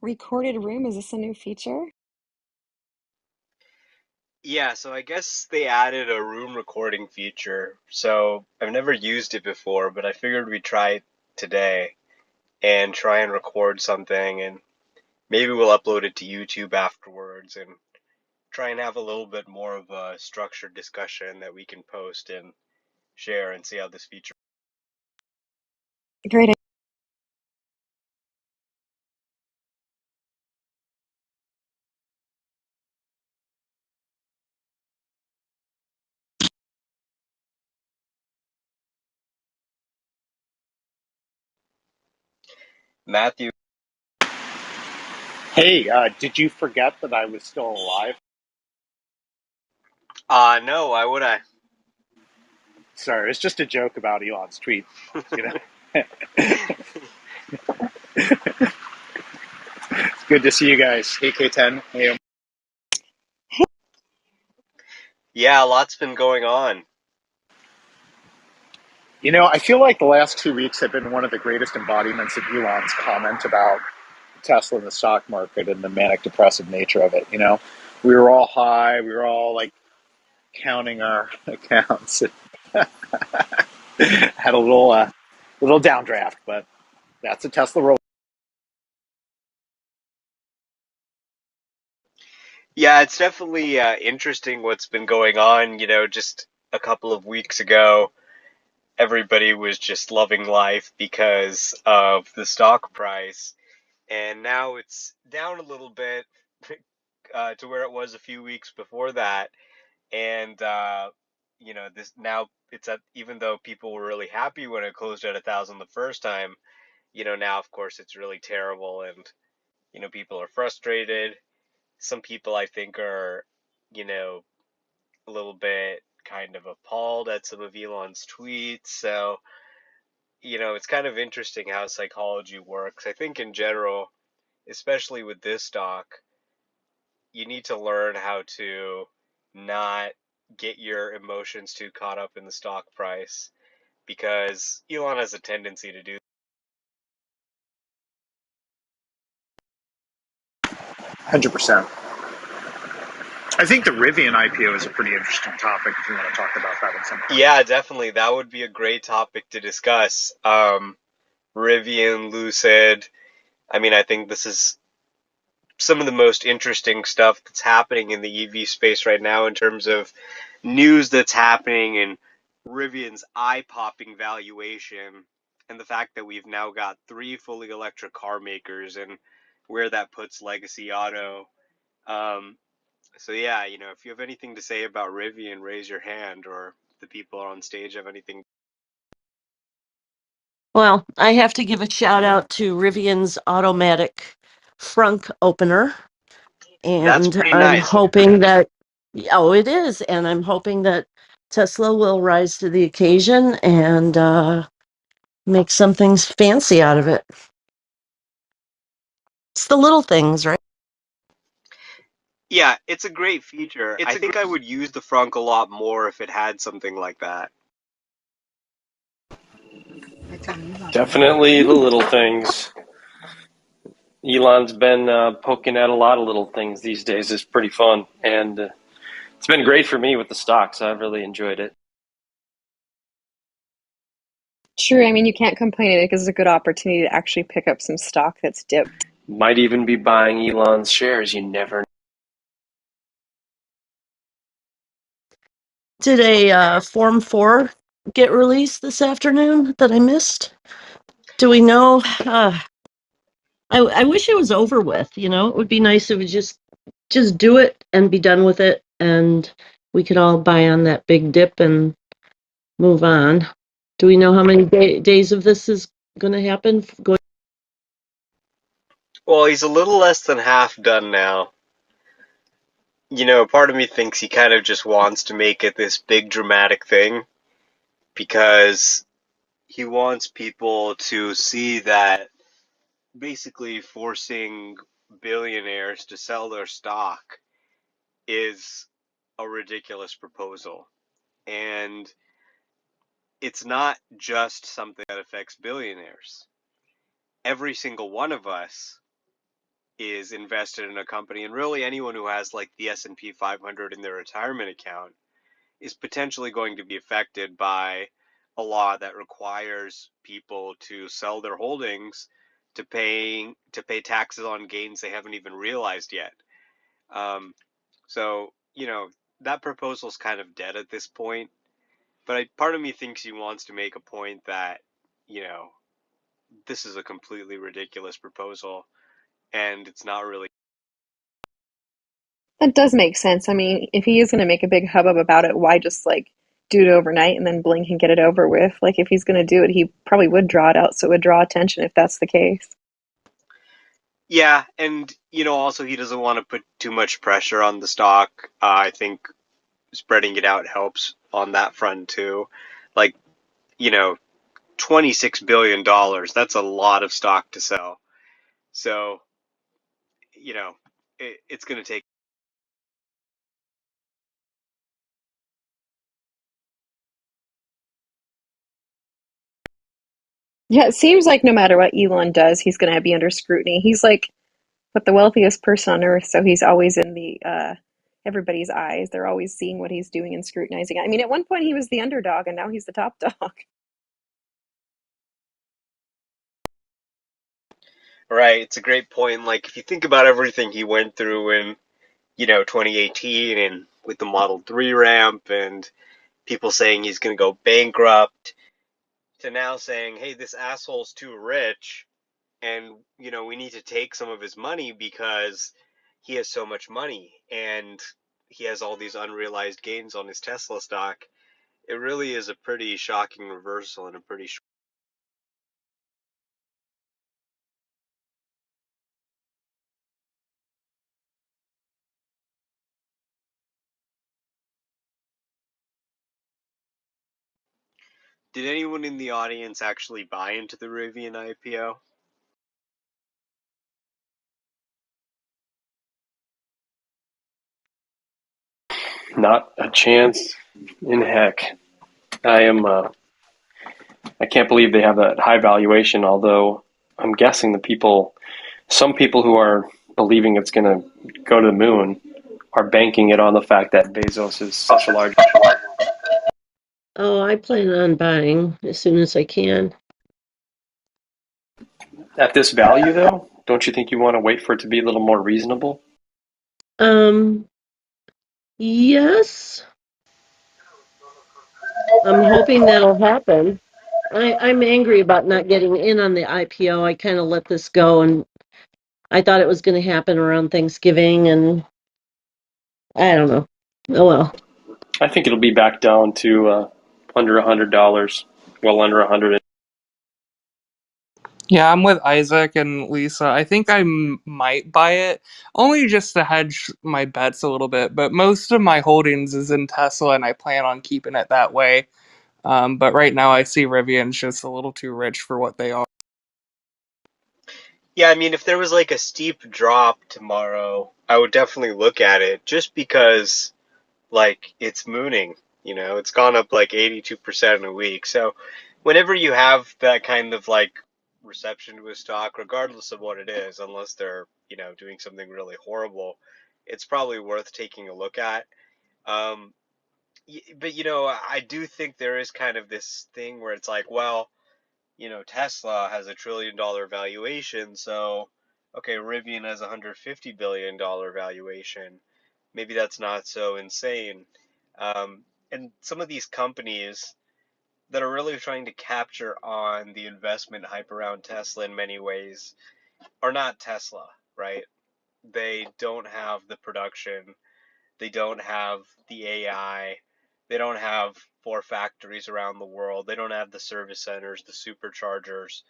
Recorded room, is this a new feature? Yeah, so I guess they added a room recording feature. So I've never used it before, but I figured we'd try it today and try and record something, and maybe we'll upload it to YouTube afterwards and try and have a little bit more of a structured discussion that we can post and share and see how this feature. Great. Matthew, Hey, did you forget that I was still alive? no, why would I? Sorry, it's just a joke about Elon's tweet. You know, it's good to see you guys. Hey, K10. Hey, Yeah, a lot's been going on. I feel like the last 2 weeks have been one of the greatest embodiments of Elon's comment about Tesla and the stock market and the manic depressive nature of it. We were all high. We were all like counting our accounts. Had a little downdraft, but that's a Tesla roll. Yeah, it's definitely interesting what's been going on. Just a couple of weeks ago, everybody was just loving life because of the stock price, and now it's down a little bit to where it was a few weeks before that. And this now it's at, even though people were really happy when it closed at 1,000 the first time, now of course it's really terrible, and people are frustrated. Some people I think are you know a little bit kind of appalled at some of Elon's tweets. So it's kind of interesting how psychology works. I think in general, especially with this stock, you need to learn how to not get your emotions too caught up in the stock price, because Elon has a tendency to do. 100%. I think the Rivian IPO is a pretty interesting topic if you want to talk about that at some point. Yeah, definitely. That would be a great topic to discuss. Rivian, Lucid. I mean, I think this is some of the most interesting stuff that's happening in the EV space right now in terms of news that's happening, and Rivian's eye-popping valuation, and the fact that we've now got three fully electric car makers, and where that puts legacy auto. Um, so yeah, if you have anything to say about Rivian, raise your hand, or the people on stage have anything. Well, I have to give a shout out to Rivian's automatic frunk opener, That's and pretty I'm nice. hoping that, oh, it is, and I'm hoping that Tesla will rise to the occasion and make some things fancy out of it. It's the little things, right? Yeah, it's a great feature. I think I would use the frunk a lot more if it had something like that. Definitely the little things. Elon's been poking at a lot of little things these days. It's pretty fun, and it's been great for me with the stocks. I've really enjoyed it. True. I mean, you can't complain because it's a good opportunity to actually pick up some stock that's dipped. Might even be buying Elon's shares. You never. Did a Form 4 get released this afternoon that I missed? Do we know? I wish it was over with. It would be nice if we just do it and be done with it, and we could all buy on that big dip and move on. Do we know how many days of this is going to happen? Well, he's a little less than half done now. Part of me thinks he kind of just wants to make it this big dramatic thing because he wants people to see that basically forcing billionaires to sell their stock is a ridiculous proposal. And it's not just something that affects billionaires. Every single one of us is invested in a company, and really anyone who has like the S&P 500 in their retirement account is potentially going to be affected by a law that requires people to sell their holdings to pay taxes on gains they haven't even realized yet. Um, so that proposal's kind of dead at this point. But part of me thinks he wants to make a point that you know this is a completely ridiculous proposal, and it's not really. That does make sense. I mean, if he is going to make a big hubbub about it, why just like do it overnight and then blink and get it over with? Like, if he's going to do it, he probably would draw it out, so it would draw attention if that's the case. Yeah, and also he doesn't want to put too much pressure on the stock. I think spreading it out helps on that front too. Like, you know, $26 billion, that's a lot of stock to sell. So, you know, it's going to take. Yeah, it seems like no matter what Elon does, he's going to be under scrutiny. He's like but the wealthiest person on earth, so he's always in the everybody's eyes. They're always seeing what he's doing and scrutinizing it. I mean, at one point he was the underdog, and now he's the top dog. Right, it's a great point. Like, if you think about everything he went through in, 2018 and with the Model 3 ramp and people saying he's going to go bankrupt to now saying, hey, this asshole's too rich and we need to take some of his money because he has so much money and he has all these unrealized gains on his Tesla stock. It really is a pretty shocking reversal and a pretty Did anyone in the audience actually buy into the Rivian IPO? Not a chance in heck. I am. I can't believe they have that high valuation. Although I'm guessing some people who are believing it's going to go to the moon, are banking it on the fact that Bezos is such a large. Oh, I plan on buying as soon as I can. At this value, though, don't you think you want to wait for it to be a little more reasonable? Um, yes, I'm hoping that'll happen. I'm angry about not getting in on the IPO. I kind of let this go, and I thought it was going to happen around Thanksgiving, and I don't know. Oh well. I think it'll be back down to under $100, well under 100. Yeah, I'm with Isaac and Lisa. I think I might buy it, only just to hedge my bets a little bit. But most of my holdings is in Tesla, and I plan on keeping it that way. But right now, I see Rivian's just a little too rich for what they are. Yeah, I mean, if there was like a steep drop tomorrow, I would definitely look at it just because, like, it's mooning. It's gone up like 82% in a week. So, whenever you have that kind of like reception to a stock, regardless of what it is, unless they're, doing something really horrible, it's probably worth taking a look at. Um, but, I do think there is kind of this thing where it's like, well, Tesla has $1 trillion valuation, so okay, Rivian has $150 billion valuation. Maybe that's not so insane. And some of these companies that are really trying to capture on the investment hype around Tesla in many ways are not Tesla, right? They don't have the production, they don't have the AI, they don't have 4 factories around the world, they don't have the service centers, the superchargers.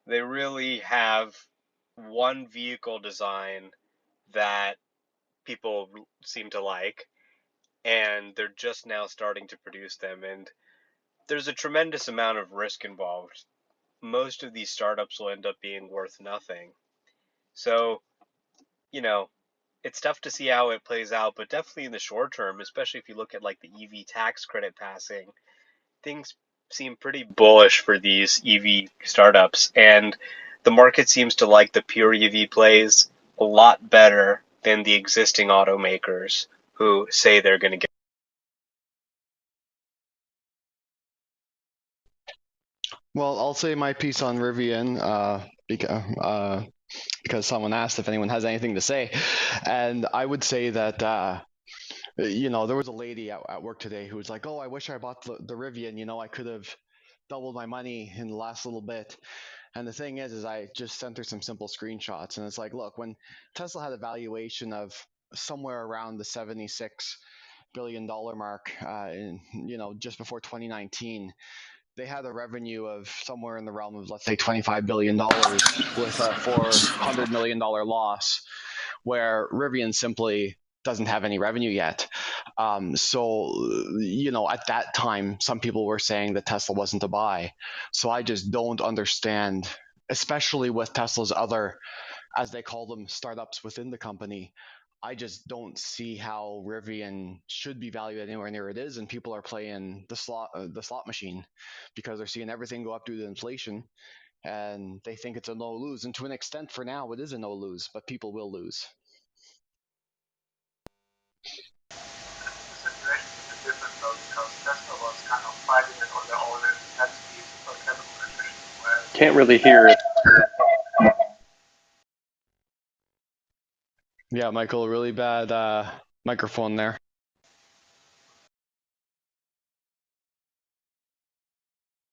They really have one vehicle design that people seem to like, and they're just now starting to produce them. And there's a tremendous amount of risk involved. Most of these startups will end up being worth nothing. So, you know, it's tough to see how it plays out, but definitely in the short term, especially if you look at like the EV tax credit passing, things seem pretty bullish for these EV startups. And the market seems to like the pure EV plays. a lot better than the existing automakers who say they're going to get. Well, I'll say my piece on Rivian because someone asked if anyone has anything to say, and I would say that there was a lady at work today who was like, "Oh, I wish I bought the Rivian. I could have doubled my money in the last little bit." And the thing is I just sent her some simple screenshots, and it's like, look, when Tesla had a valuation of somewhere around the $76 billion mark, just before 2019, they had a revenue of somewhere in the realm of, let's say, $25 billion with a $400 million loss, where Rivian simply doesn't have any revenue yet. So at that time, some people were saying that Tesla wasn't a buy. So I just don't understand, especially with Tesla's other, as they call them, startups within the company. I just don't see how Rivian should be valued anywhere near it is, and people are playing the slot machine because they're seeing everything go up due to inflation, and they think it's a no lose. And to an extent, for now, it is a no lose, but people will lose. The situation is a bit different though, because Tesla was kind of fighting it on their own and had to be super capital efficient. Whereas Can't really hear it. Yeah, Michael, really bad microphone there.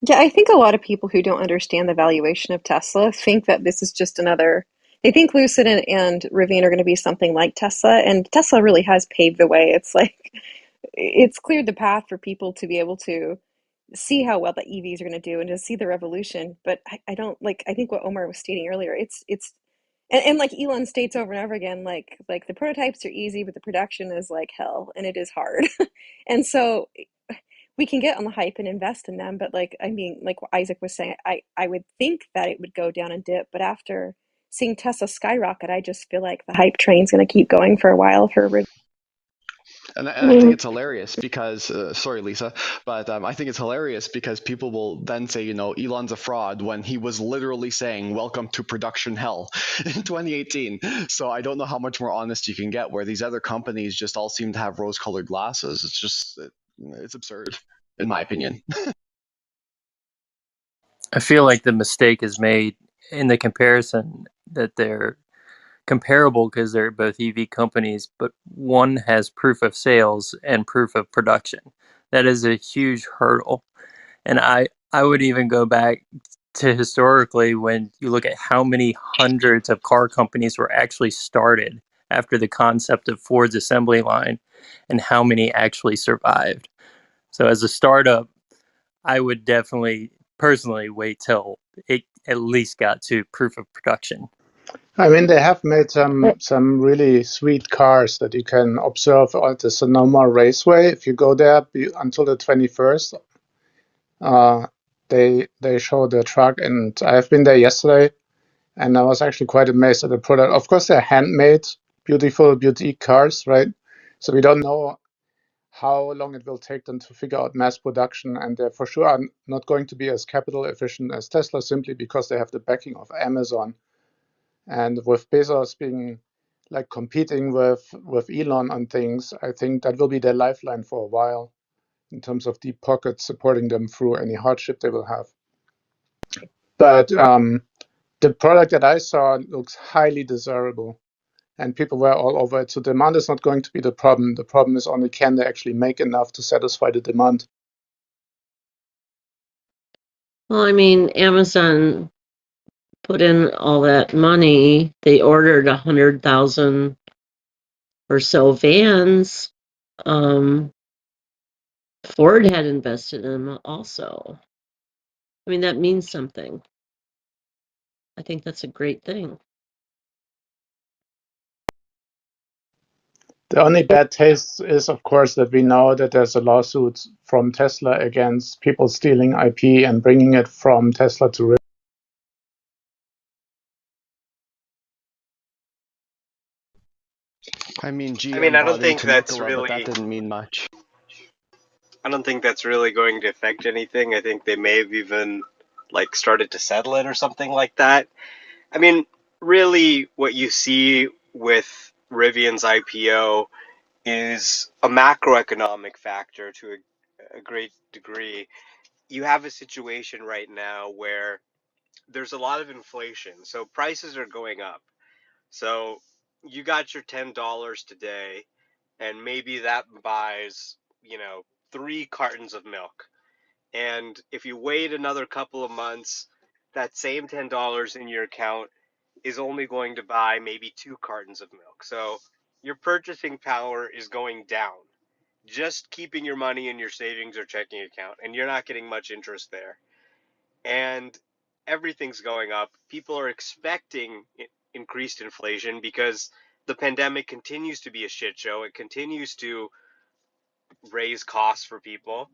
Yeah, I think a lot of people who don't understand the valuation of Tesla think that this is just another. They think Lucid and Rivian are going to be something like Tesla, and Tesla really has paved the way. It's like it's cleared the path for people to be able to see how well the EVs are going to do and to see the revolution. But I don't like. I think what Omar was stating earlier. It's and like Elon states over and over again, like the prototypes are easy, but the production is like hell, and it is hard. And so we can get on the hype and invest in them, but like I mean, like what Isaac was saying, I would think that it would go down and dip, but after seeing Tesla skyrocket, I just feel like the hype train's going to keep going for a while for Rivian. And I I think mean, it's hilarious because, sorry, Lisa, but I think it's hilarious because people will then say, Elon's a fraud when he was literally saying, "Welcome to production hell" in 2018. So I don't know how much more honest you can get, where these other companies just all seem to have rose-colored glasses. It's absurd, in my opinion. I feel like the mistake is made in the comparison that they're comparable because they're both EV companies, but one has proof of sales and proof of production. That is a huge hurdle. And I would even go back to historically when you look at how many hundreds of car companies were actually started after the concept of Ford's assembly line and how many actually survived. So as a startup, I would definitely personally wait till it at least got to proof of production. I mean, they have made some really sweet cars that you can observe at the Sonoma Raceway. If you go there until the 21st, they show the truck, and I've been there yesterday, and I was actually quite amazed at the product. Of course, they're handmade, beautiful, boutique cars, right? So we don't know how long it will take them to figure out mass production, and they for sure are not going to be as capital efficient as Tesla simply because they have the backing of Amazon. And with Bezos being like competing with Elon on things, I think that will be their lifeline for a while in terms of deep pockets supporting them through any hardship they will have. But the product that I saw looks highly desirable, and people were all over it. So demand is not going to be the problem. The problem is only can they actually make enough to satisfy the demand. well, I mean, Amazon put in all that money. They ordered 100,000 or so vans. Um, Ford had invested in them also. I mean, that means something. I think that's a great thing. The only bad taste is, of course, that we know that there's a lawsuit from Tesla against people stealing IP and bringing it from Tesla to Rivian. I mean, I mean, GM I don't bought think into that's Nikola, but that really. didn't mean much. I don't think that's really going to affect anything. I think they may have even like started to settle it or something like that. I mean, really what you see with Rivian's IPO is a macroeconomic factor to a great degree. You have a situation right now where there's a lot of inflation, so prices are going up. So you got your $10 today, and maybe that buys, 3 cartons of milk. And if you wait another couple of months, that same $10 in your account is only going to buy maybe 2 cartons of milk. So your purchasing power is going down. Just keeping your money in your savings or checking account, and you're not getting much interest there. And everything's going up. People are expecting increased inflation because the pandemic continues to be a shit show. It continues to raise costs for people.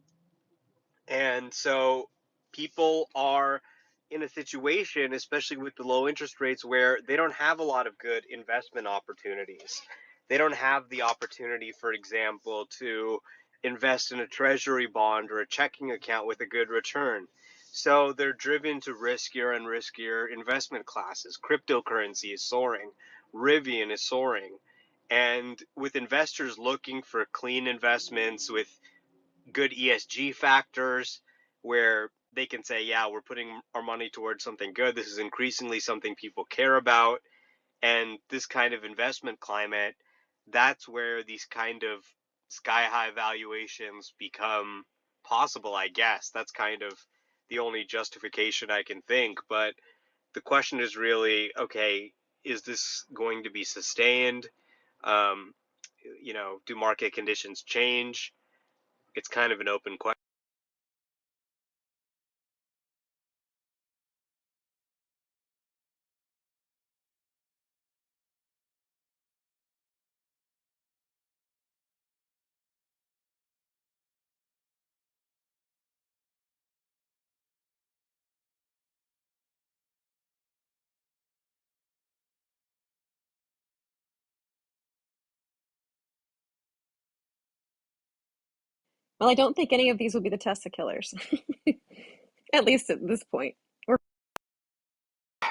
And so people are in a situation, especially with the low interest rates, where they don't have a lot of good investment opportunities. They don't have the opportunity, for example, to invest in a treasury bond or a checking account with a good return. So they're driven to riskier and riskier investment classes. Cryptocurrency is soaring, Rivian is soaring. And with investors looking for clean investments with good ESG factors where they can say, yeah, we're putting our money towards something good. This is increasingly something people care about. And this kind of investment climate, that's where these kind of sky high valuations become possible, I guess. That's kind of the only justification I can think. But the question is really, okay, is this going to be sustained? Um, do market conditions change? It's kind of an open question. Well, I don't think any of these will be the Tesla killers, at least at this point. Or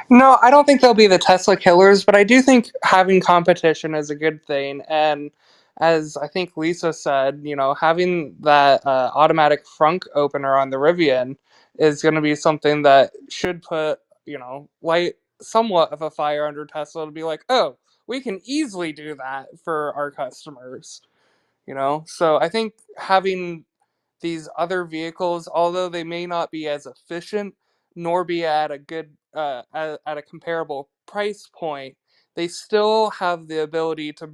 No, I don't think they'll be the Tesla killers, but I do think having competition is a good thing. And as I think Lisa said, having that automatic frunk opener on the Rivian is going to be something that should put, light somewhat of a fire under Tesla to be like, oh, we can easily do that for our customers. So I think having these other vehicles, although they may not be as efficient nor be at a good at a comparable price point, they still have the ability to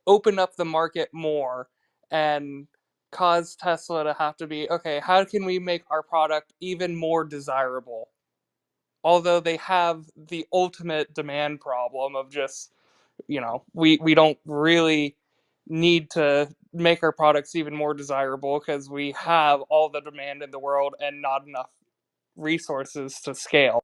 open up the market more and cause Tesla to have to be okay. How can we make our product even more desirable? Although they have the ultimate demand problem of just we don't really need to make our products even more desirable because we have all the demand in the world and not enough resources to scale.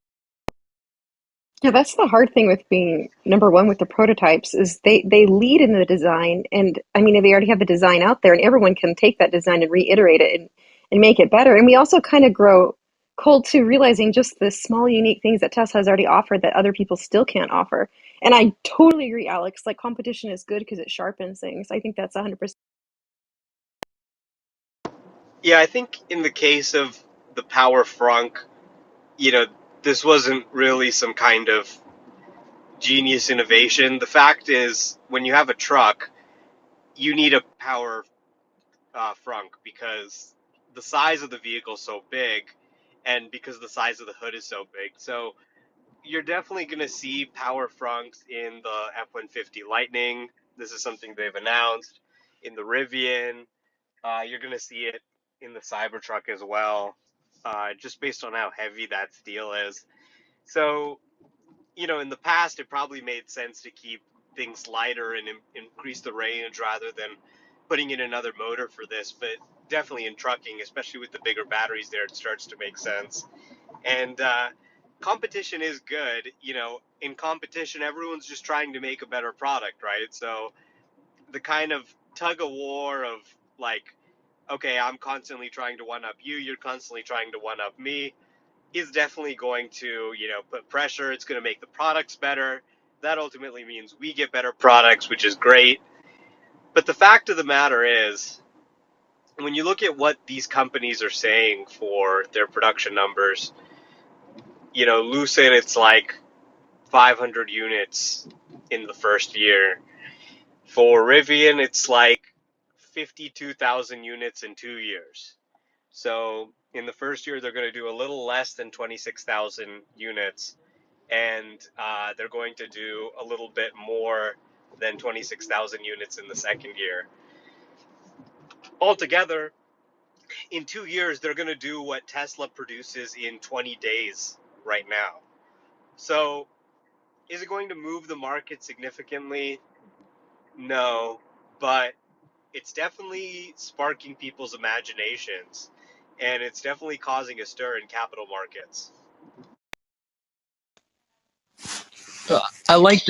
yeah, that's the hard thing with being number one with the prototypes is they lead in the design, and I mean they already have the design out there, and everyone can take that design and reiterate it and make it better. And we also kind of grow cold to realizing just the small unique things that Tesla has already offered that other people still can't offer. And I totally agree, Alex. Like competition is good because it sharpens things. I think that's 100%. Yeah, I think in the case of the Power Frunk, you know, this wasn't really some kind of genius innovation. The fact is, when you have a truck, you need a Power Frunk because the size of the vehicle is so big, and because the size of the hood is so big. So you're definitely going to see Power Frunks in the F-150 Lightning. This is something they've announced. In the Rivian, you're going to see it in the Cybertruck as well, just based on how heavy that steel is. So, in the past, it probably made sense to keep things lighter and increase the range rather than putting in another motor for this. But definitely in trucking, especially with the bigger batteries there, it starts to make sense. And competition is good. In competition, everyone's just trying to make a better product, right? So the kind of tug of war of like, okay, I'm constantly trying to one up you, you're constantly trying to one up me. is definitely going to, put pressure. It's going to make the products better. That ultimately means we get better products, which is great. But the fact of the matter is, when you look at what these companies are saying for their production numbers, Lucid, it's like 500 units in the first year. For Rivian, it's like 52,000 units in 2 years. So in the first year, they're going to do a little less than 26,000 units, and they're going to do a little bit more than 26,000 units in the second year. Altogether, in 2 years, they're going to do what Tesla produces in 20 days right now. So is it going to move the market significantly? No, but it's definitely sparking people's imaginations, and it's definitely causing a stir in capital markets. I like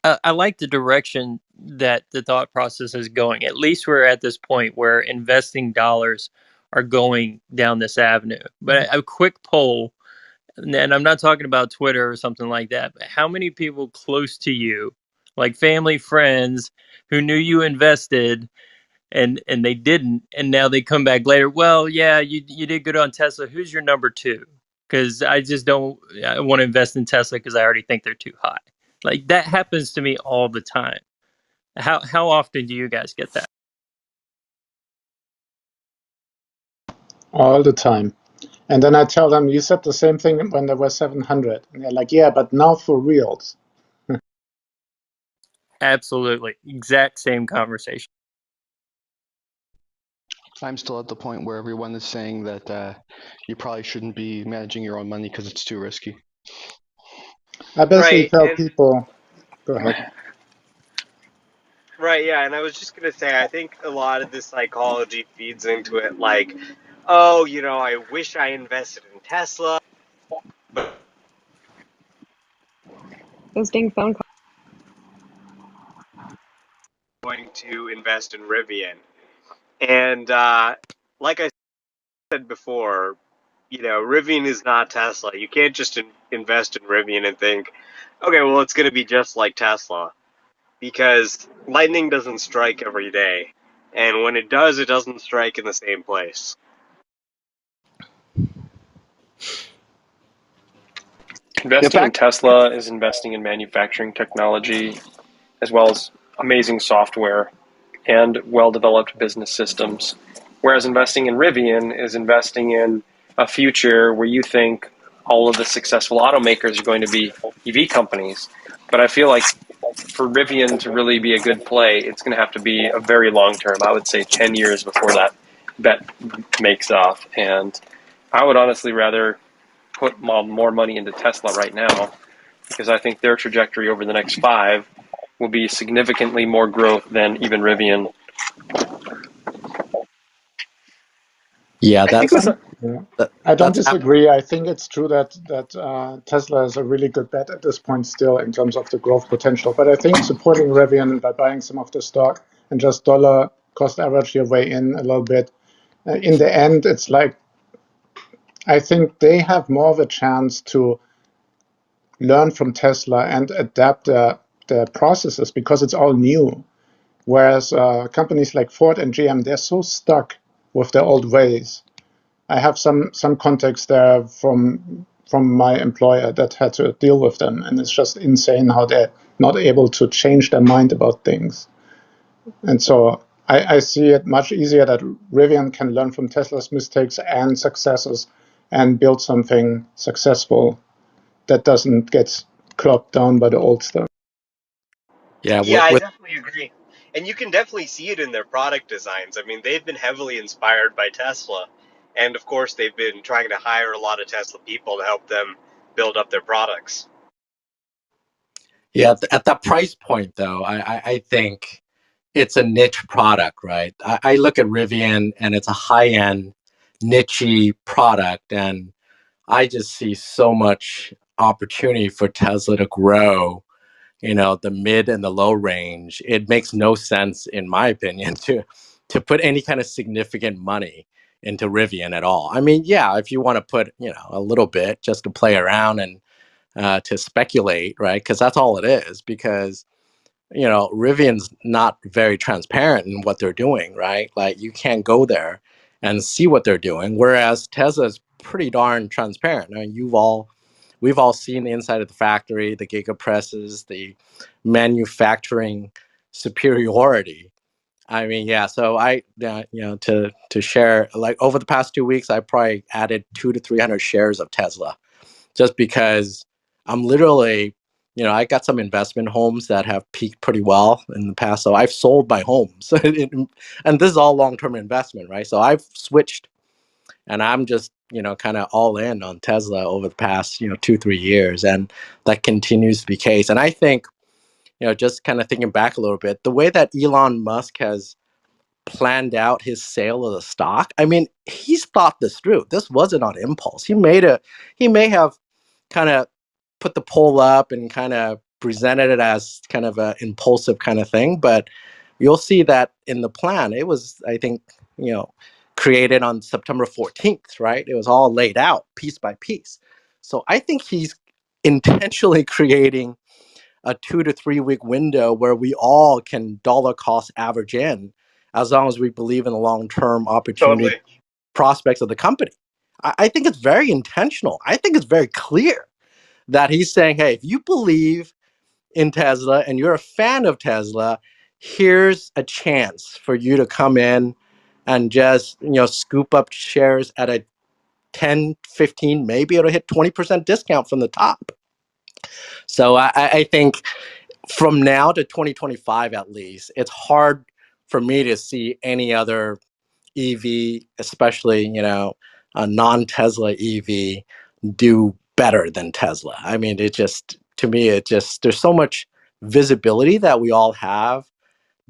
I like the direction that the thought process is going. At least we're at this point where investing dollars are going down this avenue. But a quick poll, and I'm not talking about Twitter or something like that, but how many people close to you, like family, friends, who knew you invested and they didn't, and now they come back later? Well, yeah, you did good on Tesla. Who's your number two? Because I just don't I want to invest in Tesla because I already think they're too high. Like that happens to me all the time. How often do you guys get that? all the time. And then I tell them, you said the same thing when there were 700. And they're like, yeah, but now for reals. Absolutely, exact same conversation. I'm still at the point where everyone is saying that you probably shouldn't be managing your own money because it's too risky. I basically Right, tell and people, go ahead. right, yeah, and I was just gonna say, I think a lot of this psychology feeds into it, like, oh, I wish I invested in Tesla, but Those dang phone calls. I'm going to invest in Rivian. And like I said before, Rivian is not Tesla. You can't just invest in Rivian and think, okay, well, it's going to be just like Tesla, because lightning doesn't strike every day. And when it does, it doesn't strike in the same place. Investing in Tesla is investing in manufacturing technology as well as amazing software and well-developed business systems. Whereas investing in Rivian is investing in a future where you think all of the successful automakers are going to be EV companies. But I feel like for Rivian to really be a good play, it's going to have to be a very long term. I would say 10 years before that bet makes off. And I would honestly rather put more money into Tesla right now because I think their trajectory over the next 5 will be significantly more growth than even Rivian. Yeah, I think with Yeah. I don't that's disagree. I think it's true that Tesla is a really good bet at this point still in terms of the growth potential. But I think supporting Rivian by buying some of the stock and just dollar cost average your way in a little bit, in the end, it's like I think they have more of a chance to learn from Tesla and adapt their processes because it's all new. Whereas companies like Ford and GM, they're so stuck with their old ways. I have some context there from my employer that had to deal with them, and it's just insane how they're not able to change their mind about things. And so I see it much easier that Rivian can learn from Tesla's mistakes and successes and build something successful that doesn't get clogged down by the old stuff. yeah. Yeah, I With definitely agree. And you can definitely see it in their product designs. I mean, they've been heavily inspired by Tesla. And of course, they've been trying to hire a lot of Tesla people to help them build up their products. yeah, at that price point though, I think it's a niche product, right? I look at Rivian and it's a high end, nichey product, and I just see so much opportunity for Tesla to grow. The mid and the low range. It makes no sense, in my opinion, to put any kind of significant money into Rivian at all. I mean, yeah, if you want to put, a little bit just to play around and to speculate, right? Because that's all it is. Because Rivian's not very transparent in what they're doing, right? Like you can't go there and see what they're doing, whereas Tesla's pretty darn transparent. I mean, we've all seen the inside of the factory, the gigapresses, the manufacturing superiority. I mean, yeah. So to share, like over the past 2 weeks, I probably added 200 to 300 shares of Tesla, just because I'm literally, I got some investment homes that have peaked pretty well in the past. So I've sold my homes, and this is all long-term investment, right? So I've switched, and I'm just, kind of all in on Tesla over the past, 2 3 years, and that continues to be the case. And I think, just kind of thinking back a little bit, the way that Elon Musk has planned out his sale of the stock. I mean, he's thought this through. This wasn't on impulse. He may have kind of put the poll up and kind of presented it as kind of an impulsive kind of thing, but you'll see that in the plan, it was, I think, created on September 14th, right? It was all laid out piece by piece. So I think he's intentionally creating a 2 to 3 week window where we all can dollar cost average in, as long as we believe in the long term opportunity Totally. prospects of the company. I think it's very intentional. I think it's very clear that he's saying, hey, if you believe in Tesla and you're a fan of Tesla, here's a chance for you to come in and just scoop up shares at a 10, 15, maybe it'll hit 20% discount from the top. So I think from now to 2025 at least, it's hard for me to see any other EV, especially a non-Tesla EV, do better than Tesla. I mean, it just, to me, it just, there's so much visibility that we all have,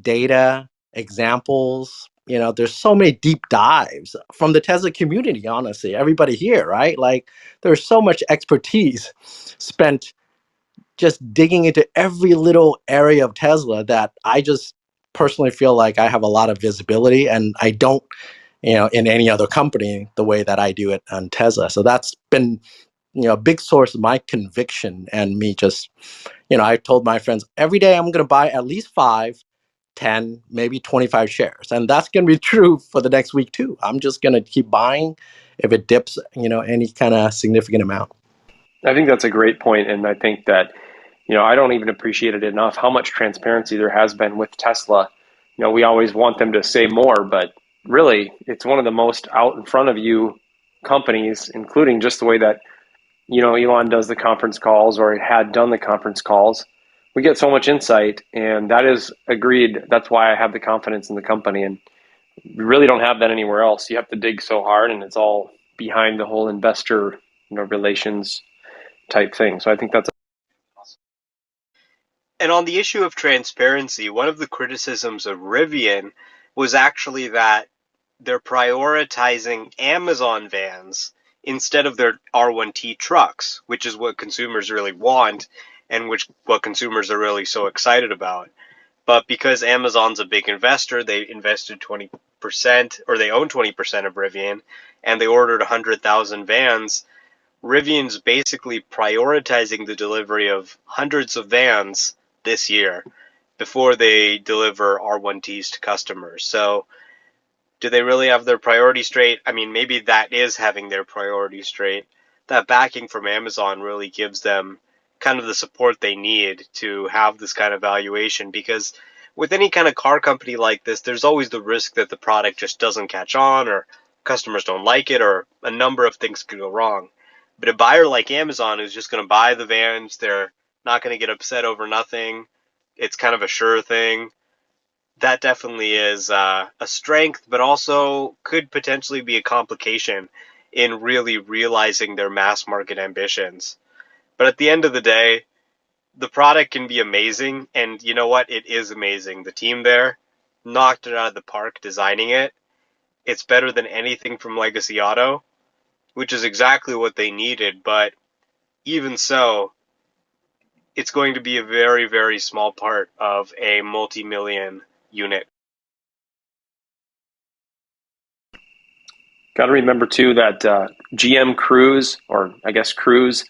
data, examples. There's so many deep dives from the Tesla community. Honestly, everybody here, right? Like, there's so much expertise spent just digging into every little area of Tesla that I just personally feel like I have a lot of visibility, and I don't, in any other company the way that I do it on Tesla. So that's been, a big source of my conviction, and me just, I told my friends every day I'm going to buy at least 5, 10, maybe 25 shares. And that's going to be true for the next week too. I'm just going to keep buying if it dips, any kind of significant amount. I think that's a great point, and I think that I don't even appreciate it enough how much transparency there has been with Tesla. We always want them to say more, but really, it's one of the most out in front of you companies, including just the way that Elon does the conference calls or had done the conference calls. We get so much insight, and that is agreed. That's why I have the confidence in the company, and we really don't have that anywhere else. You have to dig so hard, and it's all behind the whole investor relations type thing. So I think that's And on the issue of transparency, one of the criticisms of Rivian was actually that they're prioritizing Amazon vans instead of their R1T trucks, which is what consumers really want and what consumers are really so excited about. But because Amazon's a big investor, they invested 20%, or they own 20% of Rivian, and they ordered 100,000 vans. Rivian's basically prioritizing the delivery of hundreds of vans this year before they deliver R1Ts to customers. So do they really have their priorities straight? I mean, maybe that is having their priorities straight. That backing from Amazon really gives them kind of the support they need to have this kind of valuation, because with any kind of car company like this, there's always the risk that the product just doesn't catch on, or customers don't like it, or a number of things could go wrong. But a buyer like Amazon who's just going to buy the vans, they're not going to get upset over nothing. It's kind of a sure thing. That definitely is a strength, but also could potentially be a complication in really realizing their mass market ambitions. But at the end of the day, the product can be amazing, and you know what? It is amazing. The team there knocked it out of the park designing it. It's better than anything from Legacy Auto, which is exactly what they needed, but even so, it's going to be a very, very small part of a multi-million unit. Got to remember too that GM Cruise, or I guess Cruise,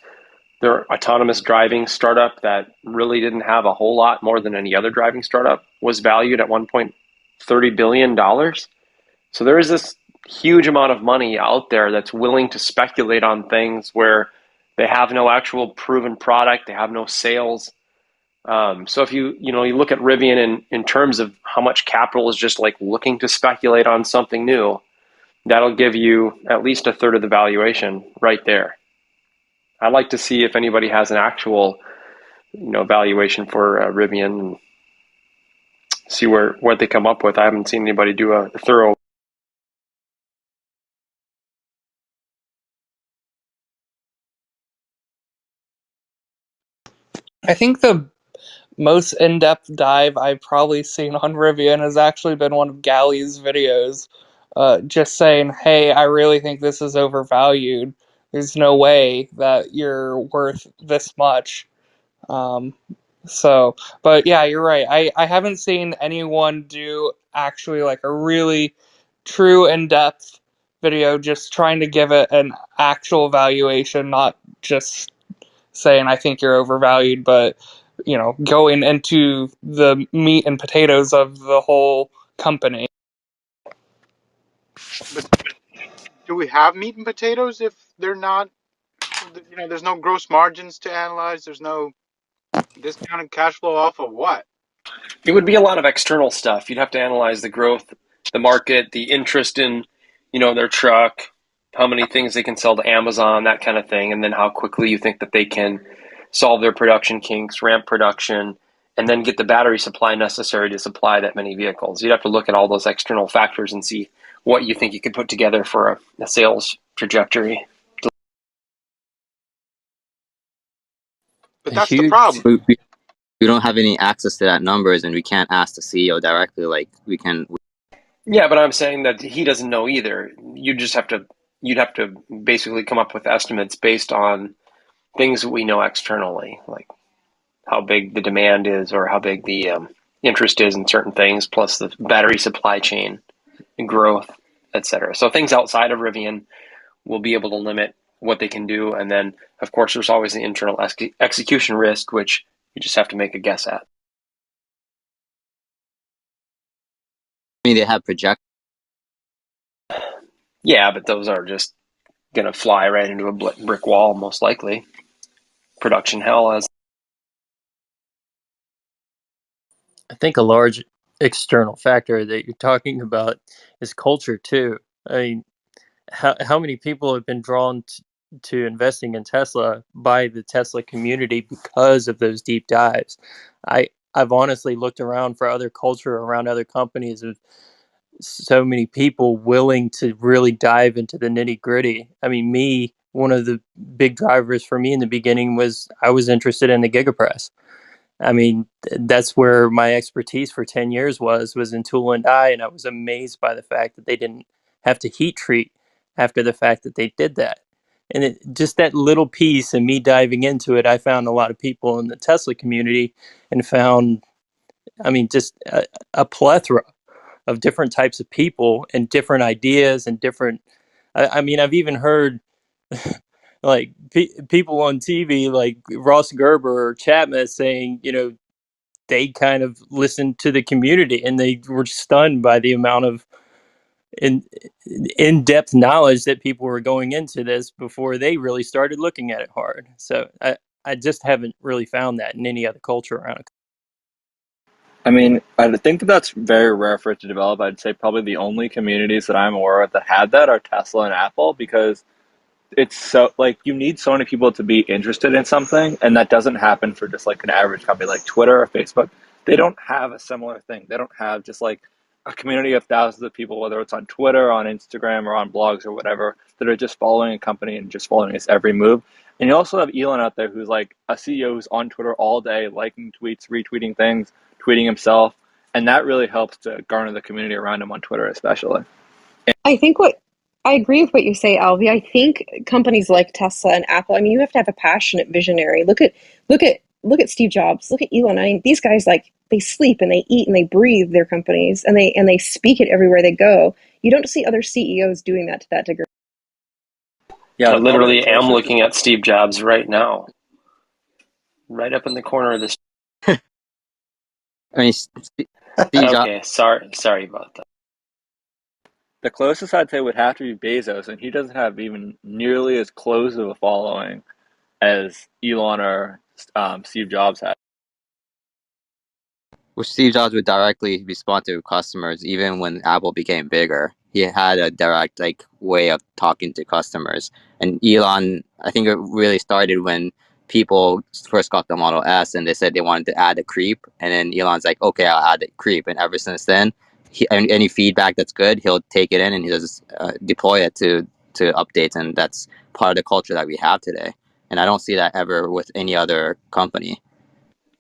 their autonomous driving startup that really didn't have a whole lot more than any other driving startup, was valued at $1.30 billion. So there is this huge amount of money out there that's willing to speculate on things where they have no actual proven product, they have no sales. So if you look at Rivian in terms of how much capital is just like looking to speculate on something new, that'll give you at least a third of the valuation right there. I'd like to see if anybody has an actual valuation for Rivian and see what they come up with. I haven't seen anybody do a thorough. I think the most in-depth dive I've probably seen on Rivian has actually been one of Galley's videos, just saying, "Hey, I really think this is overvalued. There's no way that you're worth this much." Um, but yeah, you're right. I haven't seen anyone do actually like a really true in-depth video, just trying to give it an actual valuation, not just saying I think you're overvalued, but going into the meat and potatoes of the whole company. But do we have meat and potatoes if they're not? There's no gross margins to analyze. There's no discounted cash flow off of what? It would be a lot of external stuff. You'd have to analyze the growth, the market, the interest in, their truck, how many things they can sell to Amazon, that kind of thing, and then how quickly you think that they can solve their production kinks, ramp production, and then get the battery supply necessary to supply that many vehicles. You'd have to look at all those external factors and see what you think you could put together for a sales trajectory. But A that's the huge. problem. We don't have any access to that numbers, and we can't ask the CEO directly. Like we can. Yeah, but I'm saying that he doesn't know either. You'd have to basically come up with estimates based on things that we know externally, like how big the demand is or how big the interest is in certain things, plus the battery supply chain and growth, etc. So things outside of Rivian will be able to limit what they can do, and then of course there's always the internal execution risk, which you just have to make a guess at. I mean, they have project. Yeah, but those are just gonna fly right into a brick wall, most likely. Production hell, as I think a large external factor that you're talking about is culture too. I mean, how many people have been drawn to investing in Tesla by the Tesla community because of those deep dives? I've honestly looked around for other culture around other companies of so many people willing to really dive into the nitty gritty. I mean, one of the big drivers for me in the beginning was I was interested in the Gigapress. I mean, that's where my expertise for 10 years was in tool and die, and I was amazed by the fact that they didn't have to heat treat after the fact that they did that. And just that little piece and me diving into it, I found a lot of people in the Tesla community and found, I mean, just a plethora of different types of people and different ideas and different. I mean, I've even heard like people on TV like Ross Gerber or Chapman saying, they kind of listened to the community and they were stunned by the amount of in in-depth knowledge that people were going into this before they really started looking at it hard. So I just haven't really found that in any other culture around it. I mean, I think that that's very rare for it to develop. I'd say probably the only communities that I'm aware of that had that are Tesla and Apple, because it's so like you need so many people to be interested in something, and that doesn't happen for just like an average company like Twitter or Facebook. They don't have a similar thing. They don't have just like a community of thousands of people, whether it's on Twitter, on Instagram, or on blogs or whatever, that are just following a company and just following its every move. And you also have Elon out there who's like a CEO who's on Twitter all day, liking tweets, retweeting things, tweeting himself, and that really helps to garner the community around him on Twitter, especially. I agree with what you say, Alvi. I think companies like Tesla and Apple, I mean, you have to have a passionate visionary. Look at Steve Jobs, look at Elon. I mean, these guys, like, they sleep and they eat and they breathe their companies, and they speak it everywhere they go. You don't see other CEOs doing that to that degree. Yeah, I the public literally am relationship looking at Steve Jobs right now, right up in the corner of this. I mean, Steve Jobs. Okay, sorry about that. the closest I'd say would have to be Bezos, and he doesn't have even nearly as close of a following as Elon or Steve Jobs had. Which Steve Jobs would directly respond to customers, even when Apple became bigger. He had a direct way of talking to customers. And Elon, I think it really started when people first got the Model S and they said they wanted to add a creep, and then Elon's like, okay, I'll add the creep. And ever since then, any feedback that's good, he'll take it in and he'll just deploy it to updates, and that's part of the culture that we have today. And I don't see that ever with any other company.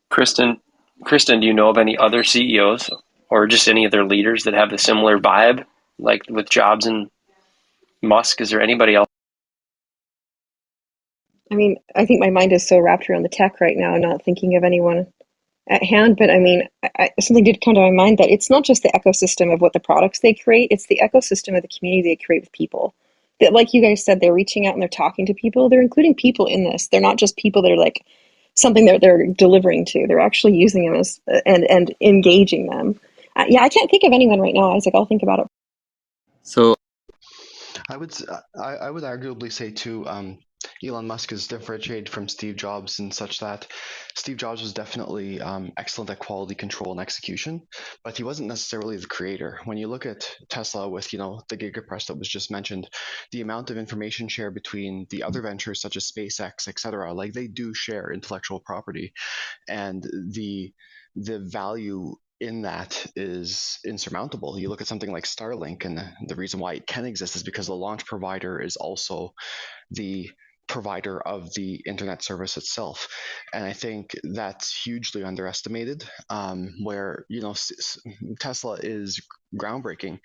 Kristen, do you know of any other CEOs or just any other leaders that have a similar vibe, like with Jobs and Musk? Is there anybody else? I mean, I think my mind is so wrapped around the tech right now, not thinking of anyone at hand. But I mean, something did come to my mind that it's not just the ecosystem of what the products they create, it's the ecosystem of the community they create with people. That, like you guys said, they're reaching out and they're talking to people. They're including people in this. They're not just people that are like something that they're delivering to. They're actually using them as and engaging them. Yeah, I can't think of anyone right now, Isaac. I'll think about it. So I would arguably say too, Elon Musk is differentiated from Steve Jobs in such that Steve Jobs was definitely excellent at quality control and execution, but he wasn't necessarily the creator. When you look at Tesla with the gigapress that was just mentioned, the amount of information shared between the other ventures such as SpaceX, etc., like they do share intellectual property, and the value in that is insurmountable. You look at something like Starlink, and the reason why it can exist is because the launch provider is also the provider of the internet service itself. And I think that's hugely underestimated, where Tesla is groundbreaking.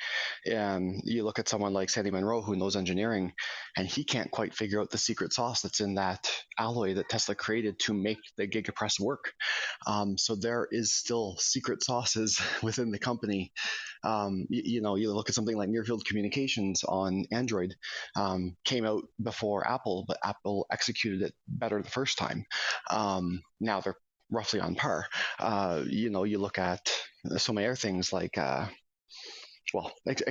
You look at someone like Sandy Munro, who knows engineering, and he can't quite figure out the secret sauce that's in that alloy that Tesla created to make the gigapress work. So there is still secret sauces within the company. You look at something like near field communications on Android, came out before Apple, but Apple executed it better the first time. Now they're roughly on par. You look at so many other things like, et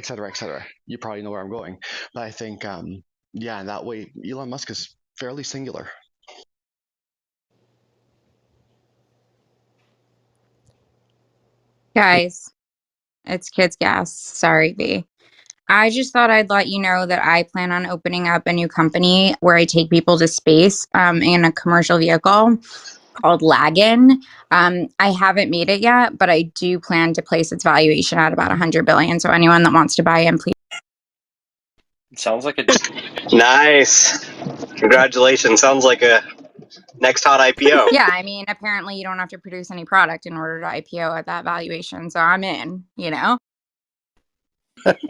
cetera, et cetera. You probably know where I'm going, but I think, in that way, Elon Musk is fairly singular. Guys, it's Kids Gas. Sorry, B. I just thought I'd let you know that I plan on opening up a new company where I take people to space in a commercial vehicle called Lagan. I haven't made it yet, but I do plan to place its valuation at about 100 billion. So anyone that wants to buy in, please. It sounds like a Nice. Congratulations. Sounds like a next hot IPO. Yeah, I mean, apparently you don't have to produce any product in order to IPO at that valuation. So I'm in.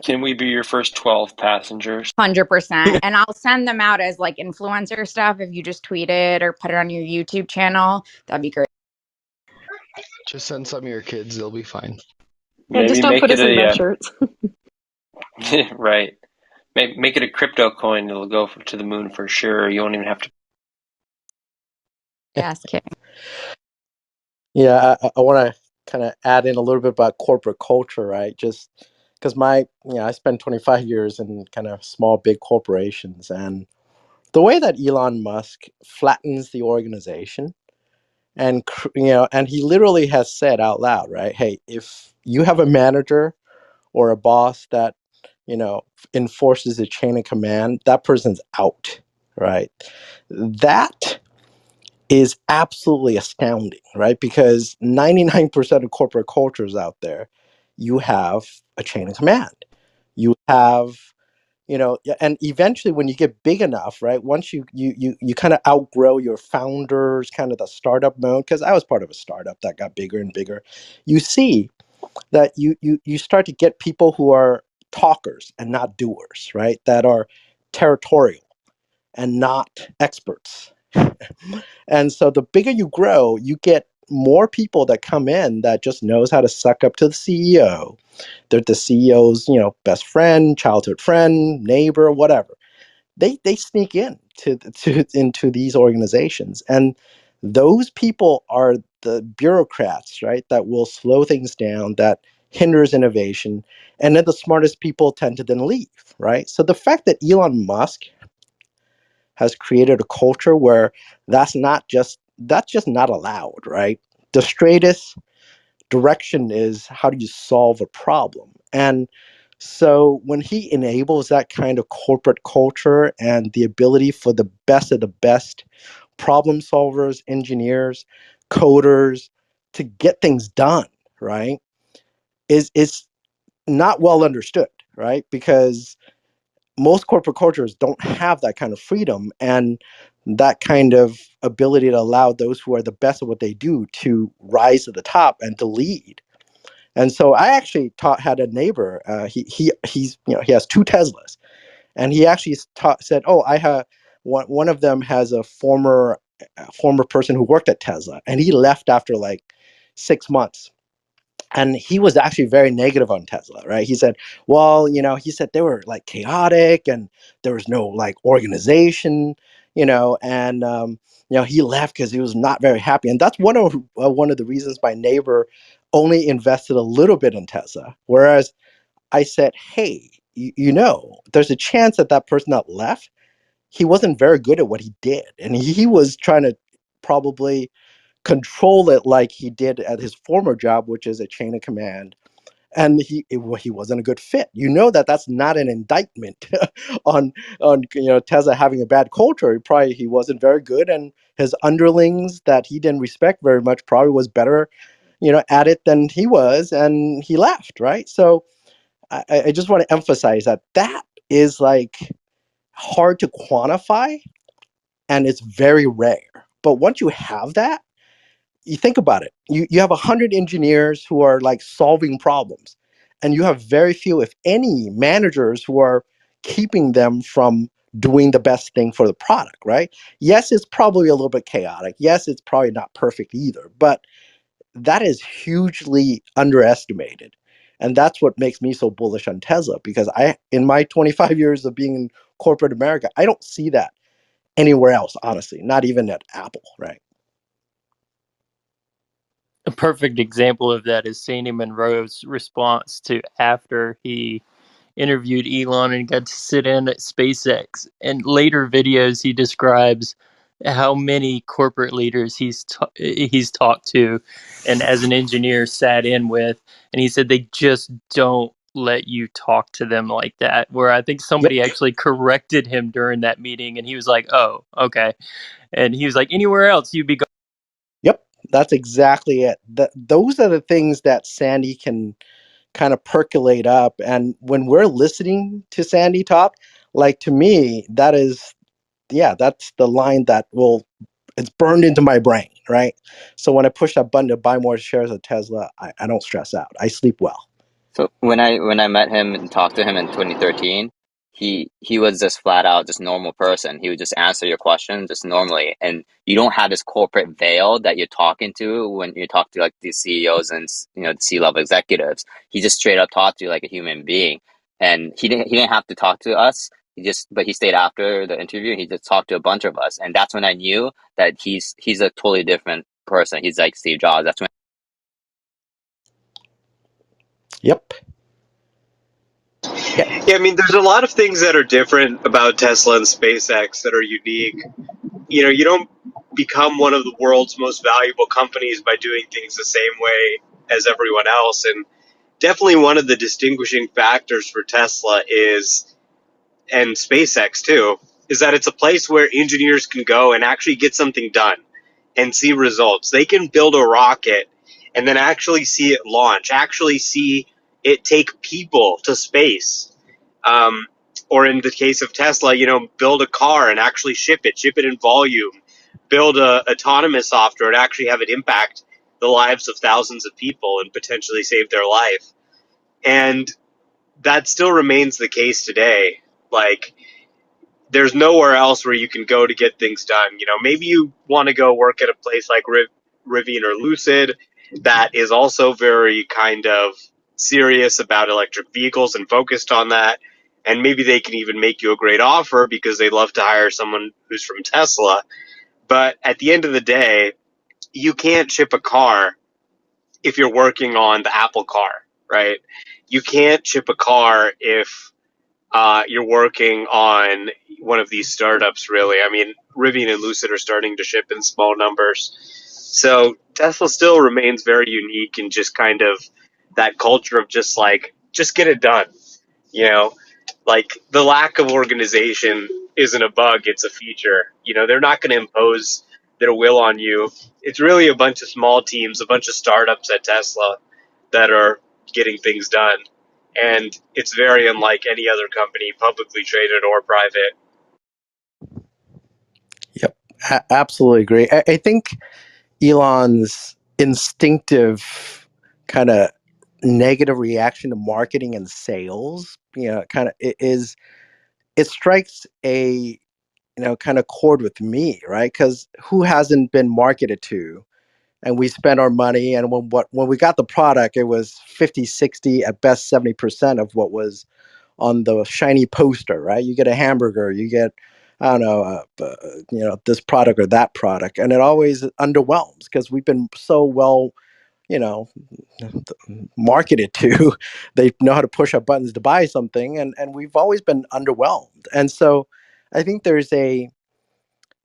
Can we be your first 12 passengers? 100%. And I'll send them out as like influencer stuff. If you just tweet it or put it on your YouTube channel, that'd be great. Just send some of your kids; they'll be fine. Yeah, just Maybe don't make put it us in red a shirts. right. Make it a crypto coin. It'll go to the moon for sure. You won't even have to. Yes, kidding. Yeah, I want to kind of add in a little bit about corporate culture, right? Just because I spent 25 years in kind of small, big corporations, and the way that Elon Musk flattens the organization, and and he literally has said out loud, right? Hey, if you have a manager or a boss that you know enforces a chain of command, that person's out, right? That is absolutely astounding, right? Because 99% of corporate cultures out there, you have a chain of command. You have, and eventually when you get big enough, right? Once you kind of outgrow your founders, kind of the startup mode, because I was part of a startup that got bigger and bigger. You see that you start to get people who are talkers and not doers, right? That are territorial and not experts. And so the bigger you grow, you get more people that come in that just knows how to suck up to the CEO. They're the CEO's, best friend, childhood friend, neighbor, whatever. They sneak in into these organizations, and those people are the bureaucrats, right? That will slow things down, that hinders innovation, and then the smartest people tend to then leave, right? So the fact that Elon Musk has created a culture where that's just not allowed, right? The straightest direction is, how do you solve a problem? And so when he enables that kind of corporate culture and the ability for the best of the best problem solvers, engineers, coders to get things done, right? Is not well understood, right? Because most corporate cultures don't have that kind of freedom and that kind of ability to allow those who are the best at what they do to rise to the top and to lead. And so I actually had a neighbor. He has two Teslas, and he actually said, "Oh, I have one of them has a former person who worked at Tesla, and he left after like 6 months." And he was actually very negative on Tesla, right? He said, well, he said they were like chaotic and there was no like organization, and he left because he was not very happy. And that's one of the reasons my neighbor only invested a little bit in Tesla. Whereas I said, hey, there's a chance that that person that left, he wasn't very good at what he did. And he was trying to probably control it like he did at his former job, which is a chain of command. And he wasn't a good fit. That's not an indictment on Tesla having a bad culture. He wasn't very good, and his underlings that he didn't respect very much probably was better, at it than he was, and he left. Right. So I just want to emphasize that is like hard to quantify, and it's very rare. But once you have that, you think about it. You have 100 engineers who are like solving problems, and you have very few, if any, managers who are keeping them from doing the best thing for the product, right? Yes, it's probably a little bit chaotic. Yes, it's probably not perfect either, but that is hugely underestimated. And that's what makes me so bullish on Tesla, because in my 25 years of being in corporate America, I don't see that anywhere else, honestly, not even at Apple, right? A perfect example of that is Sandy Monroe's response to after he interviewed Elon and got to sit in at SpaceX. And later videos, he describes how many corporate leaders he's talked to, and as an engineer sat in with, and he said they just don't let you talk to them like that. Where I think Yep. somebody actually corrected him during that meeting, and he was like, "Oh, okay." And he was like, "Anywhere else, you'd be going." Yep, that's exactly it. Those are the things that Sandy can kind of percolate up. And when we're listening to Sandy talk, like to me, that's the line that it's burned into my brain, right? So when I push that button to buy more shares of Tesla, I don't stress out. I sleep well. So when I met him and talked to him in 2013, he was just flat out just normal person. He would just answer your question just normally, and you don't have this corporate veil that you're talking to when you talk to like these CEOs and the C-level executives. He just straight up talked to you like a human being, and he didn't have to talk to us. But he stayed after the interview. And he just talked to a bunch of us, and that's when I knew that he's a totally different person. He's like Steve Jobs. That's when. Yep. Yeah. Yeah, I mean, there's a lot of things that are different about Tesla and SpaceX that are unique. You don't become one of the world's most valuable companies by doing things the same way as everyone else. And definitely one of the distinguishing factors for Tesla and SpaceX too, is that it's a place where engineers can go and actually get something done and see results. They can build a rocket and then actually see it launch, actually see it take people to space. Um, or in the case of Tesla, build a car and actually ship it in volume, build a autonomous software and actually have it impact the lives of thousands of people and potentially save their life. And that still remains the case today. Like, there's nowhere else where you can go to get things done. Maybe you want to go work at a place like Rivian or Lucid that is also very kind of serious about electric vehicles and focused on that. And maybe they can even make you a great offer because they love to hire someone who's from Tesla. But at the end of the day, you can't ship a car if you're working on the Apple car, right? You can't ship a car if you're working on one of these startups, really. I mean, Rivian and Lucid are starting to ship in small numbers. So Tesla still remains very unique in just kind of that culture of just like, just get it done. You know, like the lack of organization isn't a bug, it's a feature. You know, they're not going to impose their will on you. It's really a bunch of small teams, a bunch of startups at Tesla that are getting things done. And it's very unlike any other company, publicly traded or private. Yep, absolutely agree. I think Elon's instinctive kind of negative reaction to marketing and sales, kind of it strikes a kind of chord with me, right? Because who hasn't been marketed to? And we spent our money, and when we got the product, it was 50, 60, at best 70% of what was on the shiny poster, right? You get a hamburger, you get, I don't know, this product or that product, and it always underwhelms because we've been so well, you know, marketed to. They know how to push our buttons to buy something, and we've always been underwhelmed. And so, I think there's a,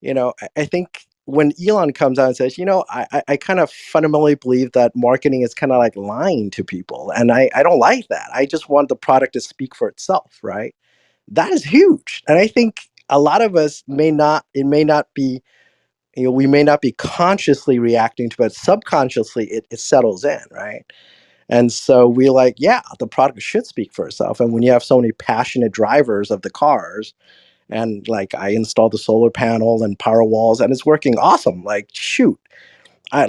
I think when Elon comes out and says, I kind of fundamentally believe that marketing is kind of like lying to people. And I don't like that. I just want the product to speak for itself, right? That is huge. And I think a lot of us it may not be, we may not be consciously reacting to, but subconsciously it settles in, right? And so we like, yeah, the product should speak for itself. And when you have so many passionate drivers of the cars, and like I installed the solar panel and power walls and it's working awesome. Like, shoot, I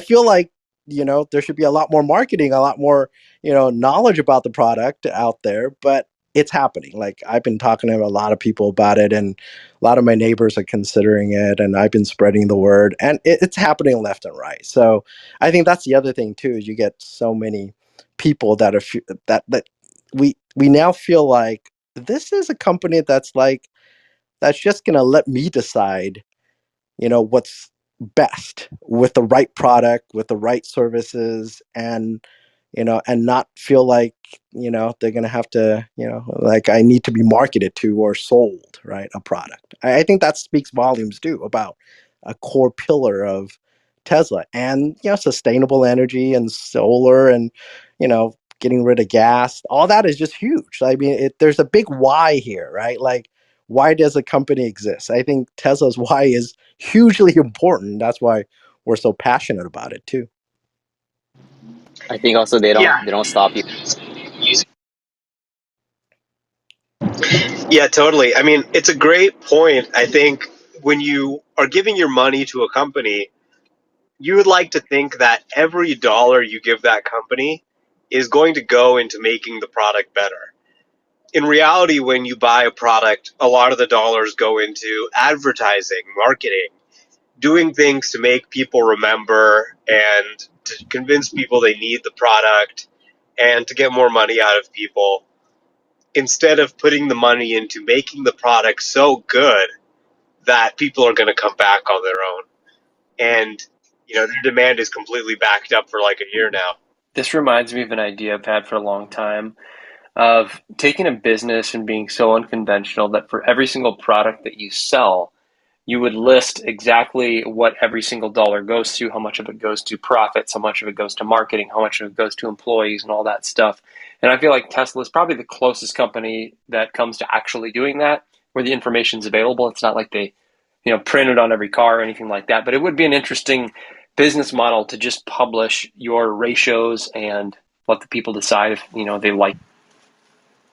feel like there should be a lot more marketing, a lot more knowledge about the product out there, but it's happening. Like I've been talking to a lot of people about it, and a lot of my neighbors are considering it, and I've been spreading the word, and it's happening left and right. So I think that's the other thing too, is you get so many people that are that we now feel like this is a company that's just going to let me decide what's best with the right product, with the right services, and not feel like they're going to have to like I need to be marketed to or sold, right, a product. I think that speaks volumes too about a core pillar of Tesla. And sustainable energy and solar, and getting rid of gas, all that is just huge. I mean, there's a big why here, right? Like, why does a company exist? I think Tesla's why is hugely important. That's why we're so passionate about it too. I think also they don't Yeah, they don't stop you. yeah, totally. I mean, it's a great point. I think when you are giving your money to a company, you would like to think that every dollar you give that company is going to go into making the product better. In reality, when you buy a product, a lot of the dollars go into advertising, marketing, doing things to make people remember and to convince people they need the product and to get more money out of people instead of putting the money into making the product so good that people are going to come back on their own. And, their demand is completely backed up for like a year now. This reminds me of an idea I've had for a long time of taking a business and being so unconventional that for every single product that you sell, you would list exactly what every single dollar goes to, how much of it goes to profits, how much of it goes to marketing, how much of it goes to employees, and all that stuff. And I feel like Tesla is probably the closest company that comes to actually doing that, where the information's available. It's not like they, print it on every car or anything like that. But it would be an interesting business model to just publish your ratios and let the people decide if they like.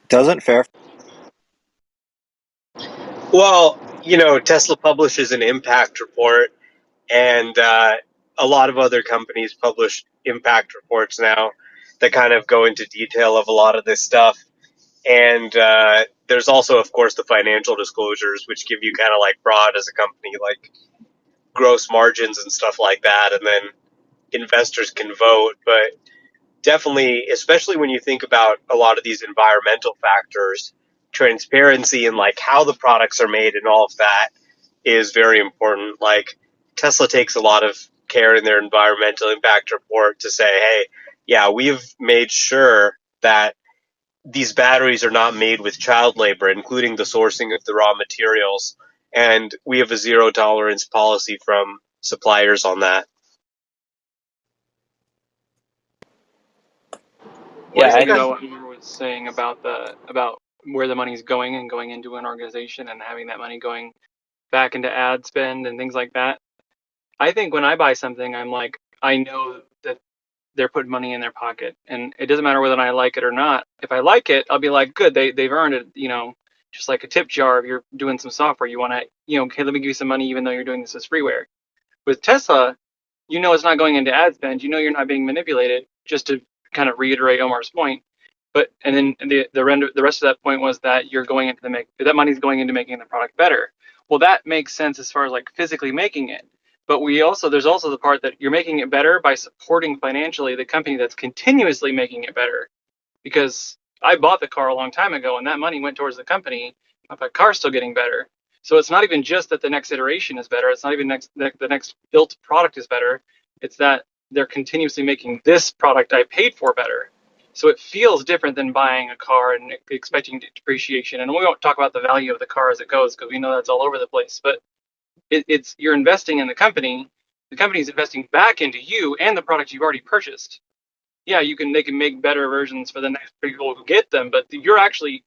Doesn't Fair Well, Tesla publishes an impact report, and a lot of other companies publish impact reports now that kind of go into detail of a lot of this stuff. And there's also, of course, the financial disclosures, which give you kind of like broad as a company, like gross margins and stuff like that, and then investors can vote. But definitely, especially when you think about a lot of these environmental factors, transparency and like how the products are made and all of that is very important. Like Tesla takes a lot of care in their environmental impact report to say, hey, yeah, we've made sure that these batteries are not made with child labor, including the sourcing of the raw materials. And we have a zero tolerance policy from suppliers on that. What Yeah, do you I guys? think What Umar was saying about where the money's going and going into an organization and having that money going back into ad spend and things like that. I think when I buy something, I'm like, I know that they're putting money in their pocket, and it doesn't matter whether I like it or not. If I like it, I'll be like, good, they've earned it. Just like a tip jar. If you're doing some software, you want to, okay, let me give you some money, even though you're doing this as freeware. With Tesla, it's not going into ad spend. You're not being manipulated. Just to kind of reiterate Omar's point, but and then the rest of that point was that you're going into that money's going into making the product better. Well, that makes sense as far as like physically making it. But there's also the part that you're making it better by supporting financially the company that's continuously making it better, because I bought the car a long time ago and that money went towards the company, but the car's still getting better. So it's not even just that the next iteration is better. It's not even the next built product is better. It's that they're continuously making this product I paid for better. So it feels different than buying a car and expecting depreciation. And we won't talk about the value of the car as it goes because we know that's all over the place. But it's you're investing in the company. The company's investing back into you and the product you've already purchased. Yeah, they can make better versions for the next people who get them, but you're actually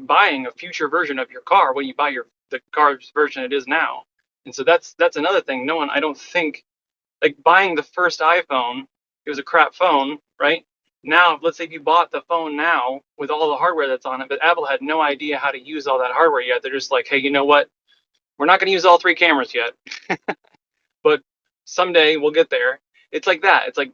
buying a future version of your car when you buy the car's version it is now. And so that's another thing. No one, I don't think, like buying the first iPhone, it was a crap phone, right? Now, let's say if you bought the phone now with all the hardware that's on it, but Apple had no idea how to use all that hardware yet. They're just like, hey, you know what? We're not going to use all three cameras yet, but someday we'll get there. It's like that. It's like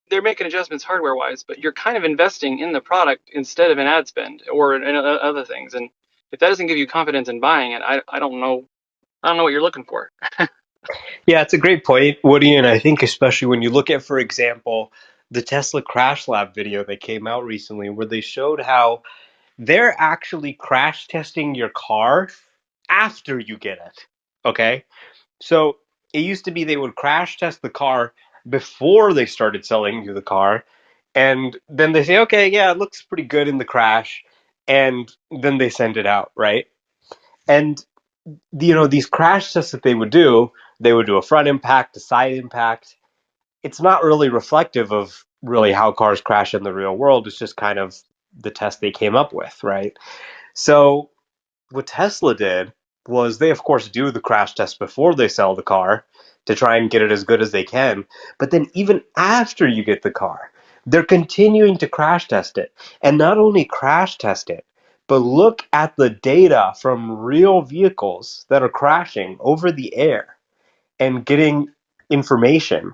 they're making adjustments hardware wise, but you're kind of investing in the product instead of in ad spend or in other things. And if that doesn't give you confidence in buying it, I don't know. I don't know what you're looking for. Yeah, it's a great point, Woody. And I think especially when you look at, for example, the Tesla Crash Lab video that came out recently, where they showed how they're actually crash testing your car after you get it. Okay. So it used to be they would crash test the car before they started selling you the car. And then they say, okay, yeah, it looks pretty good in the crash. And then they send it out, right? And these crash tests that they would do a front impact, a side impact. It's not really reflective of really how cars crash in the real world. It's just kind of the test they came up with, right? So what Tesla did was they, of course, do the crash test before they sell the car to try and get it as good as they can. But then, even after you get the car, they're continuing to crash test it. And not only crash test it, but look at the data from real vehicles that are crashing over the air and getting information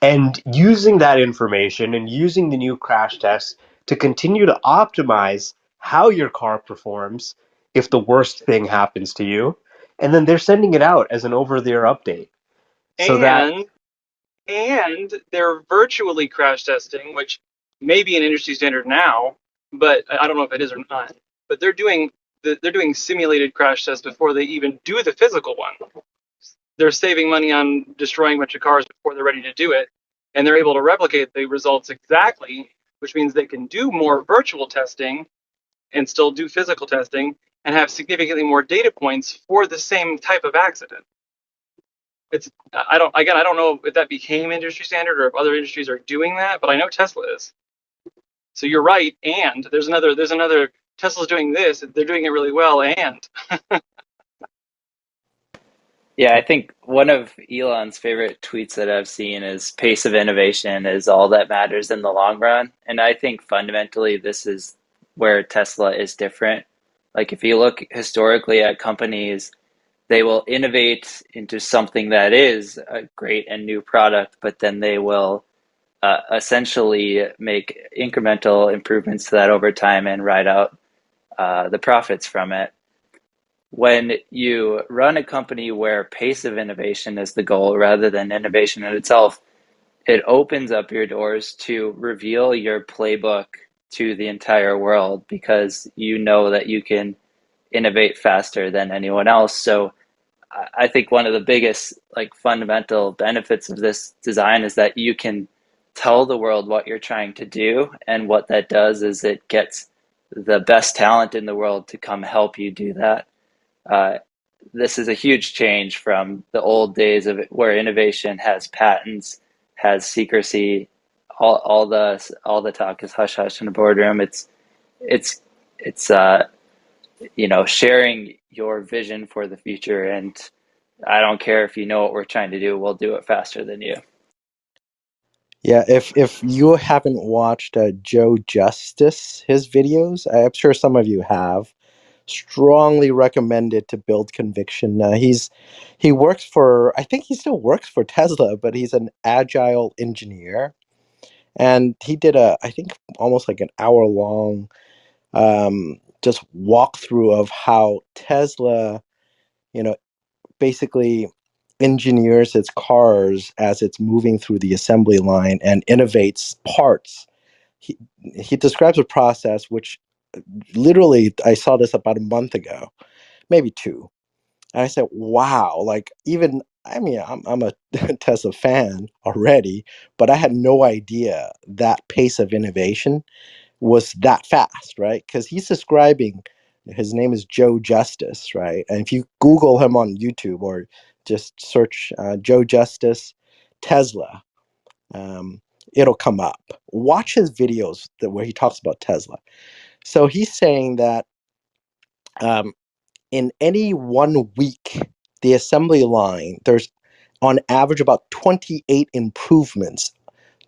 and using that information and using the new crash tests to continue to optimize how your car performs if the worst thing happens to you. And then they're sending it out as an over the air update so that. And they're virtually crash testing, which may be an industry standard now, but I don't know if it is or not. But they're doing simulated crash tests before they even do the physical one. They're saving money on destroying a bunch of cars before they're ready to do it, and they're able to replicate the results exactly, which means they can do more virtual testing and still do physical testing and have significantly more data points for the same type of accident. I don't know if that became industry standard or if other industries are doing that, but I know Tesla is. So you're right, and there's another Tesla's doing this, they're doing it really well, and Yeah, I think one of Elon's favorite tweets that I've seen is pace of innovation is all that matters in the long run. And I think fundamentally this is where Tesla is different. Like if you look historically at companies, they will innovate into something that is a great and new product, but then they will essentially make incremental improvements to that over time and ride out the profits from it. when you run a company where pace of innovation is the goal rather than innovation in itself, it opens up your doors to reveal your playbook to the entire world because you know that you can innovate faster than anyone else. So I think one of the biggest like fundamental benefits of this design is that you can tell the world what you're trying to do, and what that does is it gets the best talent in the world to come help you do that. Uh, this is a huge change from the old days of it, where innovation has patents, has secrecy, all the talk is hush hush in the boardroom. It's it's sharing your vision for the future, and I don't care if you know what we're trying to do, we'll do it faster than you. Yeah, if you haven't watched Joe Justice, his videos, I'm sure some of you have. Strongly recommended to build conviction. He works for, I think he still works for Tesla, but he's an agile engineer, and he did I think almost like an hour long just walkthrough of how Tesla, you know, basically engineers its cars as it's moving through the assembly line and innovates parts. He he describes a process which literally I saw this about a month ago, maybe two. And I said, wow, like even I mean, I'm a Tesla fan already, but I had no idea that pace of innovation was that fast, right? Because he's describing, his name is Joe Justice, right? And if you Google him on YouTube or just search Joe Justice Tesla, um, it'll come up. Watch his videos where he talks about Tesla. So he's saying that um, in any 1 week, the assembly line, there's on average about 28 improvements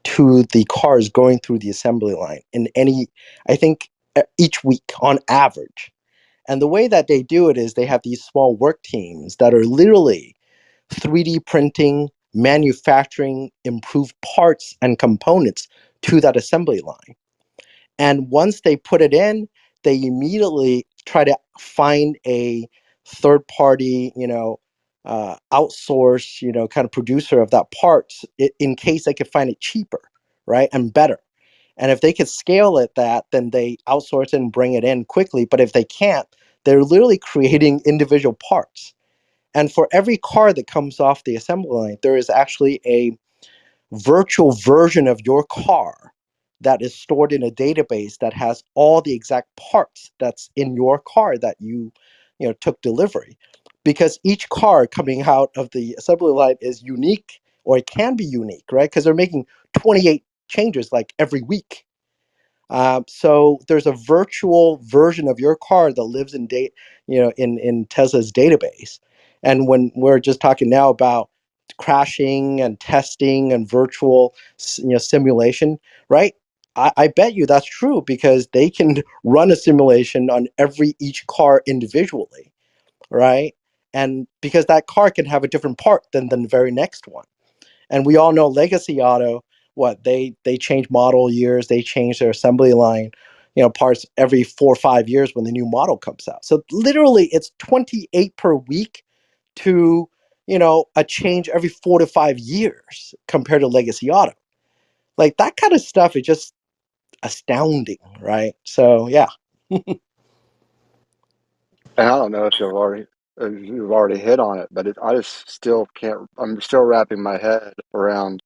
to the cars going through the assembly line in any, I think, each week on average. And the way that they do it is they have these small work teams that are literally 3D printing, manufacturing improved parts and components to that assembly line. And once they put it in, they immediately try to find a third party, outsource, kind of producer of that parts in case they could find it cheaper, right, and better. And if they could scale it then they outsource it and bring it in quickly. But if they can't, they're literally creating individual parts. And for every car that comes off the assembly line, there is actually a virtual version of your car that is stored in a database that has all the exact parts that's in your car that you took delivery, because each car coming out of the assembly line is unique, or it can be unique, right? Because they're making 28 changes like every week. So there's a virtual version of your car that lives in Tesla's database. And when we're just talking now about crashing and testing and virtual simulation, right? I bet you that's true, because they can run a simulation on each car individually, right? And because that car can have a different part than the very next one. And we all know legacy auto, what they change model years, they change their assembly line, parts every 4 or 5 years when the new model comes out. So literally it's 28 per week to, a change every 4 to 5 years compared to legacy auto. Like that kind of stuff is just astounding, right? So yeah. And I don't know if you've already hit on it, but I just still can't. I'm still wrapping my head around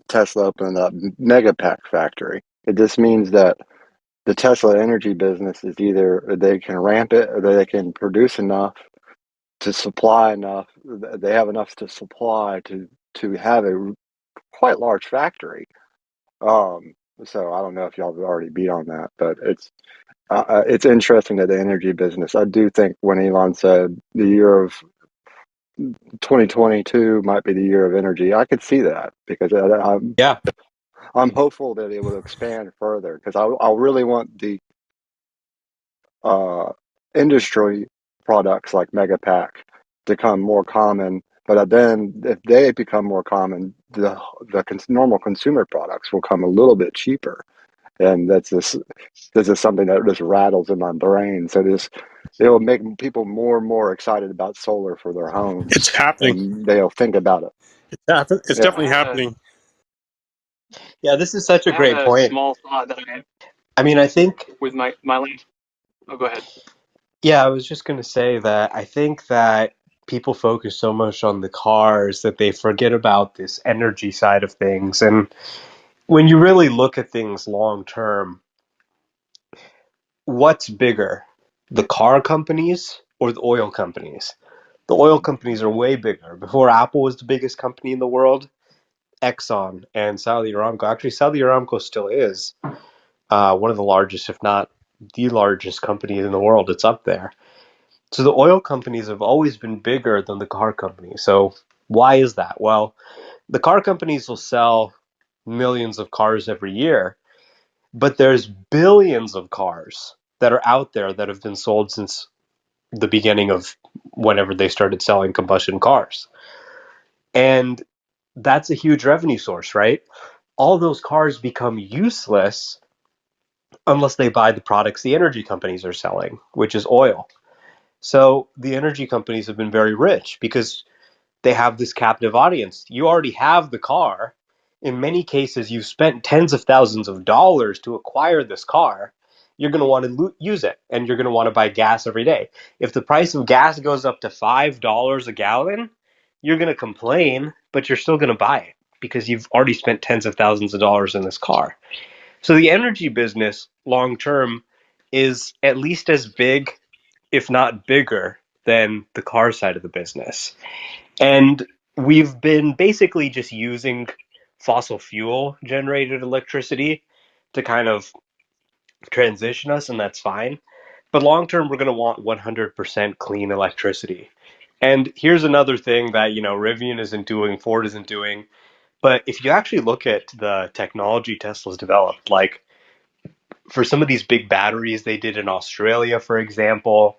Tesla opening up mega pack factory. It just means that the Tesla energy business is either they can ramp it or they can produce enough to supply enough. They have enough to supply to have a quite large factory. Um, so I don't know if y'all have already beat on that, but it's interesting that the energy business. I do think when Elon said the year of 2022 might be the year of energy, I could see that because Yeah. I'm hopeful that it will expand further because I really want the uh, industry products like Megapack to become more common. But then, if they become more common, the normal consumer products will come a little bit cheaper, and this is something that just rattles in my brain. So this it'll make people more and more excited about solar for their It's homes, happening. and they'll think about it. It's Yeah. definitely happening. Yeah, this is such a I had great a point. small thought that I had I mean, I think, with my last. Oh, go ahead. yeah, I was just going to say that I think that people focus so much on the cars that they forget about this energy side of things. And when you really look at things long term, what's bigger, the car companies or the oil companies? The oil companies are way bigger. Before Apple was the biggest company in the world, Exxon and Saudi Aramco. Actually, Saudi Aramco still is one of the largest, if not the largest company in the world. It's up there. So the oil companies have always been bigger than the car companies. So why is that? Well, the car companies will sell millions of cars every year, but there's billions of cars that are out there that have been sold since the beginning of whenever they started selling combustion cars. And that's a huge revenue source, right? All those cars become useless unless they buy the products the energy companies are selling, which is oil. So the energy companies have been very rich because they have this captive audience. You already have the car. In many cases, you've spent tens of thousands of dollars to acquire this car. You're going to want to use it, and you're going to want to buy gas every day. If the price of gas goes up to $5 a gallon, you're going to complain, but you're still going to buy it because you've already spent tens of thousands of dollars in this car. So the energy business long term is at least as big, if not bigger, than the car side of the business. And we've been basically just using fossil fuel generated electricity to kind of transition us, and that's fine. But long term, we're going to want 100% clean electricity. And here's another thing that, Rivian isn't doing, Ford isn't doing. But if you actually look at the technology Tesla's developed, like for some of these big batteries they did in Australia, for example,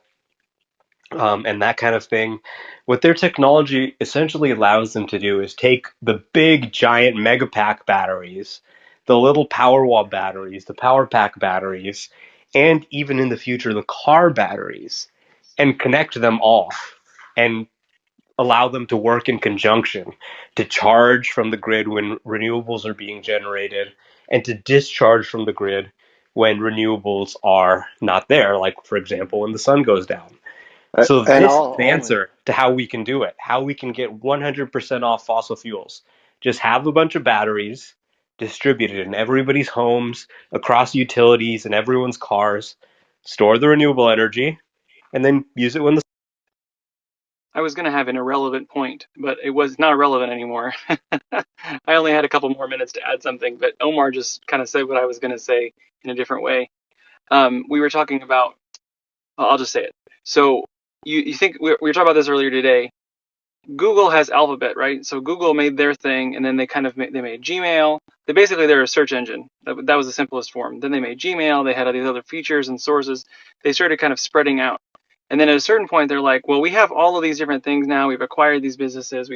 and that kind of thing. What their technology essentially allows them to do is take the big, giant mega pack batteries, the little Powerwall batteries, the Power Pack batteries, and even in the future, the car batteries, and connect them all and allow them to work in conjunction to charge from the grid when renewables are being generated and to discharge from the grid when renewables are not there, like, for example, when the sun goes down. So And this is I'll the only answer to how we can do it, how we can get 100% off fossil fuels. Just have a bunch of batteries distributed in everybody's homes, across utilities, and everyone's cars, store the renewable energy, and then use it when the... I was going to have an irrelevant point, but it was not irrelevant anymore. I only had a couple more minutes to add something, but Omar just kind of said what I was going to say in a different way. We were talking about, I'll just say it. So you think we were talking about this earlier today. Google has Alphabet, right? So Google made their thing, and then they kind of they made Gmail. They're a search engine. That was the simplest form. Then they made Gmail. They had all these other features and sources. They started kind of spreading out, and then at a certain point, they're like, well, we have all of these different things now. We've acquired these businesses.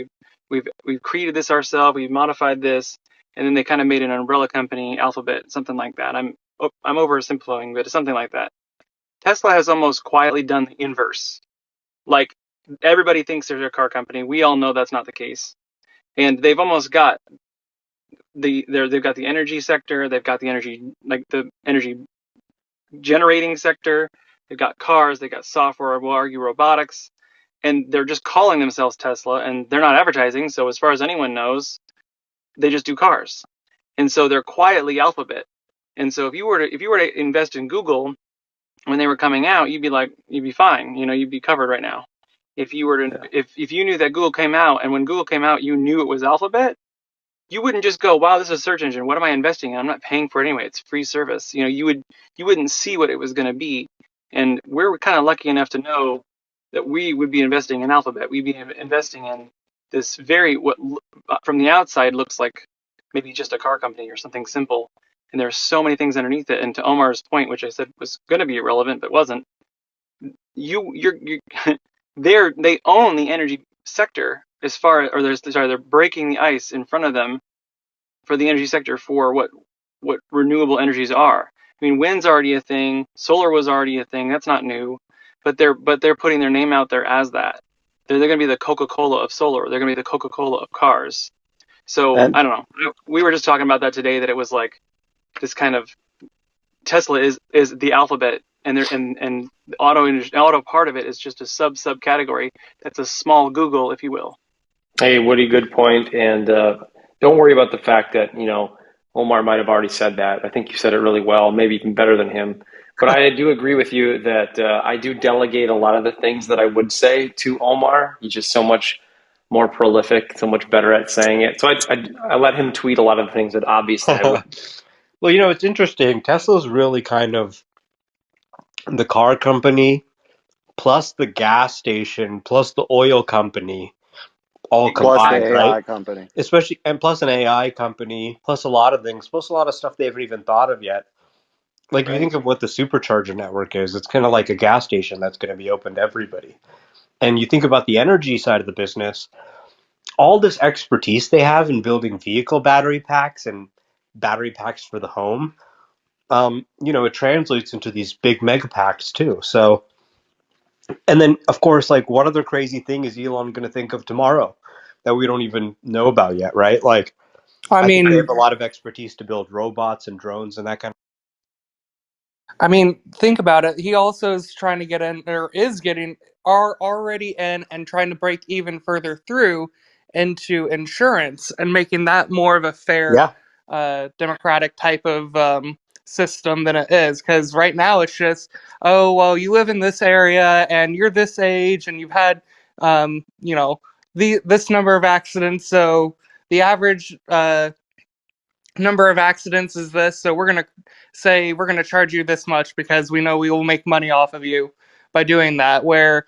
We've created this ourselves. We've modified this, and then they kind of made an umbrella company, Alphabet, something like that. I'm oversimplifying, but it's something like that. Tesla has almost quietly done the inverse. Like, everybody thinks they're a car company. We all know that's not the case. And they've almost got they've got the energy sector, they've got the energy generating sector, they've got cars, they've got software, we'll argue robotics, and they're just calling themselves Tesla, and they're not advertising, so as far as anyone knows, they just do cars. And so they're quietly Alphabet. And so if you were to invest in Google when they were coming out, you'd be fine. You'd be covered right now. If you were to Yeah. if you knew that Google came out, and when Google came out you knew it was Alphabet, you wouldn't just go, wow, this is a search engine, what am I investing in? I'm not paying for it anyway, it's free service. You wouldn't see what it was going to be. And we're kind of lucky enough to know that we would be investing in Alphabet. We'd be investing in this very, what from the outside looks like maybe just a car company or something simple, and there's so many things underneath it. And to Omar's point, which I said was going to be irrelevant but wasn't, you they own the energy sector, as far, or they're breaking the ice in front of them for the energy sector for what what renewable energies are. I mean, wind's already a thing, solar was already a thing. That's not new, but they're putting their name out there as that. They're going to be the Coca-Cola of solar. They're going to be the Coca-Cola of cars. So And I don't know. We were just talking about that today. That it was like this kind of Tesla is the alphabet, and the auto part of it is just a subcategory. That's a small Google, if you will. Hey, Woody, good point. And don't worry about the fact that, Omar might have already said that. I think you said it really well, maybe even better than him. But I do agree with you that I do delegate a lot of the things that I would say to Omar. He's just so much more prolific, so much better at saying it. So I let him tweet a lot of the things that obviously I would. Well, it's interesting. Tesla's really kind of the car company plus the gas station plus the oil company all plus the combined, right? AI company. Especially, and plus an AI company, plus a lot of things, plus a lot of stuff they haven't even thought of yet. Like, if you Right. think of what the supercharger network is, it's kind of like a gas station that's going to be open to everybody. And you think about the energy side of the business, all this expertise they have in building vehicle battery packs and battery packs for the home, it translates into these big mega packs too. So, and then of course, like, what other crazy thing is Elon going to think of tomorrow that we don't even know about yet, right? Like, I I think they have mean, a lot of expertise to build robots and drones and that kind of. think about it. He also is trying to get in, or is getting, are already in, and trying to break even further through into insurance and making that more of a fair, Yeah, democratic type of system than it is. Because right now it's just, oh well, you live in this area and you're this age and you've had, um, you know, this number of accidents, so the average number of accidents is this, so we're going to say we're going to charge you this much because we know we will make money off of you by doing that. Where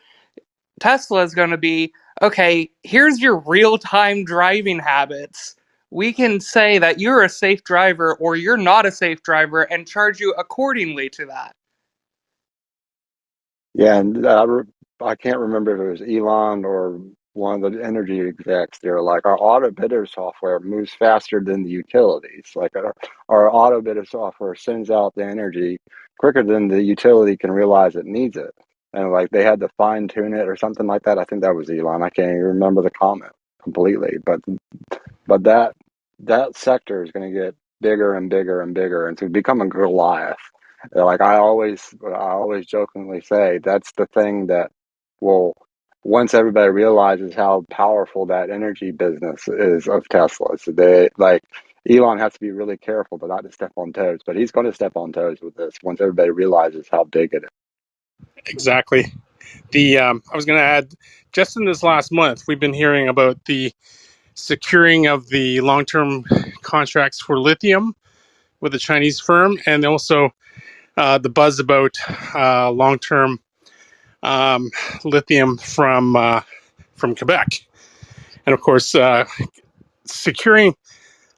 Tesla is going to be, okay, here's your real-time driving habits. We can say that you're a safe driver or you're not a safe driver and charge you accordingly to that. Yeah, and I can't remember if it was Elon or one of the energy execs. They're like, our auto bidder software moves faster than the utilities. Like our auto bidder software sends out the energy quicker than the utility can realize it needs it. And like they had to fine tune it or something like that. I think that was Elon. I can't even remember the comment completely, but that sector is going to get bigger and bigger and bigger, and to become a Goliath. Like I always jokingly say, that's the thing that will, once everybody realizes how powerful that energy business is of Tesla. So they like Elon has to be really careful, but not to step on toes. But he's going to step on toes with this once everybody realizes how big it is. Exactly. The I was going to add, just in this last month, we've been hearing about the securing of the long-term contracts for lithium with a Chinese firm, and also the buzz about long-term lithium from Quebec, and of course, securing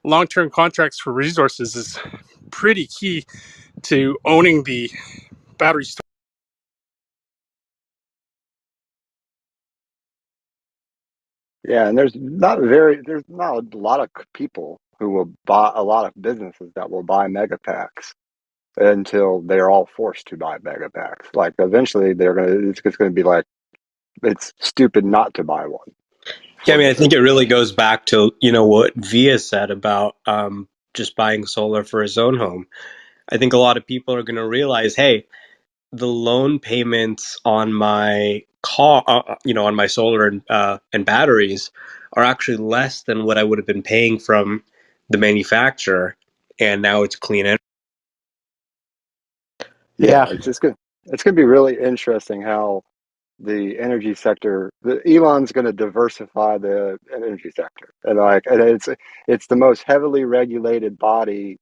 long-term contracts for resources is pretty key to owning the battery. Yeah, and there's not a lot of people who will buy, a lot of businesses that will buy mega packs until they're all forced to buy mega packs. Like eventually it's gonna be like it's stupid not to buy one Yeah, I for mean, I think for it really goes back to what Via said about just buying solar for his own home. I think a lot of people are going to realize, hey, the loan payments on my car, on my solar and batteries are actually less than what I would have been paying from the manufacturer, and now it's clean energy. yeah, Yeah. it's gonna be really interesting how the energy sector, Elon's going to diversify the energy sector, and it's the most heavily regulated body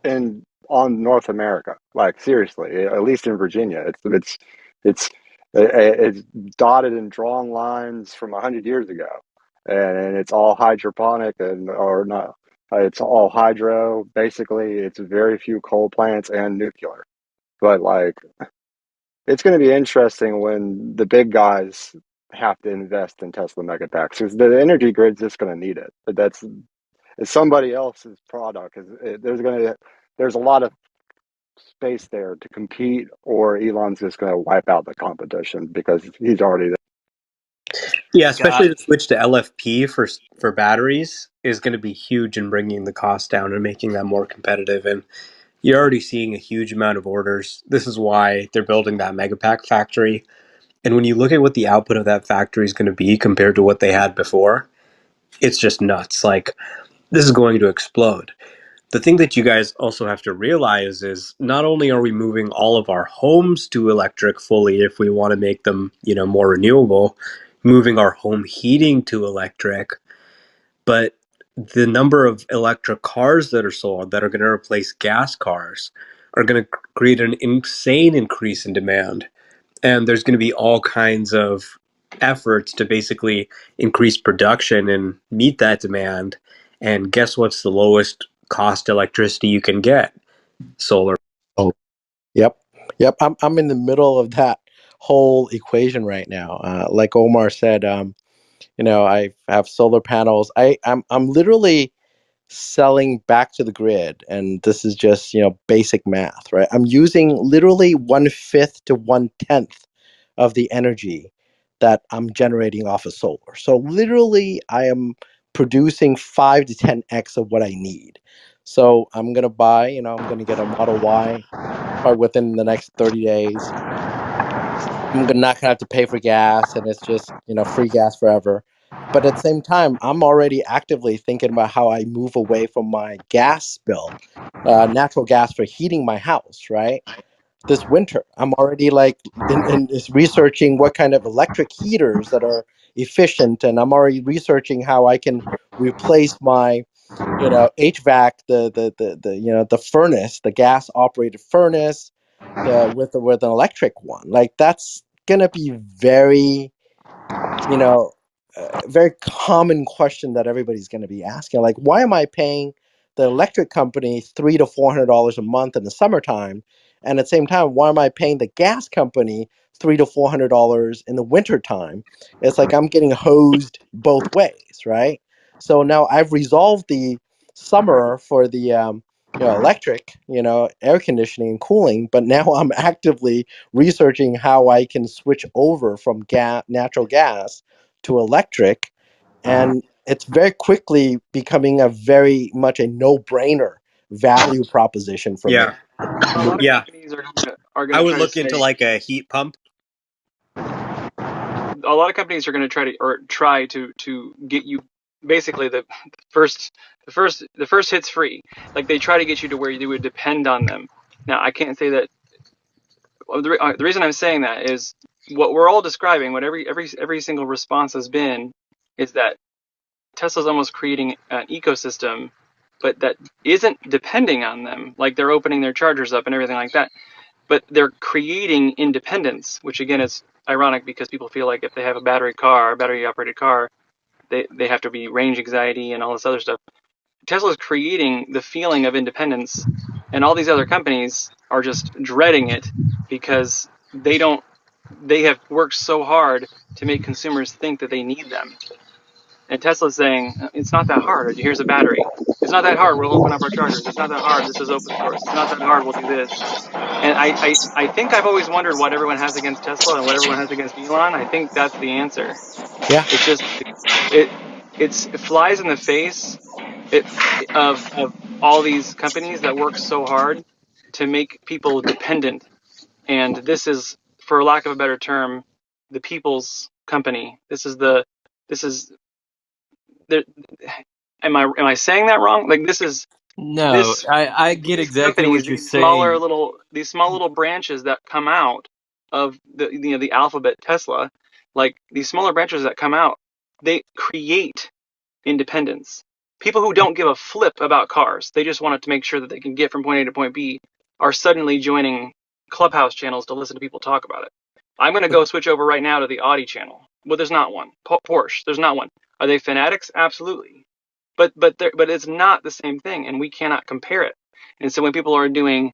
in on North America. Like seriously, at least in Virginia, it's it's dotted and drawn lines from 100 years ago, and it's all hydroponic and or not. It's all hydro. Basically, it's very few coal plants and nuclear. But like, it's going to be interesting when the big guys have to invest in Tesla Megapacks because the energy grid's just going to need it. It's somebody else's product. There's a lot of space there to compete, or Elon's just going to wipe out the competition because he's already there. Yeah, Got especially the switch to LFP for batteries is going to be huge in bringing the cost down and making that more competitive. And you're already seeing a huge amount of orders. This is why they're building that Megapack factory. And when you look at what the output of that factory is going to be compared to what they had before, it's just nuts. Like, this is going to explode. The thing that you guys also have to realize is not only are we moving all of our homes to electric fully if we want to make them, more renewable, moving our home heating to electric, but the number of electric cars that are sold that are going to replace gas cars are going to create an insane increase in demand. And there's going to be all kinds of efforts to basically increase production and meet that demand. And guess what's the lowest cost electricity you can get? Solar. Oh, yep, yep. I'm in the middle of that whole equation right now. Like Omar said, I have solar panels. I'm literally selling back to the grid, and this is just basic math, right? I'm using literally 1/5 to 1/10 of the energy that I'm generating off of solar. So literally, I am producing 5 to 10x of what I need. So I'm gonna buy, I'm gonna get a Model Y probably within the next 30 days. Not gonna have to pay for gas, and it's just free gas forever. But at the same time, I'm already actively thinking about how I move away from my gas bill, natural gas for heating my house. Right, this winter, I'm already like in is researching what kind of electric heaters that are efficient, and I'm already researching how I can replace my HVAC, the furnace, the gas operated furnace, with an electric one. Like that's gonna be very you know, very common question that everybody's going to be asking. Like, why am I paying the electric company $300 to $400 a month in the summertime, and at the same time, why am I paying the gas company $300 to $400 in the wintertime? It's like I'm getting hosed both ways, right? So now I've resolved the summer for the electric, air conditioning and cooling, but now I'm actively researching how I can switch over from natural gas to electric, and it's very quickly becoming a very much a no-brainer value proposition for me. Yeah. A lot of Yeah. companies are gonna I would try to look into say like a heat pump. a lot of companies are going to try to get you basically first the first hit's free. Like they try to get you to where you would depend on them. Now I can't say that. Well, the reason I'm saying that is what we're all describing, what every single response has been, is that Tesla's almost creating an ecosystem, but that isn't depending on them. Like they're opening their chargers up and everything like that, but they're creating independence, which again is ironic because people feel like if they have a battery operated car, they have to be range anxiety and all this other stuff. Tesla's creating the feeling of independence, and all these other companies are just dreading it because they have worked so hard to make consumers think that they need them. And Tesla's saying, it's not that hard. Here's a battery. It's not that hard. We'll open up our chargers. It's not that hard. This is open source. It's not that hard. We'll do this. And I think I've always wondered what everyone has against Tesla and what everyone has against Elon. I think that's the answer. Yeah, It's just it it flies in the face it of all these companies that work so hard to make people dependent. And this is, for lack of a better term, the people's company. This is the am I saying that wrong? Like No, this I get these exactly companies, what you're saying. these small little branches that come out of the alphabet Tesla, like these smaller branches that come out, they create independence. People who don't give a flip about cars, they just want to make sure that they can get from point A to point B, are suddenly joining clubhouse channels to listen to people talk about it. I'm going to go switch over right now to the Audi channel. Well, there's not one. Porsche, there's not one. Are they fanatics? Absolutely. But it's not the same thing, and we cannot compare it. And so when people are doing,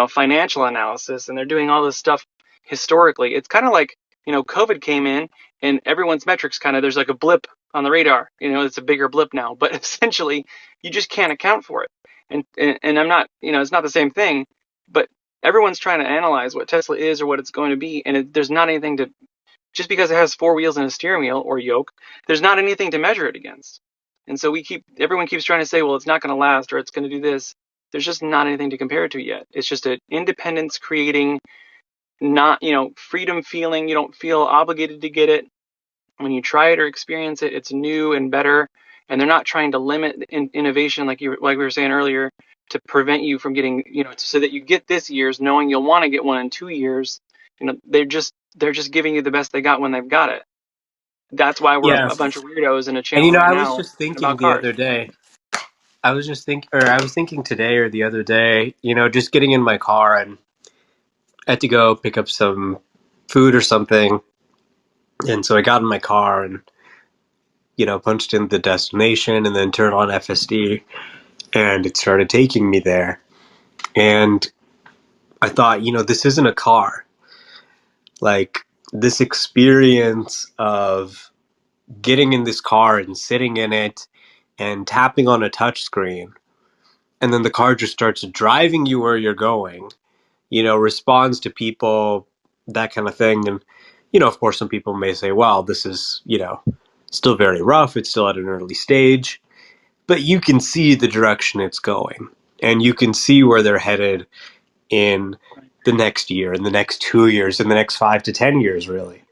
financial analysis and they're doing all this stuff historically, it's kind of like COVID came in and everyone's metrics there's like a blip on the radar. It's a bigger blip now, but essentially you just can't account for it. And I'm not, it's not the same thing, but everyone's trying to analyze what Tesla is or what it's going to be, and there's not anything to, just because it has four wheels and a steering wheel or yoke, there's not anything to measure it against. And so everyone keeps trying to say, well, it's not going to last or it's going to do this. There's just not anything to compare it to yet. It's just an independence creating, not, freedom feeling. You don't feel obligated to get it. When you try it or experience it, it's new and better. And they're not trying to limit innovation like we were saying earlier to prevent you from getting, so that you get this year's knowing you'll want to get one in 2 years. They're just giving you the best they got when they've got it. That's why we're Yeah. a bunch of weirdos in a And channel right I was now just thinking about the cars. other day, I was thinking today or the other day, just getting in my car, and I had to go pick up some food or something. And so I got in my car and, punched in the destination and then turned on FSD, and it started taking me there. And I thought, this isn't a car. Like, this experience of getting in this car and sitting in it and tapping on a touchscreen, and then the car just starts driving you where you're going, responds to people, that kind of thing. And, of course, some people may say, well, this is, still very rough. It's still at an early stage, but you can see the direction it's going, and you can see where they're headed in Right. the next year, in the next 2 years, in the next 5 to 10 years, really.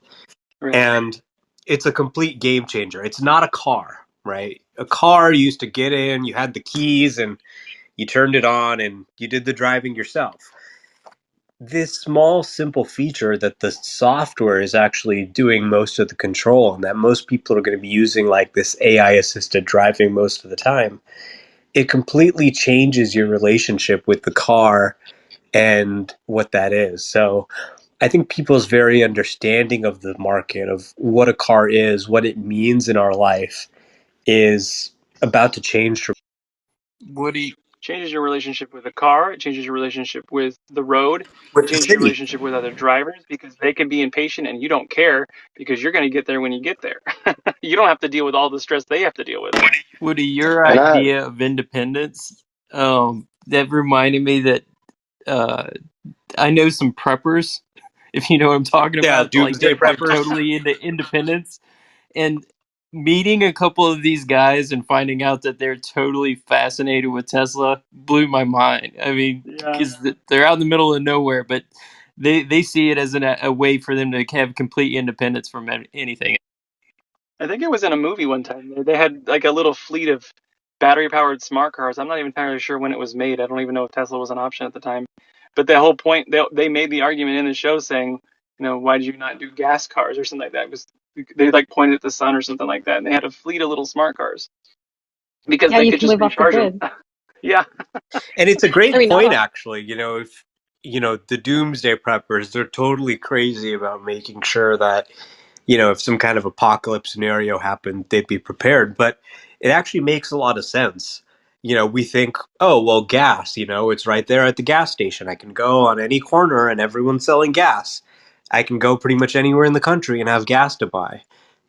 Right. And it's a complete game changer. It's not a car, right? A car, you used to get in, you had the keys, and you turned it on, and you did the driving yourself. This small, simple feature that the software is actually doing most of the control, and that most people are going to be using, like this AI assisted driving most of the time, it completely changes your relationship with the car and what that is. So I think people's very understanding of the market, of what a car is, what it means in our life, is about to change. Woody, Changes your relationship with the car. It changes your relationship with the road. It With the changes your city. relationship with other drivers because they can be impatient and you don't care because you're going to get there when you get there. You don't have to deal with all the stress they have to deal with. Woody, your And I, idea of independence, that reminded me that uh, I know some preppers, if you know what I'm talking Yeah, about, like doomsday they're preppers. totally into independence. And meeting a couple of these guys and finding out that they're totally fascinated with Tesla blew my mind. I mean, Yeah. because they're out in the middle of nowhere, but they see it as a way for them to have complete independence from anything. I think it was in a movie one time. They had like a little fleet of battery powered smart cars. I'm not even entirely sure when it was made. I don't even know if Tesla was an option at the time. But the whole point, they made the argument in the show saying, why did you not do gas cars or something like that? Because they like pointed at the sun or something like that. And they had a fleet of little smart cars because Yeah, they you could can just live off the recharge them. grid. Yeah. And it's a I great mean, point, actually. If, the doomsday preppers, they're totally crazy about making sure that, if some kind of apocalypse scenario happened, they'd be prepared. But it actually makes a lot of sense. We think, oh, well, gas, it's right there at the gas station. I can go on any corner and everyone's selling gas. I can go pretty much anywhere in the country and have gas to buy.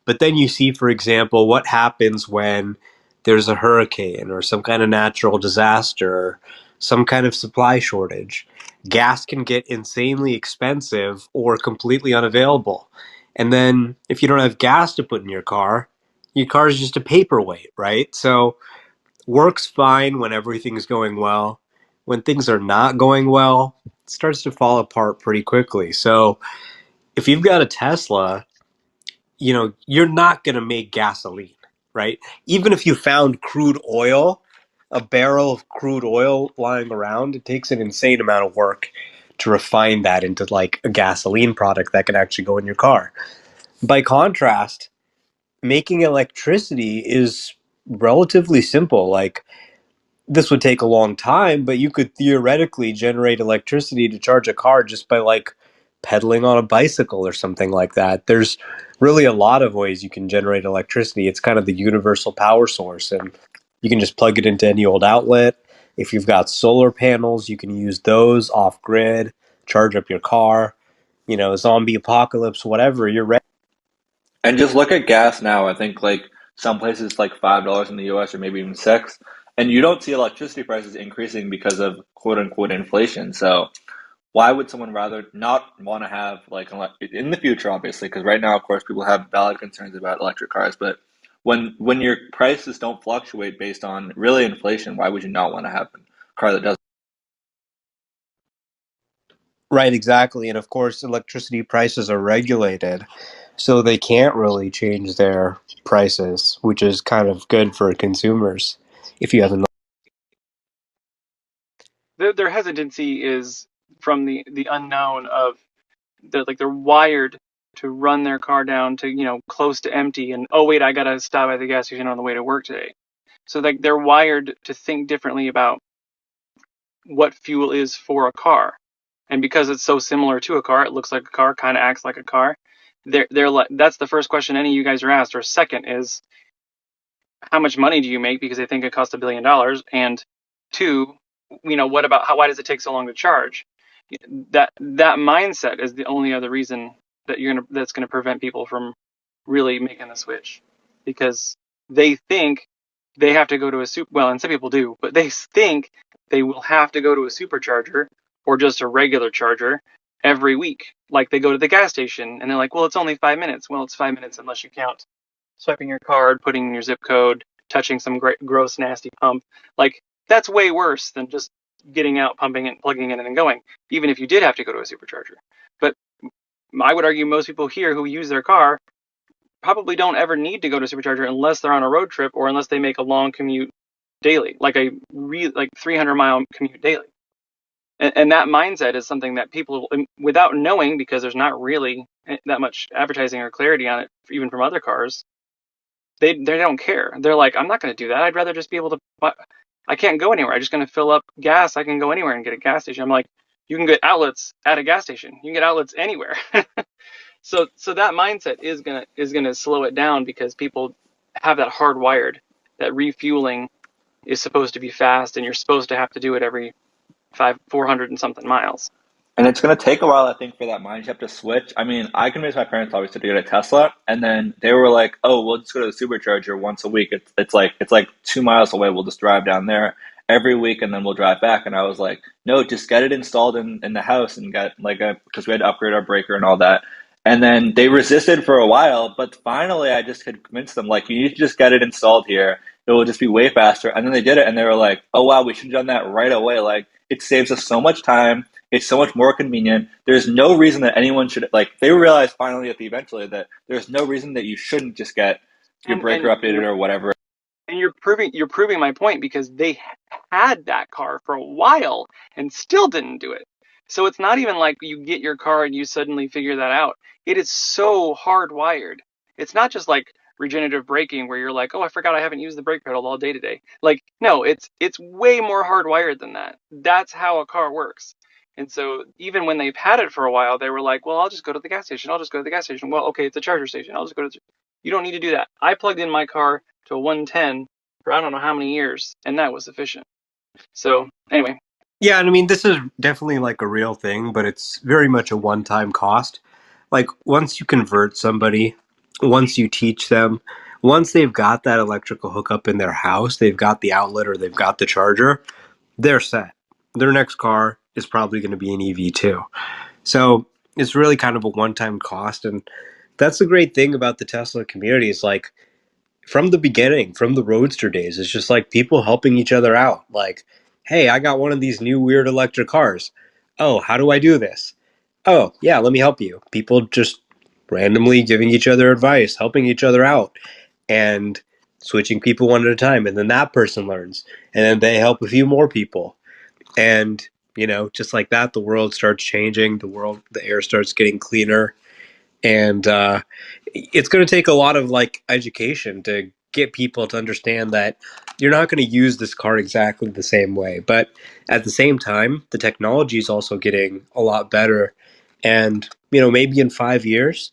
But then you see, for example, what happens when there's a hurricane or some kind of natural disaster or some kind of supply shortage. Gas can get insanely expensive or completely unavailable. And then if you don't have gas to put in your car is just a paperweight, right? So works fine when everything's going well. When things are not going well, it starts to fall apart pretty quickly. So if you've got a Tesla, you're not going to make gasoline, right? Even if you found crude oil, a barrel of crude oil lying around, it takes an insane amount of work to refine that into like a gasoline product that can actually go in your car. By contrast, making electricity is relatively simple. Like, this would take a long time, but you could theoretically generate electricity to charge a car just by like pedaling on a bicycle or something like that. There's really a lot of ways you can generate electricity. It's kind of the universal power source, and you can just plug it into any old outlet. If you've got solar panels, you can use those off grid, charge up your car. zombie apocalypse, whatever, you're ready. And just look at gas now. I think like some places like $5 in the US or maybe even six. And you don't see electricity prices increasing because of quote unquote inflation. So why would someone rather not want to have like in the future, obviously, because right now, of course, people have valid concerns about electric cars, but when your prices don't fluctuate based on really inflation, why would you not want to have a car that does? Right, exactly. And of course, electricity prices are regulated, so they can't really change their prices, which is kind of good for consumers if you haven't. Their hesitancy is from the unknown of they're wired to run their car down to close to empty, and oh wait, I gotta stop at the gas station on the way to work today. So like they're wired to think differently about what fuel is for a car, and because it's so similar to a car, it looks like a car, kind of acts like a car. They're like, that's the first question any of you guys are asked. Or second is, how much money do you make, because they think it costs $1 billion, and two, what about why does it take so long to charge? That mindset is the only other reason that's gonna prevent people from really making the switch, because they think they have to go to a super, well, and some people do, but they think they will have to go to a supercharger or just a regular charger every week. Like they go to the gas station and they're like, well, it's only 5 minutes. Well, it's 5 minutes unless you count swiping your card, putting in your zip code, touching some gross, nasty pump. Like that's way worse than just getting out, pumping it, plugging it in, and going. Even if you did have to go to a supercharger, but I would argue most people here who use their car probably don't ever need to go to a supercharger unless they're on a road trip or unless they make a long commute daily, like a 300-mile commute daily. And that mindset is something that people, without knowing, because there's not really that much advertising or clarity on it, even from other cars, they don't care. They're like, I'm not going to do that. I'd rather just be able to. I can't go anywhere. I'm just going to fill up gas. I can go anywhere and get a gas station. I'm like, you can get outlets at a gas station. You can get outlets anywhere. So that mindset is gonna slow it down, because people have that hardwired that refueling is supposed to be fast, and you're supposed to have to do it every 400 and something miles. And it's going to take a while, I think, for that mind shift to switch. I mean, I convinced my parents obviously to get a Tesla, and then they were like, "Oh, we'll just go to the supercharger once a week. It's like 2 miles away. We'll just drive down there every week, and then we'll drive back." And I was like, "No, just get it installed in the house and get like a because we had to upgrade our breaker and all that." And then they resisted for a while, but finally, I just could convince them like, "You need to just get it installed here. It will just be way faster." And then they did it, and they were like, "Oh wow, we should have done that right away. Like, it saves us so much time. It's so much more convenient. There's no reason that anyone should like." They realized finally eventually that there's no reason that you shouldn't just get your breaker And updated or whatever. you're proving my point, because they had that car for a while and still didn't do it. So it's not even like you get your car and you suddenly figure that out. It is so hardwired. It's not just like regenerative braking where you're like, oh, I forgot I haven't used the brake pedal all day today. Like, no, it's way more hardwired than that. That's how a car works. And so even when they've had it for a while, they were like, well, I'll just go to the gas station. I'll just go to the gas station. Well, okay, it's a charger station. I'll just go to the. You don't need to do that. I plugged in my car to a 110 for I don't know how many years, and that was sufficient. So anyway, Yeah, and I mean, this is definitely like a real thing, but it's very much a one-time cost. Like, once you convert somebody, once you teach them, once they've got that electrical hookup in their house, they've got the outlet or they've got the charger, they're set. Their next car is probably going to be an EV too. So it's really kind of a one-time cost, and that's the great thing about the Tesla community. Is like, from the beginning, from the Roadster days, it's just like people helping each other out. Like, hey, I got one of these new weird electric cars. Oh, how do I do this? Oh, yeah, let me help you. People just randomly giving each other advice, helping each other out, and switching people one at a time. And then that person learns, and then they help a few more people. And, just like that, the world starts changing. The air starts getting cleaner. And it's going to take a lot of like education to get people to understand that you're not going to use this car exactly the same way. But at the same time, the technology is also getting a lot better. And, maybe in 5 years,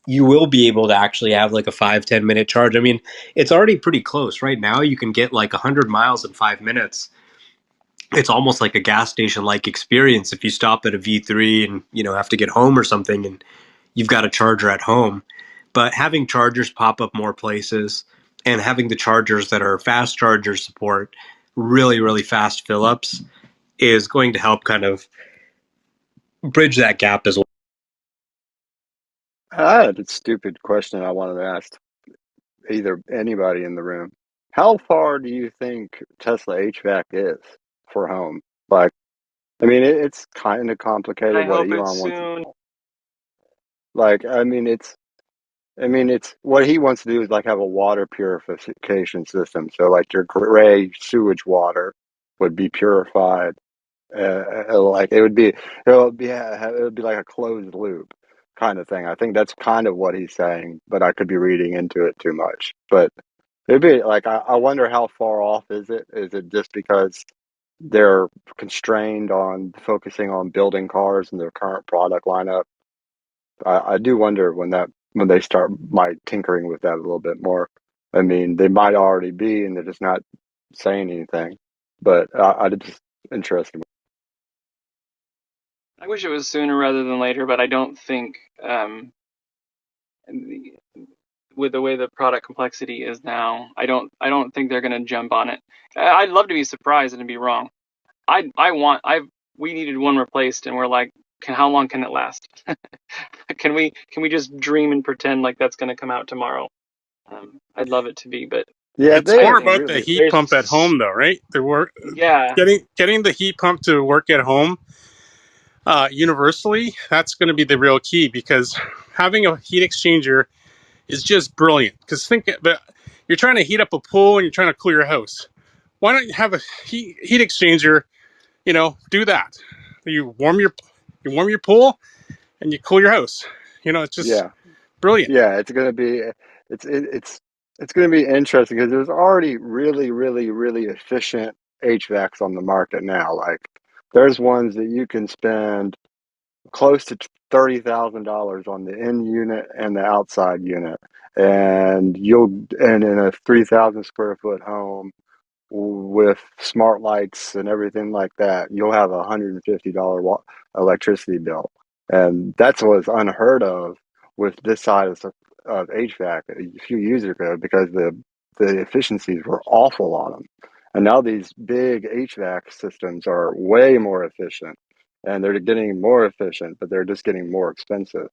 you will be able to actually have like a 5-10 minute charge. I mean, it's already pretty close right now. You can get like 100 miles in 5 minutes. it's almost like a gas station like experience if you stop at a V3 and have to get home or something and you've got a charger at home. But having chargers pop up more places and having the chargers that are fast charger support really, really fast fill ups is going to help kind of bridge that gap as well. I had a stupid question I wanted to ask either anybody in the room. How far do you think Tesla HVAC is for home? Like, I mean, it's kind of complicated I what hope it's Elon wants to soon. do. Like, it's what he wants to do is like have a water purification system. So, like, your gray sewage water would be purified. Like it would be like a closed loop kind of thing. I think that's kind of what he's saying, but I could be reading into it too much. But it'd be like I wonder how far off is it? Is it just because they're constrained on focusing on building cars in their current product lineup? I do wonder when they start might tinkering with that a little bit more. I mean, they might already be, and they're just not saying anything. But I just interested. I wish it was sooner rather than later, but I don't think with the way the product complexity is now, I don't think they're going to jump on it. I'd love to be surprised and to be wrong. We needed one replaced, and we're like, how long can it last? Can we just dream and pretend like that's going to come out tomorrow? I'd love it to be, but Yeah, It's they I more haven't about the really. heat pump at there's home, though, right? The work yeah. getting the heat pump to work at home universally. That's going to be the real key because having a heat exchanger is just brilliant. Because think that you're trying to heat up a pool and you're trying to cool your house. Why don't you have a heat exchanger? Do that. You warm your pool and you cool your house. It's just Yeah, brilliant. yeah. It's it, it's it's gonna be interesting because there's already really, really, really efficient HVACs on the market now. Like, there's ones that you can spend close to $30,000 on the in unit and the outside unit, and in a 3,000 square foot home with smart lights and everything like that, you'll have $150 electricity bill, and that's what's unheard of with this side of HVAC a few years ago because the efficiencies were awful on them, and now these big HVAC systems are way more efficient, and they're getting more efficient, but they're just getting more expensive.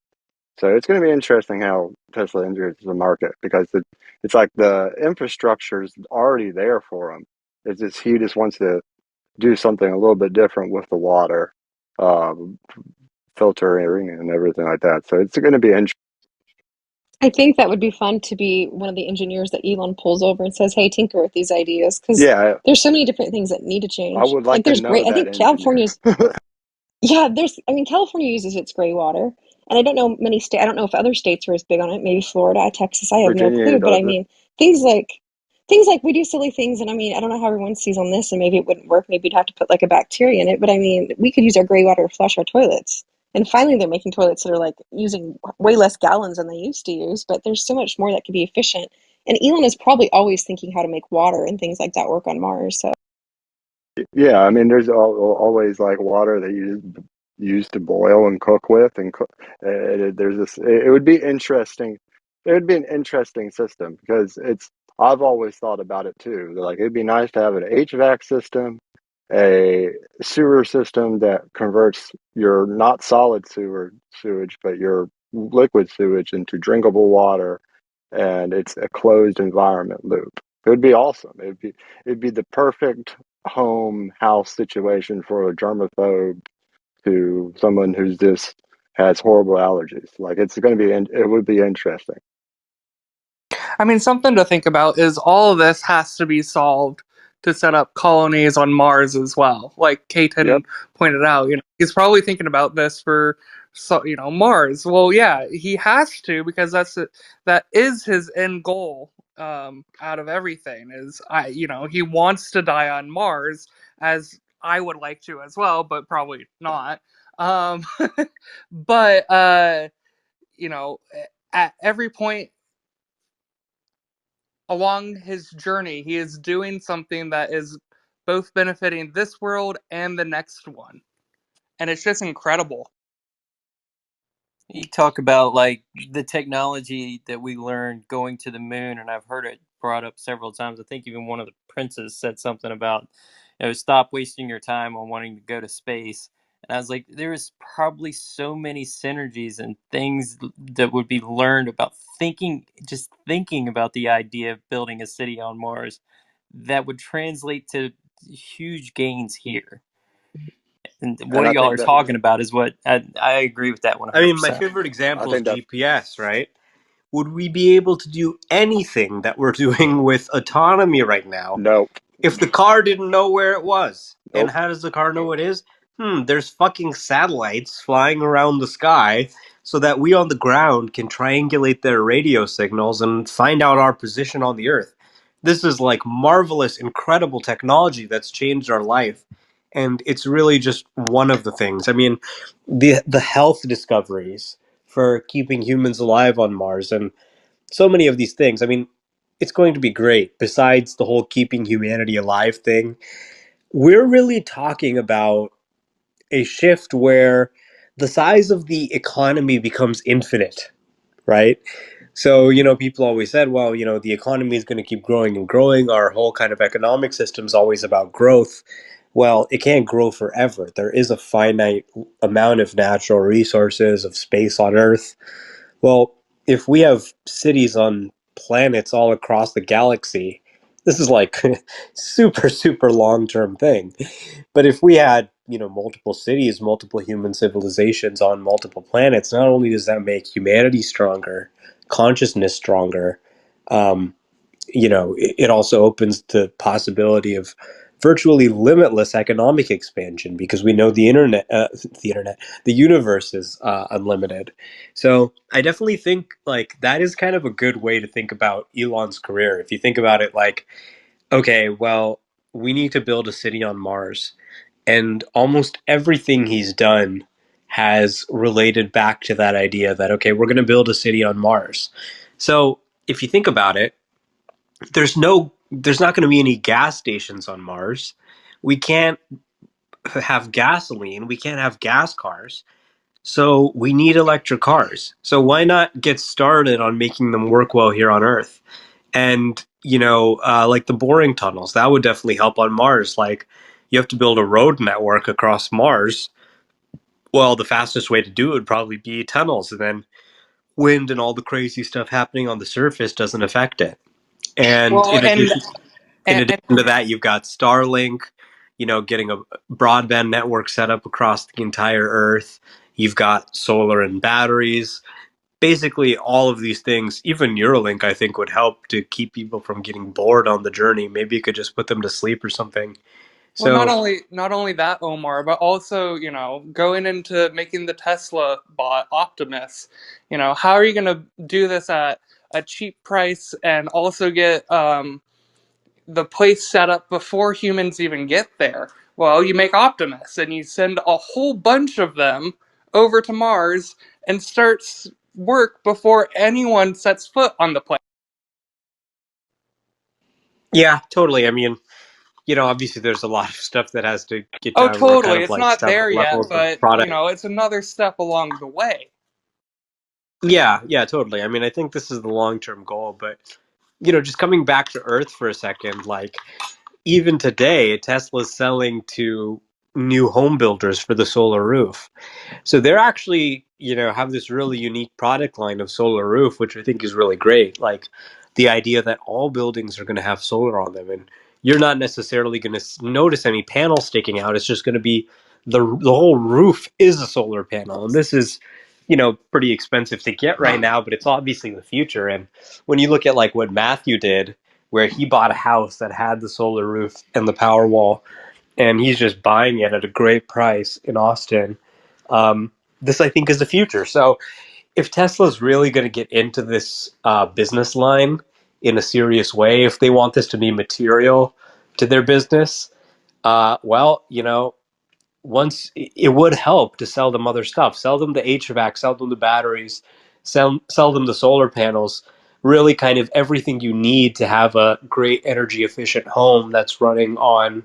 So it's going to be interesting how Tesla enters the market because it's like the infrastructure is already there for him. It's just he just wants to do something a little bit different with the water, um, filtering and everything like that. So it's going to be interesting. I think that would be fun to be one of the engineers that Elon pulls over and says, "Hey, tinker with these ideas," because Yeah, there's so many different things that need to I change. would Like, like to there's know great. I that think engineer. California's. Yeah, I mean, California uses its gray water, and I don't know many state. I don't know if other states are as big on it. Maybe Florida, Texas. I have no Virginia clue. But I does it. mean, things like things like we do silly things, and I mean, I don't know how everyone sees on this, and maybe it wouldn't work. Maybe you'd have to put like a bacteria in it. But I mean, we could use our gray water to flush our toilets. And finally, they're making toilets that are like using way less gallons than they used to use. But there's so much more that could be efficient. And Elon is probably always thinking how to make water and things like that work on Mars. So Yeah, I mean, there's always like water that you use to boil and cook with, and there's this. It would be interesting. It would be an interesting system because it's. I've always thought about it too. Like, it'd be nice to have an HVAC system, a sewer system that converts your not solid sewage, but your liquid sewage into drinkable water, and it's a closed environment loop. It would be awesome. It'd be the perfect home house situation for a germaphobe to someone who's just has horrible allergies. Like, it's going to be, it would be interesting. I mean, something to think about is all of this has to be solved to set up colonies on Mars as well. Like Yep. Caton pointed out, he's probably thinking about this for, Mars. Well, yeah, he has to because that is his end goal. Out of everything is he wants to die on Mars, as I would like to as well, but probably not. Um, but you know, at every point along his journey, he is doing something that is both benefiting this world and the next one. And it's just incredible. You talk about like the technology that we learned going to the moon, and I've heard it brought up several times. I think even one of the princes said something about, stop wasting your time on wanting to go to space. And I was like, there is probably so many synergies and things that would be learned about just thinking about the idea of building a city on Mars that would translate to huge gains here. And And what I y'all think are that talking about is what I agree with that I mean, my 100%. favorite I example is think that GPS, right? Would we be able to do anything that we're doing with autonomy right now nope, if the car didn't know where it was? And nope. how does the car know it is? There's fucking satellites flying around the sky so that we on the ground can triangulate their radio signals and find out our position on the earth. This is like marvelous, incredible technology that's changed our life. And it's really just one of the things. I mean, the health discoveries for keeping humans alive on Mars and so many of these things. I mean, it's going to be great. Besides the whole keeping humanity alive thing, we're really talking about a shift where the size of the economy becomes infinite, right? So, people always said, well, the economy is going to keep growing and growing. Our whole kind of economic system is always about growth. Well, it can't grow forever. There is a finite amount of natural resources, of space on Earth. Well, if we have cities on planets all across the galaxy, this is like super, super long term thing. But if we had, multiple cities, multiple human civilizations on multiple planets, not only does that make humanity stronger, consciousness stronger, um, it also opens the possibility of virtually limitless economic expansion because we know the universe is unlimited. So I definitely think like that is kind of a good way to think about Elon's career. If you think about it like, okay, well, we need to build a city on Mars, and almost everything he's done has related back to that idea that, okay, we're going to build a city on Mars. So if you think about it, there's not going to be any gas stations on Mars. We can't have gasoline. We can't have gas cars. So we need electric cars. So why not get started on making them work well here on Earth? And like the boring tunnels, that would definitely help on Mars. Like you have to build a road network across Mars. Well, the fastest way to do it would probably be tunnels, and then wind and all the crazy stuff happening on the surface doesn't affect it. And Well, in and addition to that, you've got Starlink, getting a broadband network set up across the entire Earth. You've got solar and batteries. Basically, all of these things, even Neuralink, I think would help to keep people from getting bored on the journey. Maybe you could just put them to sleep or something. well, not So, only not only that, Omar, but also going into making the Tesla bot Optimus. How are you going to do this at a cheap price and also get the place set up before humans even get there? Well, you make Optimus and you send a whole bunch of them over to Mars and starts work before anyone sets foot on the planet. yeah, totally. I mean, obviously there's a lot of stuff that has to get Oh, done. We're kind totally. of It's like not several there yet, levels of but product. it's another step along the way. Yeah, yeah, totally. I mean, I think this is the long-term goal, but just coming back to Earth for a second, like even today, Tesla's selling to new home builders for the solar roof. So they're actually, have this really unique product line of solar roof, which I think is really great. Like the idea that all buildings are going to have solar on them, and you're not necessarily going to notice any panels sticking out. It's just going to be the whole roof is a solar panel, and this is, pretty expensive to get right now, but it's obviously the future. And when you look at like what Matthew did, where he bought a house that had the solar roof and the power wall, and he's just buying it at a great price in Austin. Um, this, I think, is the future. So, if Tesla's really going to get into this business line in a serious way, if they want this to be material to their business, well, once it would help to sell them other stuff, sell them the HVAC, sell them the batteries, sell them the solar panels, really kind of everything you need to have a great energy efficient home that's running on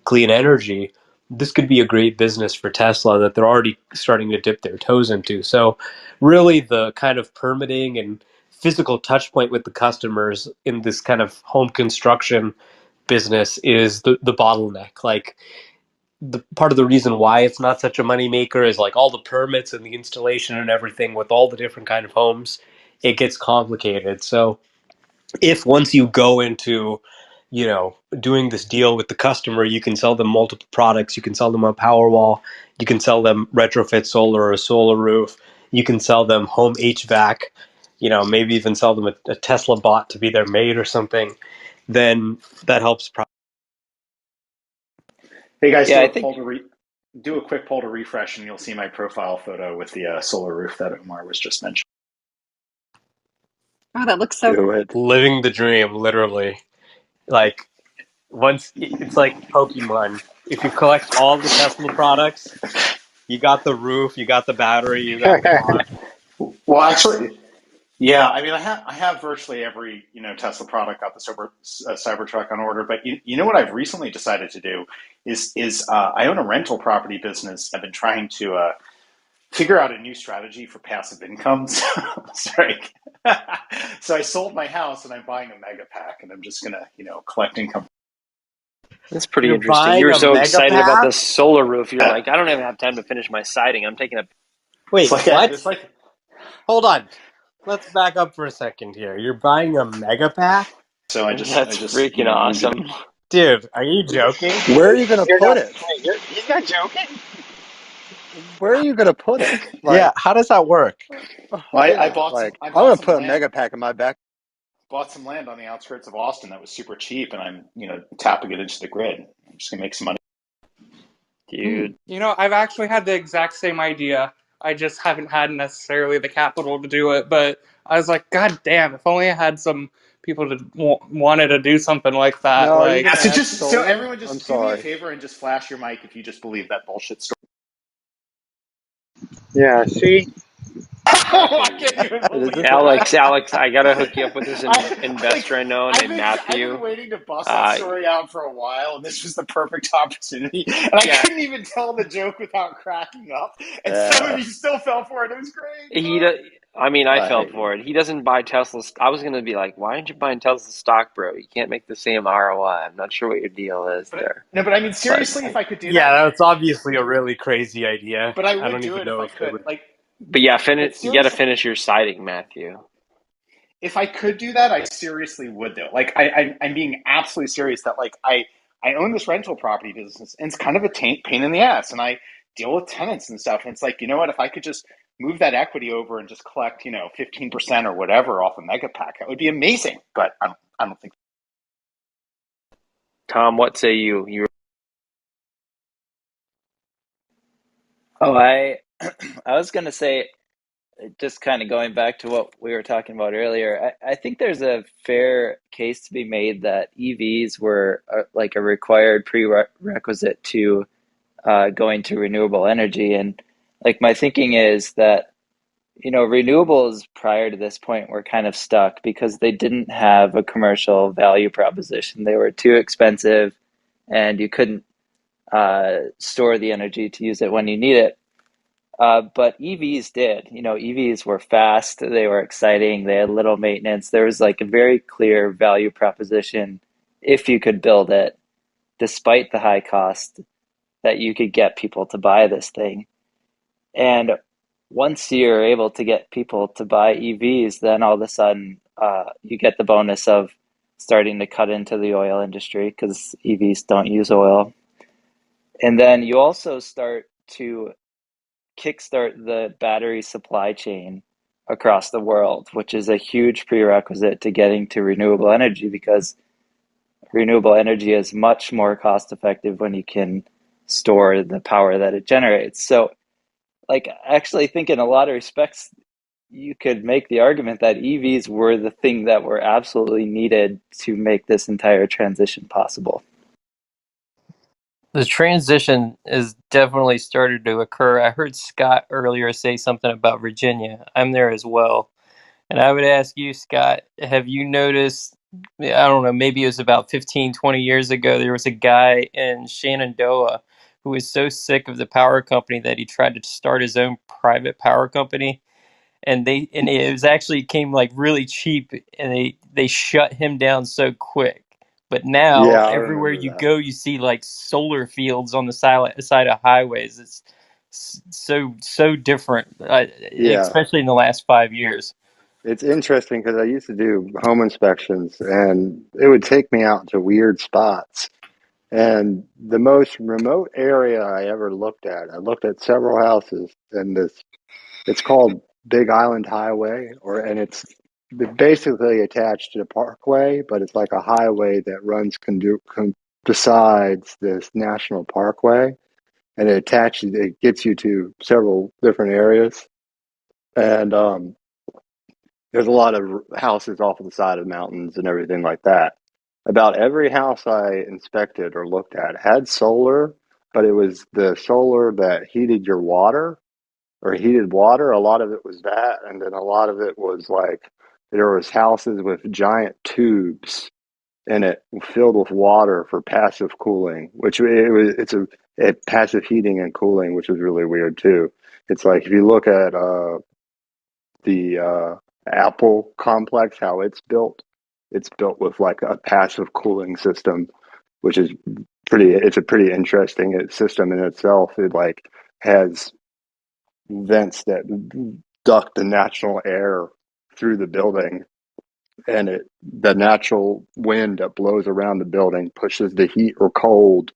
clean energy, this could be a great business for Tesla that they're already starting to dip their toes into. So really the kind of permitting and physical touch point with the customers in this kind of home construction business is the bottleneck. Like the part of the reason why it's not such a moneymaker is like all the permits and the installation and everything with all the different kind of homes, it gets complicated. So if once you go into, doing this deal with the customer, you can sell them multiple products. You can sell them a Powerwall. You can sell them retrofit solar or a solar roof. You can sell them home HVAC. Maybe even sell them a Tesla bot to be their maid or something. Then that helps. Hey guys, Yeah, do I a think poll to do a quick poll to refresh, and you'll see my profile photo with the solar roof that Omar was just mentioning. Oh, that looks so Do it. Living the dream, literally. Like once it's like Pokemon. If you collect all the Tesla products, you got the roof, you got the battery, you got the bot. Well, actually, yeah. I mean, I have virtually every Tesla product, got the Cybertruck on order. But you know what I've recently decided to do is I own a rental property business. I've been trying to figure out a new strategy for passive income. Sorry. So I sold my house and I'm buying a mega pack, and I'm just gonna collect income. That's pretty You're interesting. You buying were a so mega excited about pack? the solar roof. You're Yeah. like, I don't even have time to finish my siding. I'm taking a. It's Wait, like what? it's like Hold on. Let's back up for a second here. You're buying a mega pack? so I That's just freaking moved it. awesome. Dude, are you joking? Where are you going to You're put not. it? Wait, he's not joking. Where are you going to put it? Yeah, Like, how does that work? Well, I yeah, bought some like I I'm bought going to some put a land mega pack in my back. bought some land on the outskirts of Austin that was super cheap, and I'm tapping it into the grid. I'm just gonna make some money. Dude. I've actually had the exact same idea. I just haven't had necessarily the capital to do it, but I was like, God damn, if only I had some people to wanted to do something like that. Now, are you Like, going Yeah, to so add so solar? everyone I'm just do me a sorry. favor and just flash your mic if you just believe that bullshit story. Yeah, see, I can't even is this believe Alex, that. Alex, I gotta hook you up with this Like investor I know I've named been I've been Matthew. waiting to bust that Uh, story out for a while, and this was the perfect opportunity. And I yeah, couldn't even tell the joke without cracking up. And some of uh, you still fell for it. It was great. he. I mean, I I fell hate for it. He doesn't buy Tesla. I was gonna be like, why aren't you buying Tesla stock, bro? You can't make the same ROI. I'm not sure what your deal is But there, no, but I mean but seriously, if I could do that, Yeah, that's obviously a really crazy idea. but I I would don't do even it if know I if they could. would. Like, yeah, but you got to seriously, finish your siding, Matthew. if I could do that, I seriously would though. Like I'm being absolutely serious that like I own this rental property business, and it's kind of a pain in the ass, and I deal with tenants and stuff. And it's like, you know what, if I could just move that equity over and just collect 15% or whatever off a mega pack, that would be amazing. But I don't think. Tom, what say you? You Oh, I was gonna say, just kind of going back to what we were talking about earlier, I think there's a fair case to be made that EVs were like a required prerequisite to going to renewable energy. And like my thinking is that, renewables prior to this point were kind of stuck because they didn't have a commercial value proposition. They were too expensive and you couldn't store the energy to use it when you need it. But EVs did. EVs were fast, they were exciting, they had little maintenance. There was like a very clear value proposition if you could build it, despite the high cost, that you could get people to buy this thing. And once you're able to get people to buy EVs, then all of a sudden you get the bonus of starting to cut into the oil industry because EVs don't use oil. And then you also start to kickstart the battery supply chain across the world, which is a huge prerequisite to getting to renewable energy because renewable energy is much more cost effective when you can store the power that it generates. So, like, I actually think in a lot of respects, you could make the argument that EVs were the thing that were absolutely needed to make this entire transition possible. The transition is definitely started to occur. I heard Scott earlier say something about Virginia. I'm there as well. And I would ask you, Scott, have you noticed I don't know, maybe it was about 15, 20 years ago, there was a guy in Shenandoah who was so sick of the power company that he tried to start his own private power company. And it was actually came like really cheap, and they shut him down so quick. But now Yeah, I everywhere remember you that. go, you see like solar fields on the side of highways. It's so different, Yeah, especially in the last 5 years. it's interesting because I used to do home inspections, and it would take me out to weird spots. And the most remote area I ever looked at, I looked at several houses, and it's called Big Island Highway, and it's basically attached to the parkway, but it's like a highway that runs besides this national parkway, and it gets you to several different areas. And there's a lot of houses off of the side of mountains and everything like that. About every house I inspected or looked at had solar, but it was the solar that heated your water or heated water. A lot of it was that, and then a lot of it was like there was houses with giant tubes in it filled with water for passive cooling, which it's a passive heating and cooling, which is really weird too. It's like if you look at the Apple complex, how it's built with like a passive cooling system, which is it's a pretty interesting system in itself. It like has vents that duct the natural air through the building, and the natural wind that blows around the building pushes the heat or cold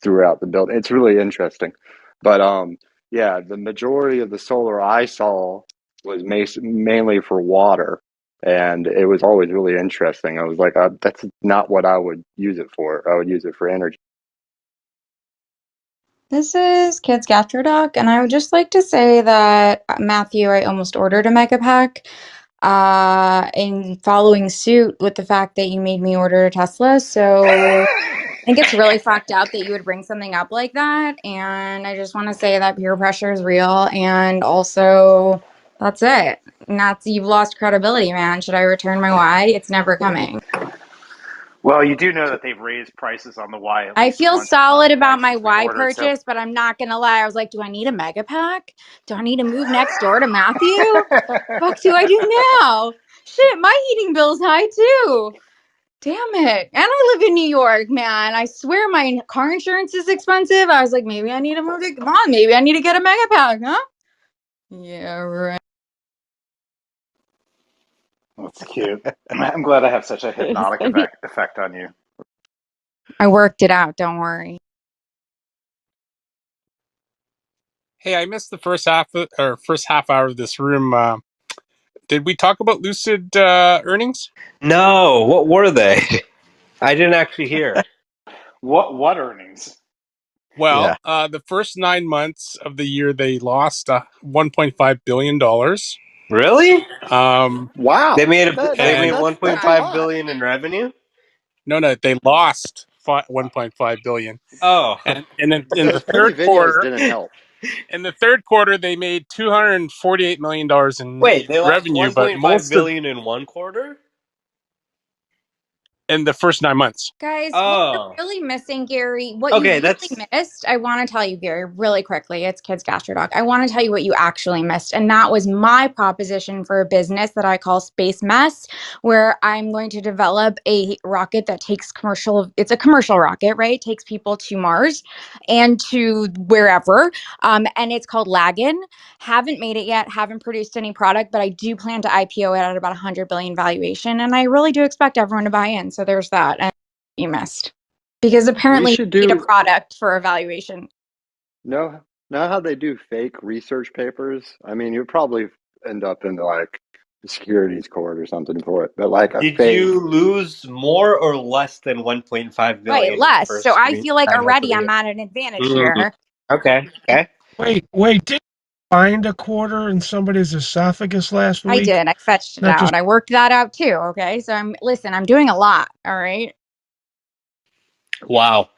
throughout the building. It's really interesting. But yeah, the majority of the solar I saw was mainly for water, and it was always really interesting. I was like, that's not what I would use it for. I would use it for energy. This is Kids Gastro Doc, and I would just like to say that Matthew, I almost ordered a mega pack. In following suit with the fact that you made me order a Tesla, so I think it's really fucked up that you would bring something up like that. And I just want to say that peer pressure is real, and also that's it. And that's you've lost credibility, man. Should I return my Y? It's never coming. Well, you do know that they've raised prices on the Y at I least feel once, if not solid about twice, my since we Y ordered. So purchase, but I'm not gonna lie. I was like, do I need a mega pack? Do I need to move next door to Matthew? Fuck do I do now? Shit, my heating bill's high too. Damn it. And I live in New York, man. I swear my car insurance is expensive. I was like, maybe I need to move to, come on, maybe I need to get a mega pack, huh? Yeah, right. that's cute. I'm glad I have such a It was hypnotic funny. effect on you. I worked it out, don't worry. Hey, I missed the first half hour of this room. Did we talk about Lucid earnings? No, what were they? I didn't actually hear. What earnings? Well, Yeah. the first 9 months of the year they lost $1.5 billion. Really? Um, They Wow, made they made and that's a 1.5 lot. billion in revenue. no, they lost 1.5 billion. Oh, And in the Those pretty third videos quarter, didn't help. they made $248 million in wait, they lost revenue, but 1.5 most of billion in one quarter. in the first 9 months. Guys, what you're Oh, really missing, Gary, what you okay, really that's missed, I want to tell you, Gary, really quickly. It's Kids Gastrodoc. I want to tell you what you actually missed. And that was my proposition for a business that I call Space Mess, where I'm going to develop a rocket that takes it's a commercial rocket, right? Takes people to Mars and to wherever. And it's called Lagan. Haven't made it yet, haven't produced any product, but I do plan to IPO it at about 100 billion valuation. And I really do expect everyone to buy in. So there's that. And you missed. Because We apparently should you need a do product for evaluation. know how they do fake research papers. I mean, you probably end up in like the securities court or something for it, but like a Did fake. you lose more or less than 1.5 Right, billion in the less. So first I feel like 9 months of already the I'm year? at an advantage Mm, here. okay, okay. Wait, did you find a quarter in somebody's esophagus last I week? did. I fetched it Not just out. I worked that out too. Okay. So I'm doing a lot. All right. Wow.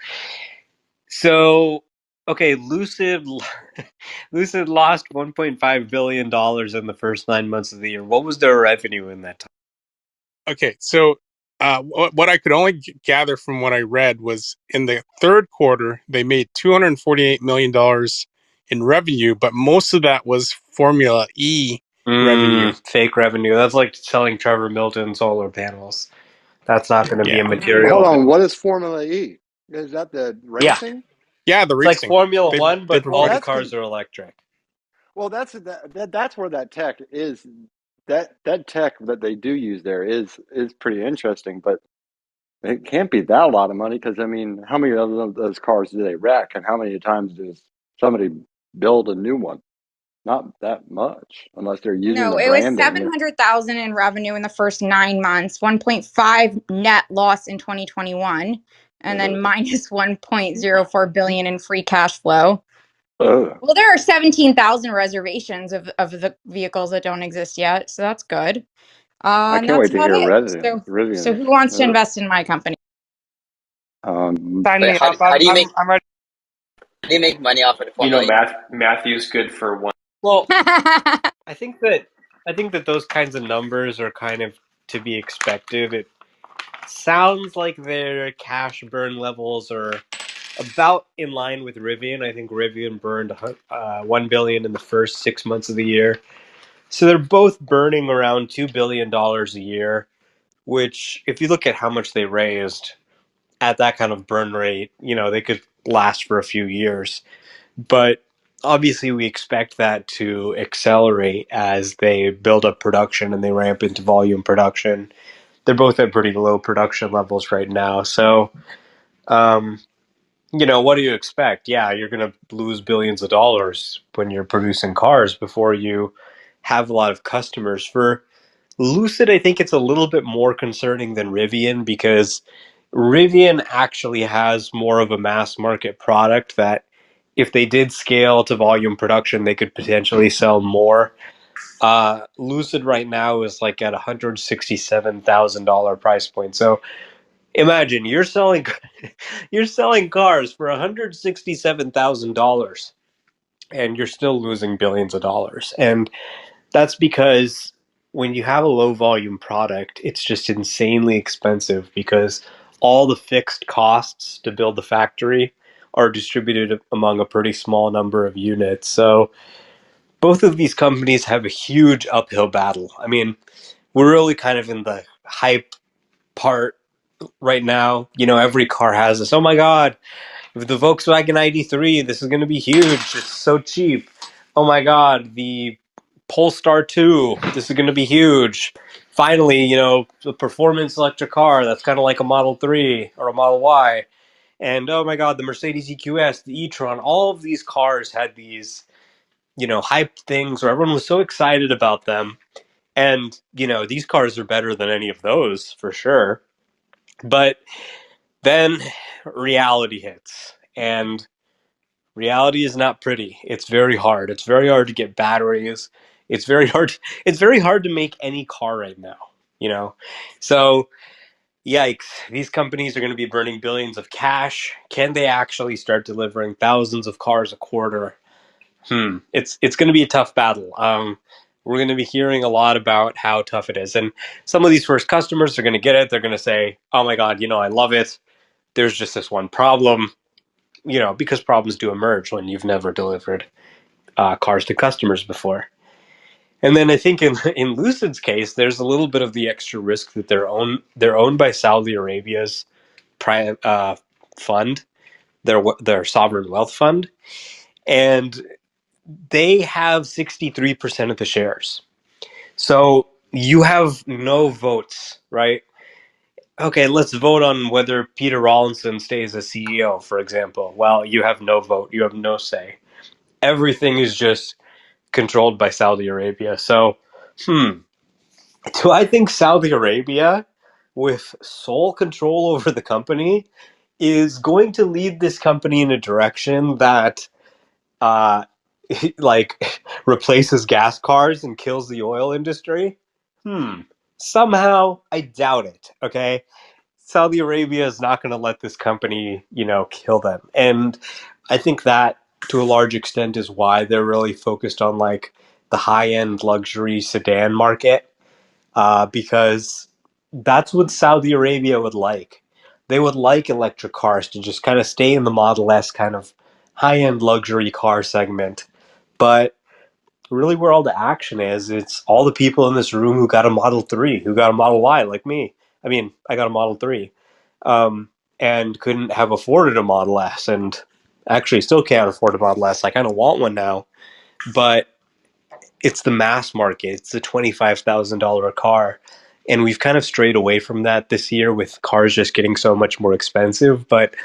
So, okay, Lucid lost 1.5 billion dollars in the first 9 months of the year. What was their revenue in that time? okay. So what I could only gather from what I read was in the third quarter, they made $248 million in revenue, but most of that was Formula E revenue. Fake revenue. That's like selling Trevor Milton solar panels. That's not going to be a Yeah. Hold material. on, what is Formula E? Is that the Yeah, racing? Yeah, the it's like racing. Formula They One, they but Well, all provide. the that's cars are electric. well, that's where that tech is. That tech that they do use there is pretty interesting, but it can't be that a lot of money because I mean, how many of those cars do they wreck, and how many times does somebody build a new one? Not that much, unless they're using No, the it was branding. 700,000 in revenue in the first 9 months, 1.5 net loss in 2021, and then Ugh. minus 1.04 billion in free cash flow. Ugh. Well, there are 17,000 reservations of the vehicles that don't exist yet, so that's good. I And can't that's wait to about hear it. Rivian. So Rivian. who wants to Ugh. invest in my company? Sign Wait, me up. I'm ready. how do you make money off of the You Formula know, E? Matthew's good for one. Well, I think that those kinds of numbers are kind of to be expected. It sounds like their cash burn levels are about in line with Rivian. I think Rivian burned 1 billion in the first 6 months of the year. So they're both burning around $2 billion a year, which, if you look at how much they raised at that kind of burn rate, they could last for a few years. But obviously, we expect that to accelerate as they build up production and they ramp into volume production. They're both at pretty low production levels right now. So, um, what do you expect? Yeah, you're going to lose billions of dollars when you're producing cars before you have a lot of customers. For Lucid, I think it's a little bit more concerning than Rivian because Rivian actually has more of a mass market product that if they did scale to volume production, they could potentially sell more. Lucid right now is like at $167,000 price point. So imagine you're selling cars for $167,000 and you're still losing billions of dollars. And that's because when you have a low volume product, it's just insanely expensive because all the fixed costs to build the factory are distributed among a pretty small number of units. So both of these companies have a huge uphill battle. I mean, we're really kind of in the hype part right now. Every car has this. Oh my God, with the Volkswagen ID3, this is going to be huge. It's so cheap. Oh my God, the Polestar 2, this is going to be huge. Finally, the performance electric car that's kind of like a Model 3 or a Model Y. And oh my God, the Mercedes EQS, the e-tron, all of these cars had these, hyped things where everyone was so excited about them. And, these cars are better than any of those for sure. But then reality hits. And reality is not pretty. It's very hard. It's very hard to get batteries. It's very hard. It's very hard to make any car right now. You know, so yikes! These companies are going to be burning billions of cash. Can they actually start delivering thousands of cars a quarter? It's going to be a tough battle. We're going to be hearing a lot about how tough it is, and some of these first customers are going to get it. They're going to say, "Oh my God, I love it. There's just this one problem." Because problems do emerge when you've never delivered cars to customers before. And then I think in Lucid's case, there's a little bit of the extra risk that they're owned by Saudi Arabia's fund, their sovereign wealth fund, and they have 63% of the shares. So you have no votes, right? Okay, let's vote on whether Peter Rawlinson stays as CEO, for example. Well, you have no vote, you have no say. Everything is just controlled by Saudi Arabia. So, do I think Saudi Arabia, with sole control over the company, is going to lead this company in a direction that, uh, like, replaces gas cars and kills the oil industry? Somehow, I doubt it. Okay, Saudi Arabia is not going to let this company, kill them. And I think that to a large extent is why they're really focused on like the high end luxury sedan market, because that's what Saudi Arabia would like. They would like electric cars to just kind of stay in the Model S kind of high-end luxury car segment. But really where all the action is, it's all the people in this room who got a Model 3, who got a Model Y like me. I mean, I got a Model 3. Um, and couldn't have afforded a Model S, and actually still can't afford a Model S. I kind of want one now, but it's the mass market. It's the $25,000 car. And we've kind of strayed away from that this year with cars just getting so much more expensive. But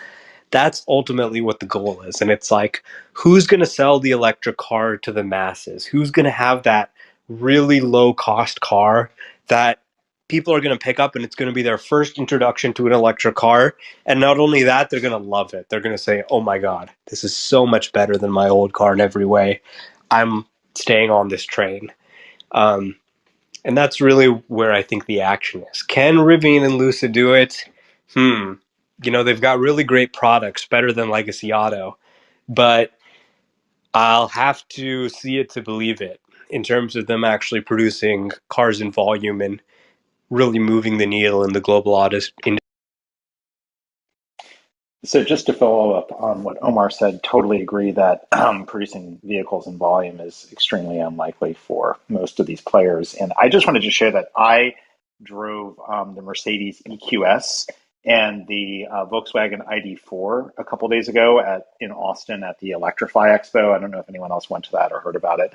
that's ultimately what the goal is. And it's like, who's going to sell the electric car to the masses? Who's going to have that really low cost car that people are going to pick up and it's going to be their first introduction to an electric car? And not only that, they're going to love it. They're going to say, oh my God, this is so much better than my old car in every way. I'm staying on this train. Um, and that's really where I think the action is. Can Rivian and Lucid do it? You know, they've got really great products, better than Legacy Auto, but I'll have to see it to believe it in terms of them actually producing cars in volume and really moving the needle in the global auto industry. So just to follow up on what Omar said, totally agree that producing vehicles in volume is extremely unlikely for most of these players. And I just wanted to share that I drove the Mercedes EQS and the Volkswagen ID4 a couple days ago in Austin at the Electrify Expo. I don't know if anyone else went to that or heard about it.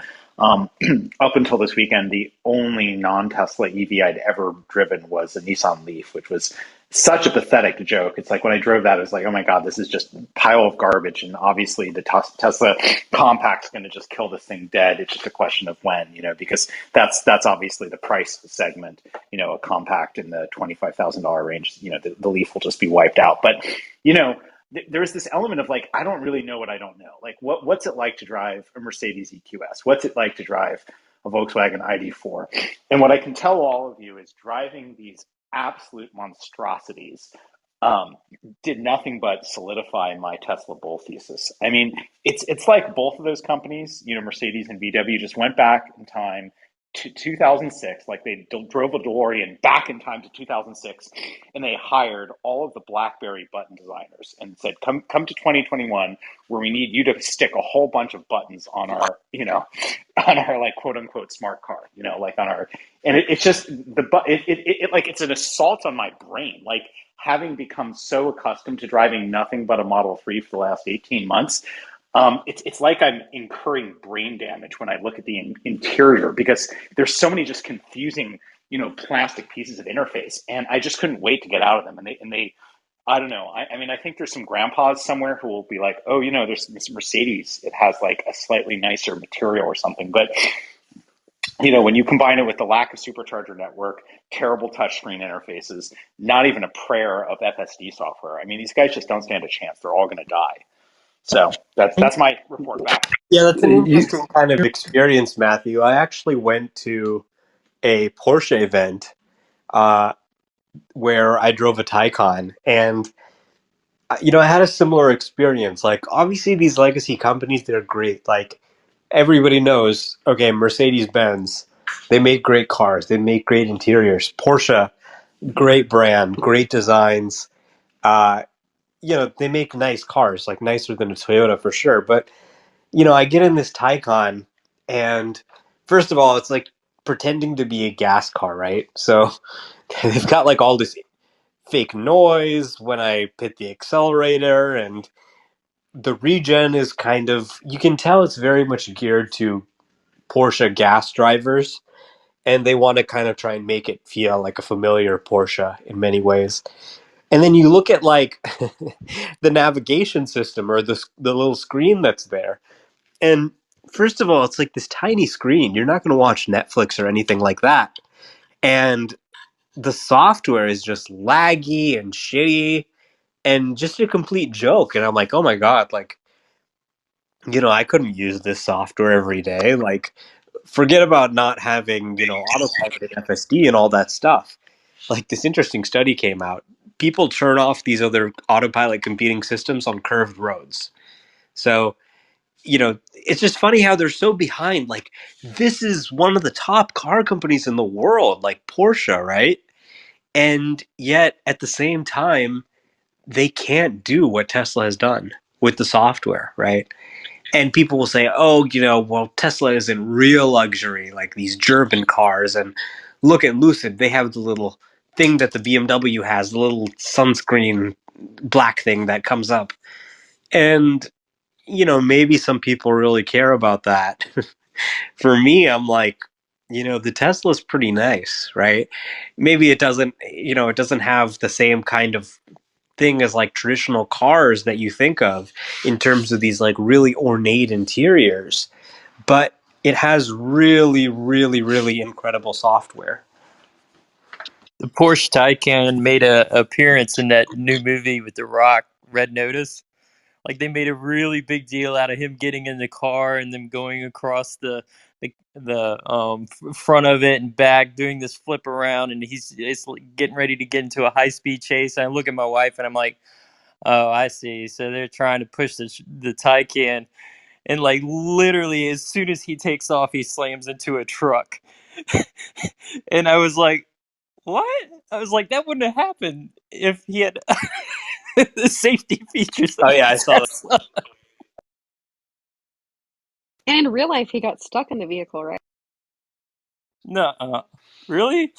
Up until this weekend, the only non-Tesla EV I'd ever driven was a Nissan Leaf, which was such a pathetic joke. It's like when I drove that, it was like, oh my God, this is just a pile of garbage. And obviously the Tesla Compact's going to just kill this thing dead. It's just a question of when, because that's obviously the price segment, a compact in the $25,000 range, the Leaf will just be wiped out. But, there's this element of like, I don't really know what I don't know. Like, what's it like to drive a Mercedes EQS? What's it like to drive a Volkswagen ID4? And what I can tell all of you is driving these absolute monstrosities did nothing but solidify my Tesla bull thesis. I mean, it's like both of those companies, Mercedes and VW, just went back in time to 2006, like they drove a DeLorean back in time to 2006, and they hired all of the BlackBerry button designers and said, "Come to 2021, where we need you to stick a whole bunch of buttons on our, on our like quote unquote smart car, like on our." And it's just like it's an assault on my brain, like having become so accustomed to driving nothing but a Model 3 for the last 18 months. It's like I'm incurring brain damage when I look at the interior because there's so many just confusing, plastic pieces of interface, and I just couldn't wait to get out of them. And they I don't know. I mean, I think there's some grandpas somewhere who will be like, oh, there's this Mercedes. It has like a slightly nicer material or something. But, when you combine it with the lack of supercharger network, terrible touchscreen interfaces, not even a prayer of FSD software. I mean, these guys just don't stand a chance. They're all going to die. So that's my report back. Yeah, that's an You, interesting kind of experience, Matthew. I actually went to a Porsche event uh, where I drove a Taycan, and I had a similar experience. Like, obviously, these legacy companies, they're great. Like, everybody knows, okay, Mercedes Benz, they make great cars, they make great interiors. Porsche, great brand, great designs. Uh, they make nice cars, like nicer than a Toyota for sure. But I get in this Taycan, and first of all, it's like pretending to be a gas car, right? So they've got like all this fake noise when I hit the accelerator, and the regen is kind of, you can tell it's very much geared to Porsche gas drivers, and they want to kind of try and make it feel like a familiar Porsche in many ways. And then you look at like the navigation system or the little screen that's there. And first of all, it's like this tiny screen. You're not going to watch Netflix or anything like that. And the software is just laggy and shitty and just a complete joke. And I'm like, oh my God, like, I couldn't use this software every day. Like, forget about not having, autopilot and FSD and all that stuff. Like, this interesting study came out. People turn off these other autopilot competing systems on curved roads. So, it's just funny how they're so behind. Like, this is one of the top car companies in the world, like Porsche, right? And yet, at the same time, they can't do what Tesla has done with the software, right? And people will say, oh, well, Tesla isn't real luxury like these German cars. And look at Lucid. They have the little thing that the BMW has, the little sunscreen black thing that comes up. And, maybe some people really care about that. For me, I'm like, the Tesla's pretty nice, right? Maybe it doesn't have the same kind of thing as like traditional cars that you think of in terms of these like really ornate interiors, but it has really, really, really incredible software. The Porsche Taycan made a appearance in that new movie with The Rock, Red Notice. Like they made a really big deal out of him getting in the car and them going across the front of it and back, doing this flip around, and it's like getting ready to get into a high speed chase. And I look at my wife and I'm like, oh, I see. So they're trying to push the Taycan, and like literally as soon as he takes off, he slams into a truck. And I was like, what? I was like, that wouldn't have happened if he had the safety features Oh of yeah, a I saw that. Tesla. And in real life, he got stuck in the vehicle, right? No, really?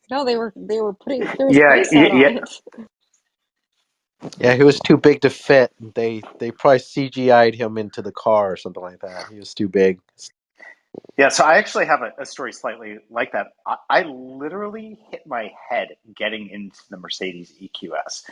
No, they were putting there was Yeah, ice out on yeah. it. Yeah, he was too big to fit. They probably CGI'd him into the car or something like that. He was too big. Yeah, so I actually have a story slightly like that. I literally hit my head getting into the Mercedes EQS.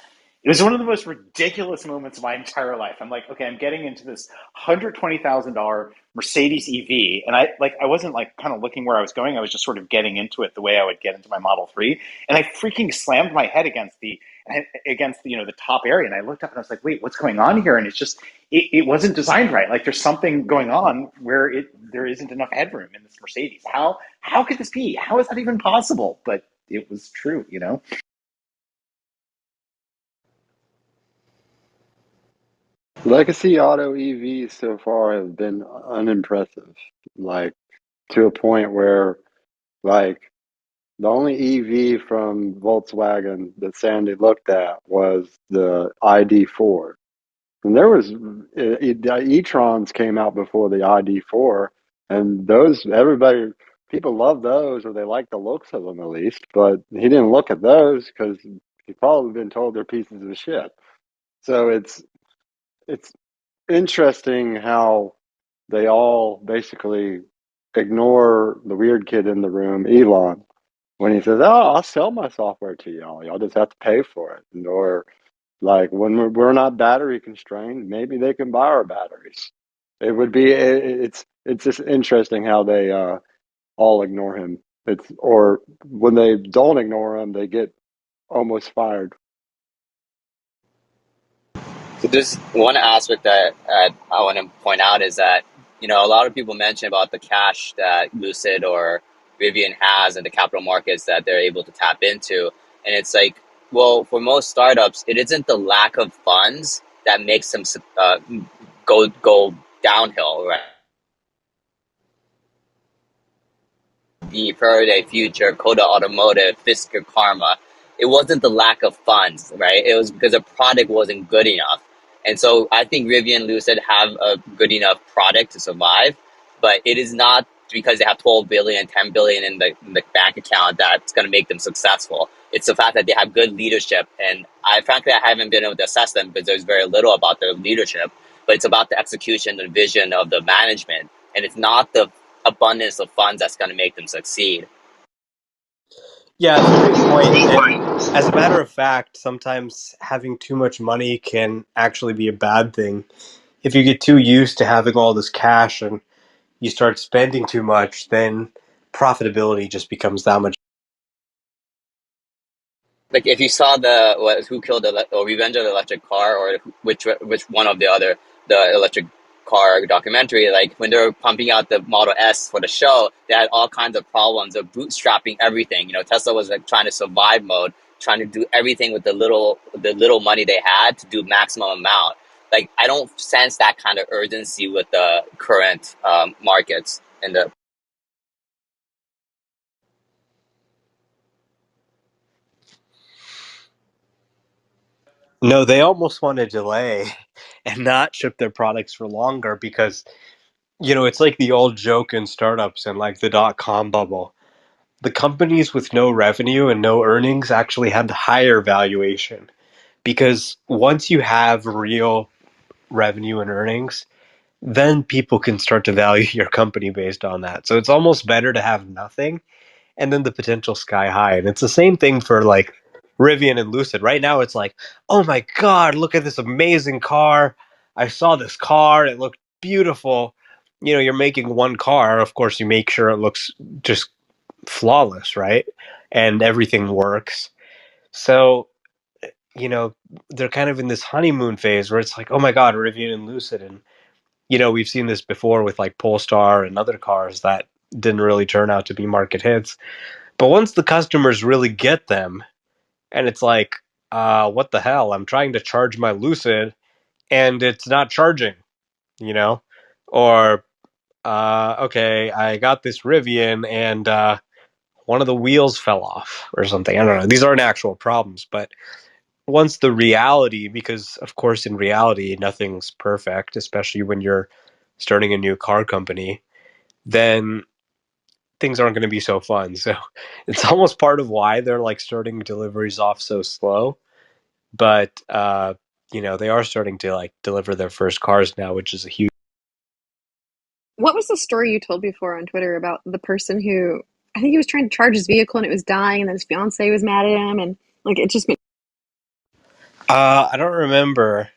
It was one of the most ridiculous moments of my entire life. I'm like, okay, I'm getting into this $120,000 Mercedes EV, and I wasn't like kind of looking where I was going. I was just sort of getting into it the way I would get into my Model 3, and I freaking slammed my head against the the top area, and I looked up and I was like, wait, what's going on here? And it's just it wasn't designed right. Like there's something going on where there isn't enough headroom in this Mercedes. How could this be? How is that even possible? But it was true. Legacy auto EVs so far have been unimpressive, like to a point where like the only EV from Volkswagen that Sandy looked at was the ID4. And there was e-trons came out before the ID4, and those everybody people love those, or they like the looks of them at least. But he didn't look at those because he's probably been told they're pieces of shit. So it's interesting how they all basically ignore the weird kid in the room, Elon, when he says, "Oh, I'll sell my software to y'all. Y'all just have to pay for it." Or like when we're not battery constrained, maybe they can buy our batteries. It would be it's just interesting how they all ignore him. It's or when they don't ignore him, they get almost fired. So there's one aspect that I want to point out is that, a lot of people mention about the cash that Lucid or Rivian has in the capital markets that they're able to tap into. And it's like, well, for most startups, it isn't the lack of funds that makes them go downhill, right? The Faraday Future, Coda Automotive, Fisker Karma, it wasn't the lack of funds, right? It was because the product wasn't good enough. And so I think Rivian and Lucid have a good enough product to survive, but it is not because they have 12 billion, 10 billion in the bank account that's going to make them successful. It's the fact that they have good leadership. And frankly, I haven't been able to assess them because there's very little about their leadership, but it's about the execution, the vision of the management. And it's not the abundance of funds that's going to make them succeed. Yeah, it's a great point. And as a matter of fact, sometimes having too much money can actually be a bad thing. If you get too used to having all this cash and you start spending too much, then profitability just becomes that much. Like if you saw Who Killed the or Revenge of the Electric Car, or which one of the other, the electric car documentary, like when they were pumping out the Model S for the show, they had all kinds of problems of bootstrapping everything. Tesla was like trying to survive mode, trying to do everything with the little money they had to do maximum amount. Like I don't sense that kind of urgency with the current markets and the. No, they almost want to delay and not ship their products for longer because, it's like the old joke in startups and like the dot-com bubble. The companies with no revenue and no earnings actually had the higher valuation because once you have real revenue and earnings, then people can start to value your company based on that. So it's almost better to have nothing and then the potential sky high. And it's the same thing for like Rivian and Lucid. Right now it's like, oh my God, look at this amazing car. I saw this car, it looked beautiful. You're making one car, of course you make sure it looks just flawless, right? And everything works. So, you know, they're kind of in this honeymoon phase where it's like, oh my God, Rivian and Lucid. And, we've seen this before with like Polestar and other cars that didn't really turn out to be market hits. But once the customers really get them, and it's like, what the hell? I'm trying to charge my Lucid and it's not charging, you know? Or, okay, I got this Rivian and one of the wheels fell off or something. I don't know. These aren't actual problems, but once the reality, because of course in reality nothing's perfect, especially when you're starting a new car company, then things aren't going to be so fun. So it's almost part of why they're like starting deliveries off so slow. But they are starting to like deliver their first cars now, which is a huge. What was the story you told before on Twitter about the person who I think he was trying to charge his vehicle and it was dying, and then his fiance was mad at him, and like it just made. I don't remember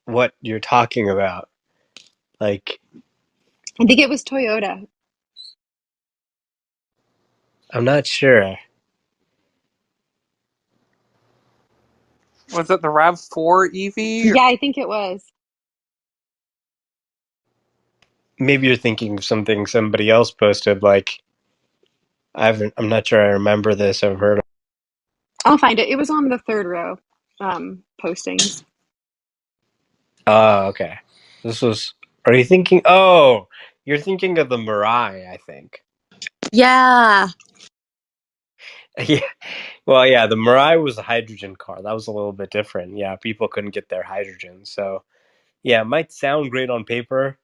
what you're talking about. Like, I think it was Toyota. I'm not sure. Was it the RAV4 EV? Yeah, I think it was. Maybe you're thinking of something somebody else posted. Like, I'm not sure I remember this. I've heard. I'll find it. It was on the third row postings. Oh, okay. This was. Are you thinking? Oh, you're thinking of the Mirai, I think. Yeah. Yeah. Well, yeah, the Mirai was a hydrogen car. That was a little bit different. Yeah, people couldn't get their hydrogen. So, yeah, it might sound great on paper.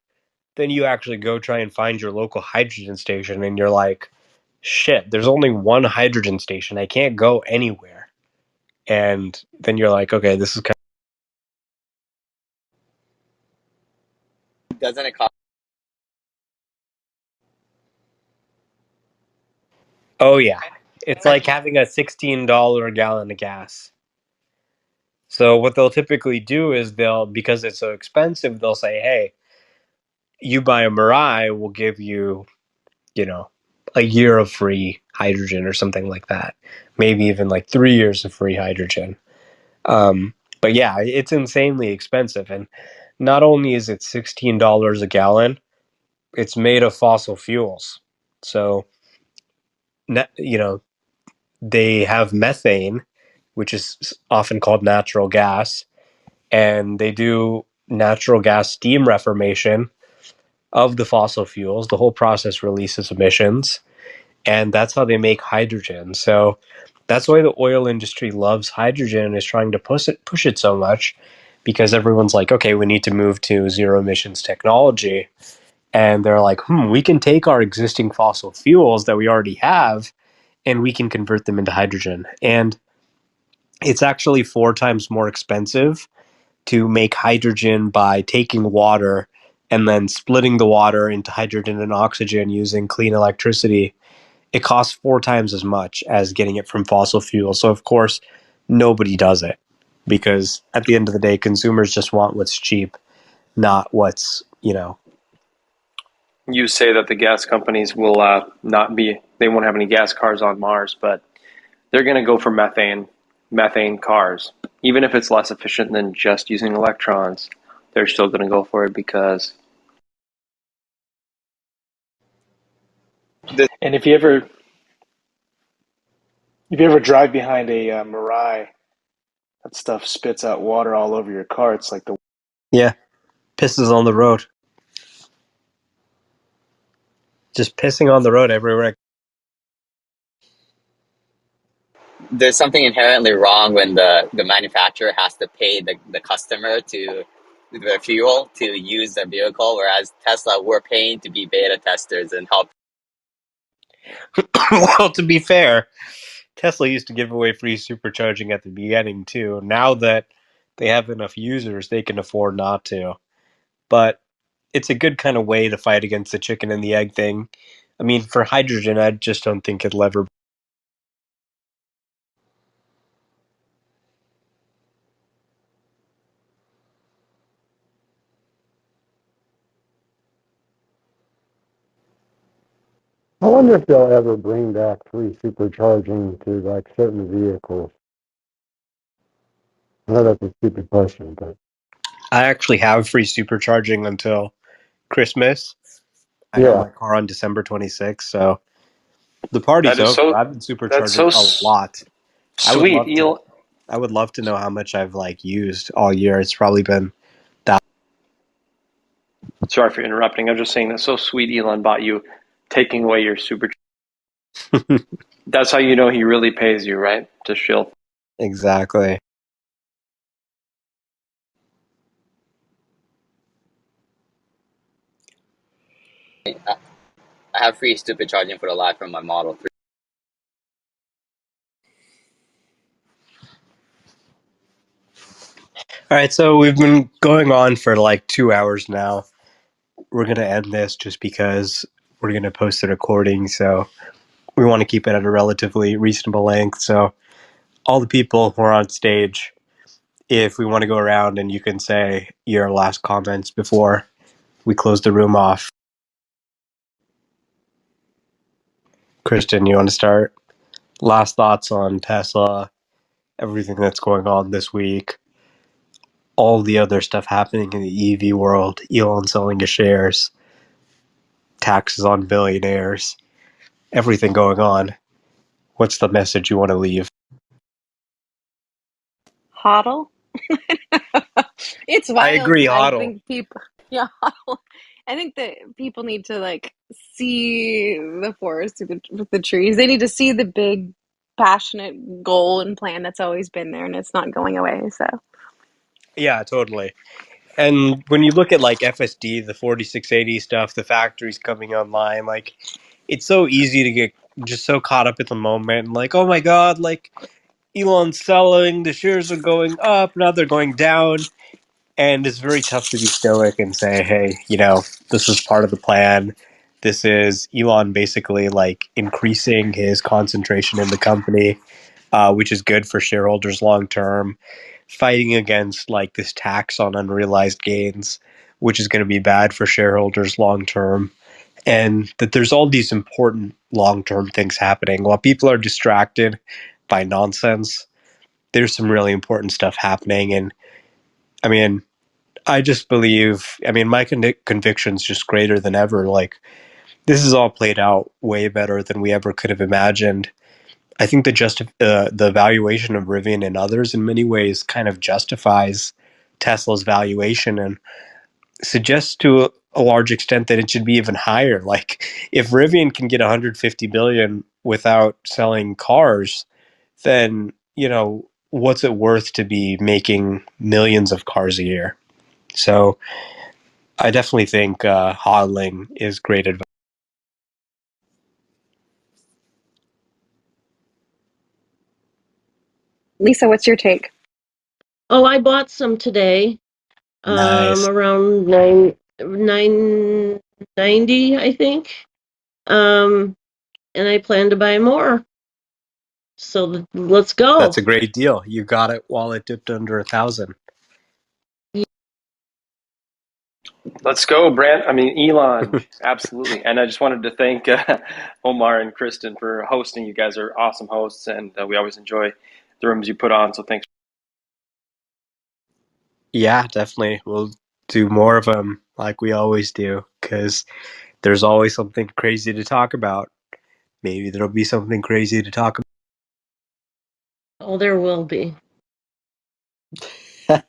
Then you actually go try and find your local hydrogen station, and you're like, shit, there's only one hydrogen station. I can't go anywhere. And then you're like, okay, this is kind Doesn't it cost? of. Oh, yeah. It's like having a $16 a gallon of gas. So what they'll typically do is because it's so expensive, they'll say, hey, you buy a Mirai, we'll give you, you know, a year of free hydrogen or something like that. Maybe even like 3 years of free hydrogen. But yeah, it's insanely expensive. And not only is it $16 a gallon, it's made of fossil fuels. So, they have methane, which is often called natural gas, and they do natural gas steam reformation of the fossil fuels. The whole process releases emissions, and that's how they make hydrogen. So that's why the oil industry loves hydrogen and is trying to push it so much, because everyone's like, okay, we need to move to zero emissions technology. And they're like, we can take our existing fossil fuels that we already have and we can convert them into hydrogen. And it's actually 4 times more expensive to make hydrogen by taking water and then splitting the water into hydrogen and oxygen using clean electricity. It costs 4 times as much as getting it from fossil fuels. So, of course, nobody does it because at the end of the day, consumers just want what's cheap, not what's. You say that the gas companies will not be, they won't have any gas cars on Mars, but they're going to go for methane cars. Even if it's less efficient than just using electrons, they're still going to go for it because. And if you ever drive behind a Mirai, that stuff spits out water all over your car. It's like the Yeah, pisses on the road. Just pissing on the road everywhere. there's something inherently wrong when the manufacturer has to pay the customer to the fuel to use the vehicle, whereas Tesla, we're paying to be beta testers and help. Well, to be fair, Tesla used to give away free supercharging at the beginning too. Now that they have enough users, they can afford not to. But it's a good kind of way to fight against the chicken and the egg thing. I mean, for hydrogen, I just don't think it'll ever. I wonder if they'll ever bring back free supercharging to like certain vehicles. I know that's a stupid question, but I actually have free supercharging until Christmas. I got yeah. my car on December 26th, so the party's That is over. so. I've been That's supercharging so a lot. I would sweet, love to. Elon. I would love to know how much I've like used all year. It's probably been that. Sorry for interrupting. I'm just saying that's so sweet. Elon bought you, taking away your super. That's how you know he really pays you, right? To shill. Exactly. I have free stupid charging for the life from my Model 3. All right, so we've been going on for like 2 hours now. We're gonna end this just because we're gonna post the recording, so we want to keep it at a relatively reasonable length. So all the people who are on stage, if we want to go around and you can say your last comments before we close the room off. Kristen, you want to start? Last thoughts on Tesla, everything that's going on this week, all the other stuff happening in the EV world, Elon selling his shares, taxes on billionaires, everything going on. What's the message you want to leave? Hodl. It's I wild. agree, I hodl. think people, yeah, I think that people need to like see the forest with the trees. They need to see the big, passionate goal and plan that's always been there, and it's not going away. So, Yeah, totally. And when you look at like FSD, the 4680 stuff, the factories coming online, like it's so easy to get just so caught up in the moment and like, oh my god, like Elon's selling, the shares are going up, now they're going down. And it's very tough to be stoic and say, hey, this is part of the plan. This is Elon basically like increasing his concentration in the company, which is good for shareholders long term, fighting against like this tax on unrealized gains, which is going to be bad for shareholders long term. And that there's all these important long term things happening. While people are distracted by nonsense, there's some really important stuff happening. And I mean, I just believe, my conviction's just greater than ever. Like, this is all played out way better than we ever could have imagined. I think the valuation of Rivian and others in many ways kind of justifies Tesla's valuation and suggests to a large extent that it should be even higher. Like, if Rivian can get 150 billion without selling cars, then, what's it worth to be making millions of cars a year? So I definitely think hodling is great advice. Lisa, what's your take? Oh, I bought some today. Nice. Around 990, I think. And I plan to buy more. So let's That's go. a great deal. You got it while it dipped under 1,000. Let's go, Brant. Elon. Absolutely. And I just wanted to thank Omar and Kristen for hosting. You guys are awesome hosts, and we always enjoy the rooms you put on. So thanks. Yeah, definitely. We'll do more of them like we always do because there's always something crazy to talk about. Maybe there'll be something crazy to talk Oh, there will be. about.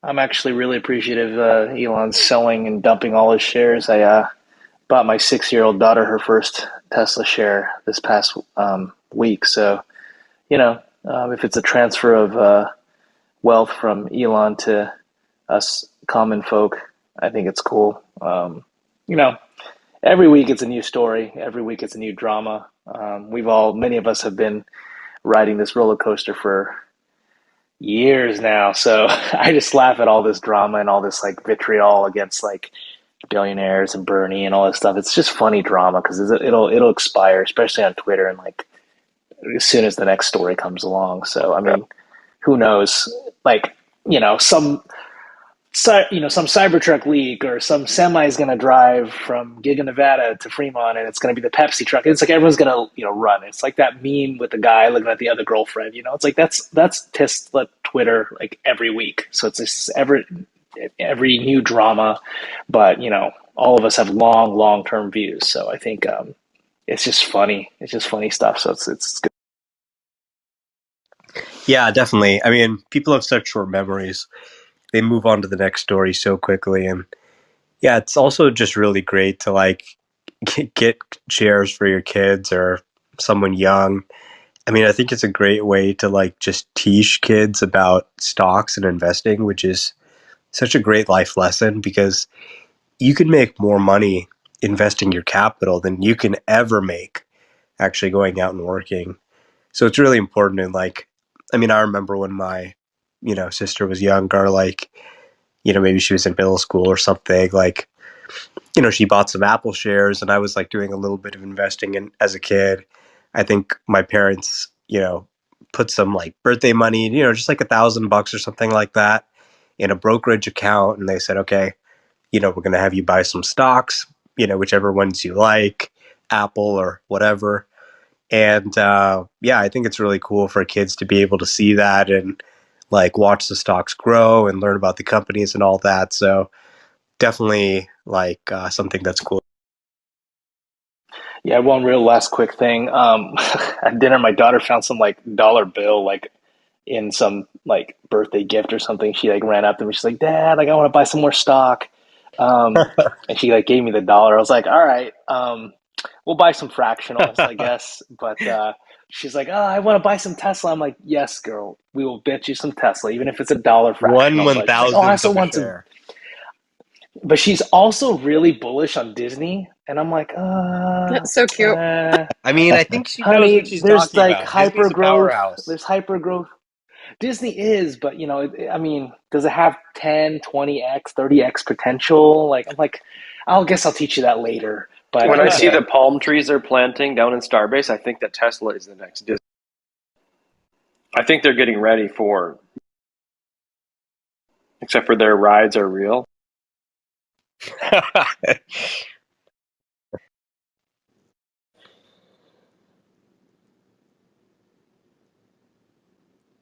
I'm actually really appreciative Elon's selling and dumping all his shares. I bought my 6-year-old daughter her first Tesla share this past week. So, if it's a transfer of wealth from Elon to us common folk, I think it's cool. You know, every week it's a new story. Every week it's a new drama. Many of us have been riding this roller coaster for years now. So I just laugh at all this drama and all this like vitriol against like billionaires and Bernie and all this stuff. It's just funny drama because it'll expire, especially on Twitter, and like as soon as the next story comes along. So I mean, who knows? Like some some Cybertruck leak or some semi is going to drive from Giga Nevada to Fremont and it's going to be the Pepsi truck. It's like everyone's going to run. It's like that meme with the guy looking at the other girlfriend. It's like that's Tesla Twitter like every week. So it's just every new drama, but all of us have long term views. So I think it's just funny. It's just funny stuff. So it's good. Yeah, definitely. I mean, people have such short memories. They move on to the next story so quickly. And yeah, it's also just really great to like get shares for your kids or someone young. I mean, I think it's a great way to like just teach kids about stocks and investing, which is such a great life lesson because you can make more money investing your capital than you can ever make actually going out and working. So it's really important. And like, I mean, I remember when my, sister was younger, like, maybe she was in middle school or something, like, she bought some Apple shares and I was like doing a little bit of investing in as a kid. I think my parents, put some like birthday money, just like $1,000 or something like that in a brokerage account. And they said, okay, we're going to have you buy some stocks, whichever ones you like, Apple or whatever. And yeah, I think it's really cool for kids to be able to see that and like watch the stocks grow and learn about the companies and all that. So definitely like something that's cool. Yeah, one real last quick thing. At dinner, my daughter found some like dollar bill like in some like birthday gift or something. She like ran up to me. She's like, "Dad, like I want to buy some more stock." And she like gave me the dollar. I was like, "All right, we'll buy some fractionals, I guess." But she's like, "Oh, I want to buy some Tesla." I'm like, "Yes, girl, we will bet you some Tesla, even if it's $1 One fractional." one But she's like, "Oh, I thousandth also of a want some." share. But she's also really bullish on Disney, and I'm like, That's so cute. I mean, I think she knows what honey, she's there's talking like about. Disney's hyper a growth. powerhouse. There's hyper growth. Disney is, but I mean, does it have 10, 20x, 30x potential? Like, I'm like, I'll guess I'll teach you that later. But When I see the okay. palm trees they're planting down in Starbase, I think that Tesla is the next Disney. I think they're getting ready for, except for their rides are real.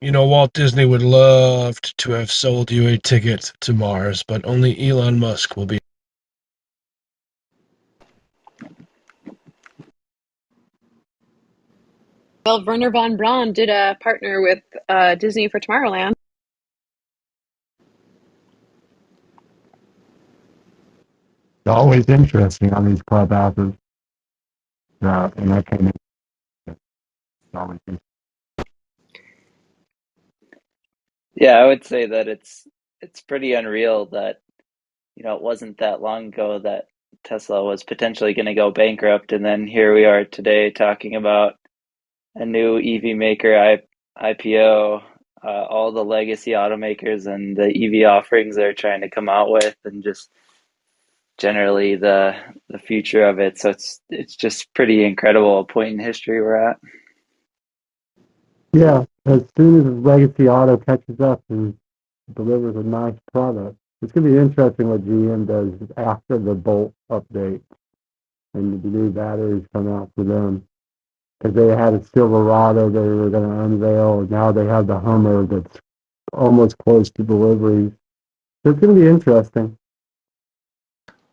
Walt Disney would love to have sold you a ticket to Mars, but only Elon Musk will be. Well, Werner von Braun did a partner with Disney for Tomorrowland. It's always interesting on these clubhouses. And I came in. It's always interesting. Yeah, I would say that it's pretty unreal that, it wasn't that long ago that Tesla was potentially going to go bankrupt, and then here we are today talking about a new EV maker IPO, all the legacy automakers and the EV offerings they're trying to come out with, and just generally the future of it. So it's just pretty incredible point in history we're at. Yeah, as soon as Legacy Auto catches up and delivers a nice product, it's going to be interesting what GM does after the Bolt update and the new batteries come out for them. Because they had a Silverado they were going to unveil, and now they have the Hummer that's almost close to delivery. So it's going to be interesting.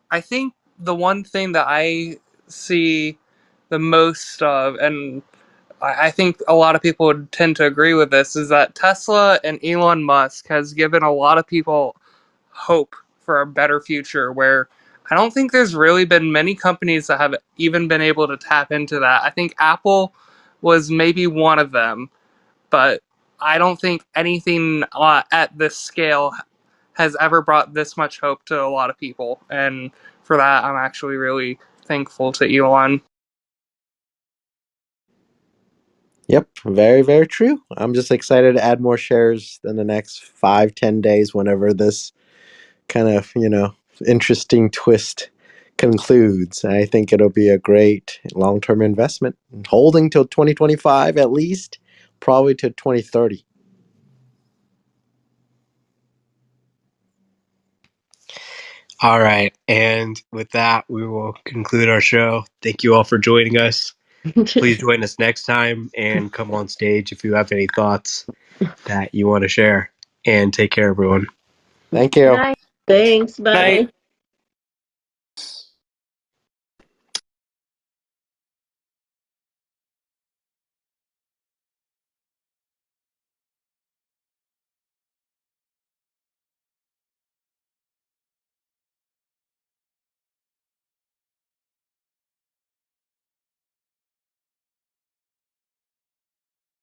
I think the one thing that I see the most of, and I think a lot of people would tend to agree with this, is that Tesla and Elon Musk has given a lot of people hope for a better future where I don't think there's really been many companies that have even been able to tap into that. I think Apple was maybe one of them, but I don't think anything at this scale has ever brought this much hope to a lot of people. And for that, I'm actually really thankful to Elon. Yep, very, very true. I'm just excited to add more shares in the next 5-10 days whenever this kind of, interesting twist concludes. I think it'll be a great long term investment, holding till 2025 at least, probably to 2030. All right. And with that, we will conclude our show. Thank you all for joining us. Please join us next time and come on stage if you have any thoughts that you want to share. And take care, everyone. Thank you. Thanks. Night. Bye.